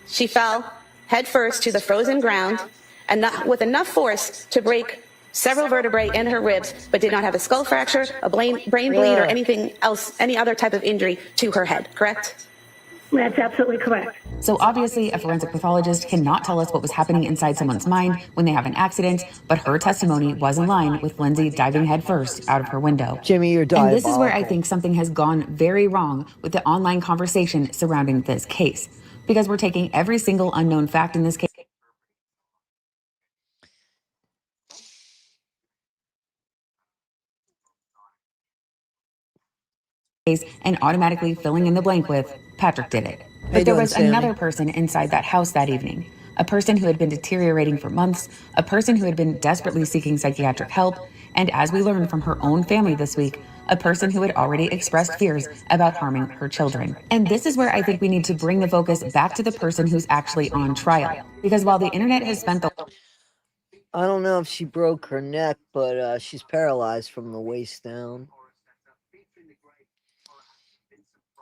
she fell head first to the frozen ground and with enough force to break several vertebrae in her ribs, but did not have a skull fracture, a brain bleed, or anything else, any other type of injury to her head, correct? That's absolutely correct. So obviously, a forensic pathologist cannot tell us what was happening inside someone's mind when they have an accident, but her testimony was in line with Lindsay diving headfirst out of her window. Jimmy, you're And diabolical. this is where I think something has gone very wrong with the online conversation surrounding this case, because we're taking every single unknown fact in this case and automatically filling in the blank with Patrick did it. But there was another person inside that house that evening, a person who had been deteriorating for months, a person who had been desperately seeking psychiatric help, and as we learned from her own family this week, a person who had already expressed fears about harming her children. And this is where I think we need to bring the focus back to the person who's actually on trial. Because while the internet has spent the I don't know if she broke her neck, but she's paralyzed from the waist down.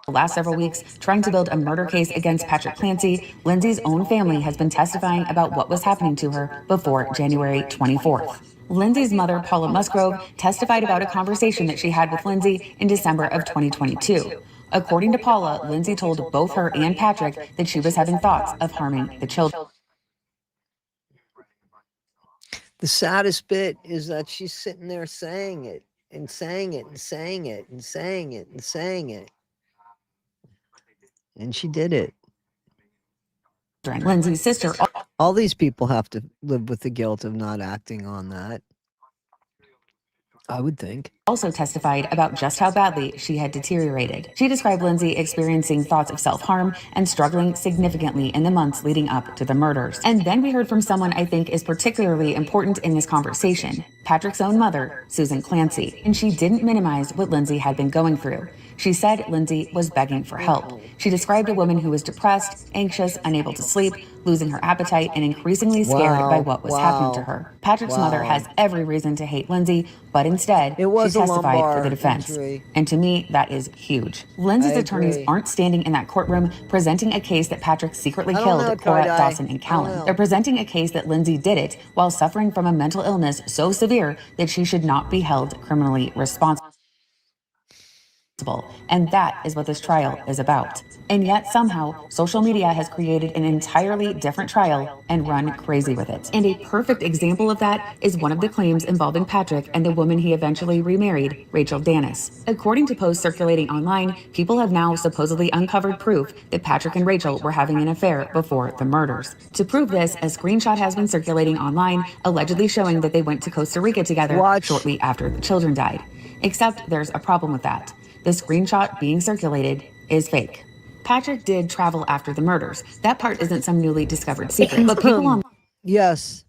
last several weeks trying to build a murder case against Patrick Clancy, Lindsay's own family has been testifying about what was happening to her before January 24th. Lindsay's mother, Paula Musgrove, testified about a conversation that she had with Lindsay in December of 2022. According to Paula, Lindsay told both her and Patrick that she was having thoughts of harming the children. The saddest bit is that she's sitting there saying it and saying it and saying it and saying it and saying it. And she did it. Lindsay's sister. All these people have to live with the guilt of not acting on that, I would think. Also testified about just how badly she had deteriorated. She described Lindsay experiencing thoughts of self-harm and struggling significantly in the months leading up to the murders. And then we heard from someone I think is particularly important in this conversation, Patrick's own mother, Susan Clancy. And she didn't minimize what Lindsay had been going through. She said Lindsay was begging for help. She described a woman who was depressed, anxious, unable to sleep, losing her appetite, and increasingly scared by what was happening to her. Patrick's mother has every reason to hate Lindsay, but instead, she testified for the defense. And to me, that is huge. Lindsay's attorneys aren't standing in that courtroom presenting a case that Patrick secretly killed Cora, Dawson, and Callan. They're presenting a case that Lindsay did it while suffering from a mental illness so severe that she should not be held criminally responsible. And that is what this trial is about. And yet somehow social media has created an entirely different trial and run crazy with it. And a perfect example of that is one of the claims involving Patrick and the woman he eventually remarried, Rachel Dennis. According to posts circulating online, people have now supposedly uncovered proof that Patrick and Rachel were having an affair before the murders. To prove this, a screenshot has been circulating online, allegedly showing that they went to Costa Rica together shortly after the children died. Except there's a problem with that. The screenshot being circulated is fake. Patrick did travel after the murders. That part isn't some newly discovered secret. But people on Yes,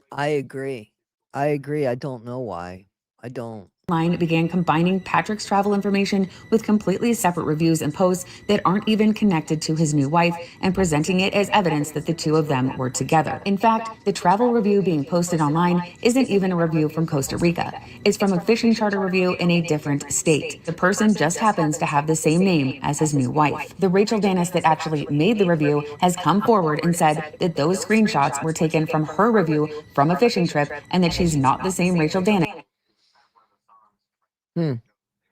I agree. I don't know why. I don't. Online began combining Patrick's travel information with completely separate reviews and posts that aren't even connected to his new wife and presenting it as evidence that the two of them were together. In fact, the travel review being posted online isn't even a review from Costa Rica. It's from a fishing charter review in a different state. The person just happens to have the same name as his new wife. The Rachel Dennis that actually made the review has come forward and said that those screenshots were taken from her review from a fishing trip and that she's not the same Rachel Dennis.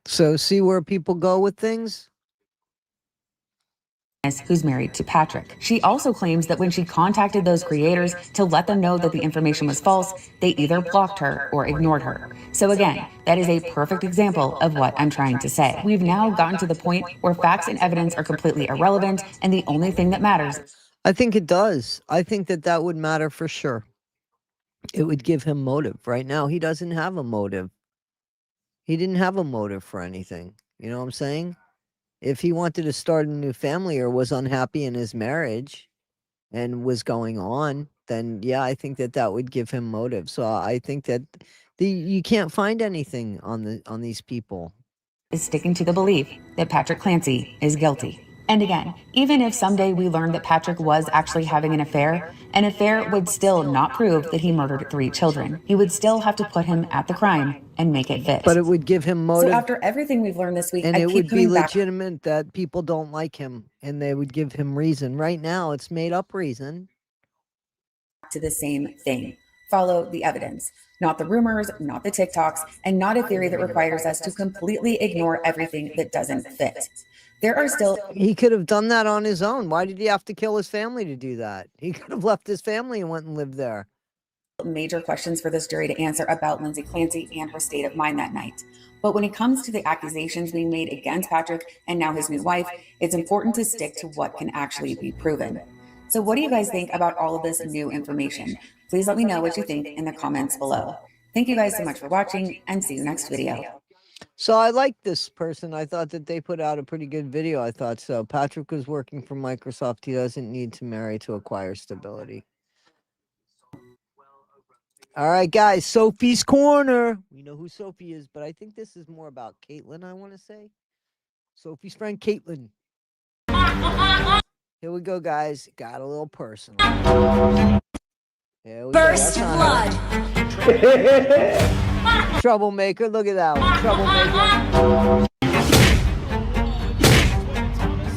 So see where people go with things? who's married to Patrick. She also claims that when she contacted those creators to let them know that the information was false, they either blocked her or ignored her. So again, that is a perfect example of what I'm trying to say. We've now gotten to the point where facts and evidence are completely irrelevant, and the only thing that matters. I think it does. I think that would matter for sure. It would give him motive. Right now, he doesn't have a motive. He didn't have a motive for anything. You know what I'm saying? If he wanted to start a new family or was unhappy in his marriage and was going on, then yeah, I think that would give him motive. So I think that you can't find anything on these people. Is sticking to the belief that Patrick Clancy is guilty. And again, even if someday we learn that Patrick was actually having an affair would still not prove that he murdered 3 children. He would still have to put him at the crime and make it fit. But it would give him motive. So after everything we've learned this week, and I it keep would be coming back legitimate that people don't like him and they would give him reason. Right now, it's made up reason. to the same thing. Follow the evidence, not the rumors, not the TikToks, and not a theory that requires us to completely ignore everything that doesn't fit. There are still... He could have done that on his own. Why did he have to kill his family to do that? He could have left his family and went and lived there. Major questions for this jury to answer about Lindsay Clancy and her state of mind that night. But when it comes to the accusations being made against Patrick and now his new wife, it's important to stick to what can actually be proven. So what do you guys think about all of this new information? Please let me know what you think in the comments below. Thank you guys so much for watching, and see you next video. So I like this person. I thought that they put out a pretty good video. I thought so. Patrick was working for Microsoft. He doesn't need to marry to acquire stability. All right, guys. Sophie's Corner. We know who Sophie is, but I think this is more about Caitlin, I want to say. Sophie's friend, Caitlin. Here we go, guys. Got a little personal. Here we First go. blood. Troublemaker. Look at that one. Troublemaker.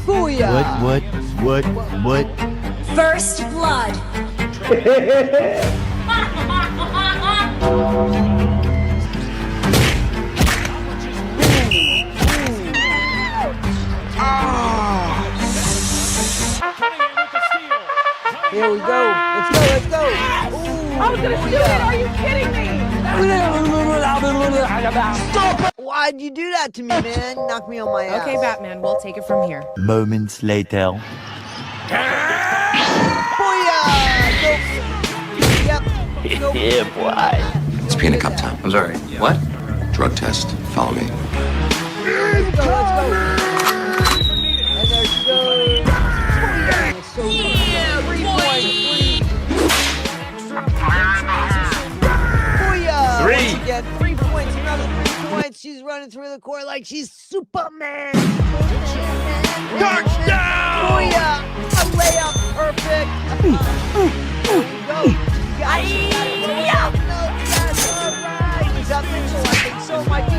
Booyah. What? First blood. Here we go. Let's go. Ooh, I was gonna shoot it. Are you kidding me? Stop it. Why'd you do that to me, man? Knock me on my ass. Okay, Batman, we'll take it from here. Moments later. Yep. Yeah, boy. It's peanut cup time. I'm sorry. What? Drug test. Follow me. Let's go. And there she goes. Yeah, Booyah! Three. Once again, 3 points, another 3 points. She's running through the court like she's Superman. Touchdown! Booyah! A layup, perfect. There you go. You got it. No, yes, all right. Is that Mitchell? I think so. Might be.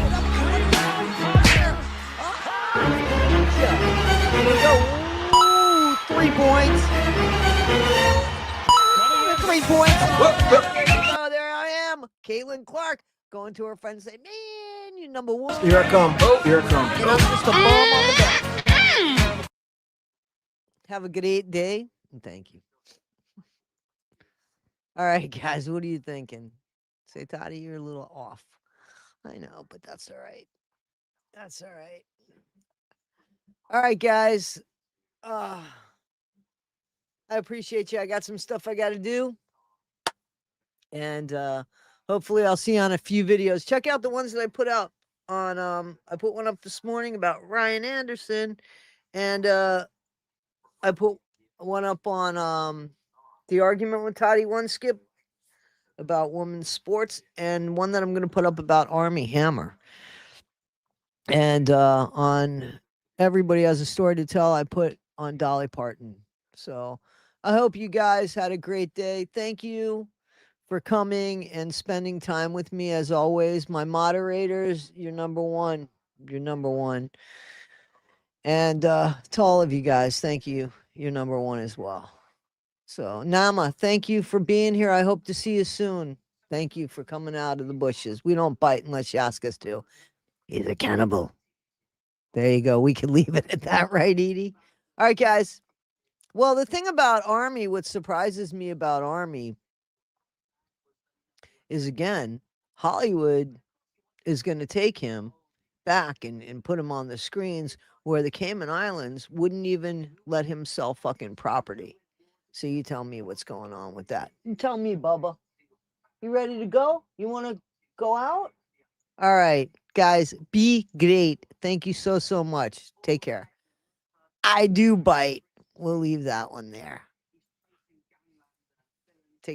Here we go. Ooh, 3 points. 3 points. Oh, there I am. Caitlin Clark going to her friend and say, man, you number one. Here I come. Oh, here I come. And I'm just a bomb on the back. Have a great day. And thank you. All right, guys, what are you thinking? Say, Toddy, you're a little off. I know, but that's all right. That's all right. All right, guys. I appreciate you. I got some stuff I got to do. And hopefully I'll see you on a few videos. Check out the ones that I put out on I put one up this morning about Ryan Anderson, and I put one up on the argument with Toddy One Skip about women's sports, and one that I'm going to put up about Army Hammer. And on Everybody Has a Story to Tell, I put on Dolly Parton. So I hope you guys had a great day. Thank you for coming and spending time with me as always. My moderators, you're number one. You're number one. And to all of you guys, thank you. You're number one as well. So Nama, thank you for being here. I hope to see you soon. Thank you for coming out of the bushes. We don't bite unless you ask us to. He's a cannibal. There you go. We can leave it at that, right, Edie? All right, guys. Well, the thing about Army, what surprises me about Army is, again, Hollywood is going to take him back and put him on the screens where the Cayman Islands wouldn't even let him sell fucking property. So you tell me what's going on with that. You tell me, Bubba. You ready to go? You want to go out? All right, guys, be great. Thank you so much. Take care. I do bite. We'll leave that one there.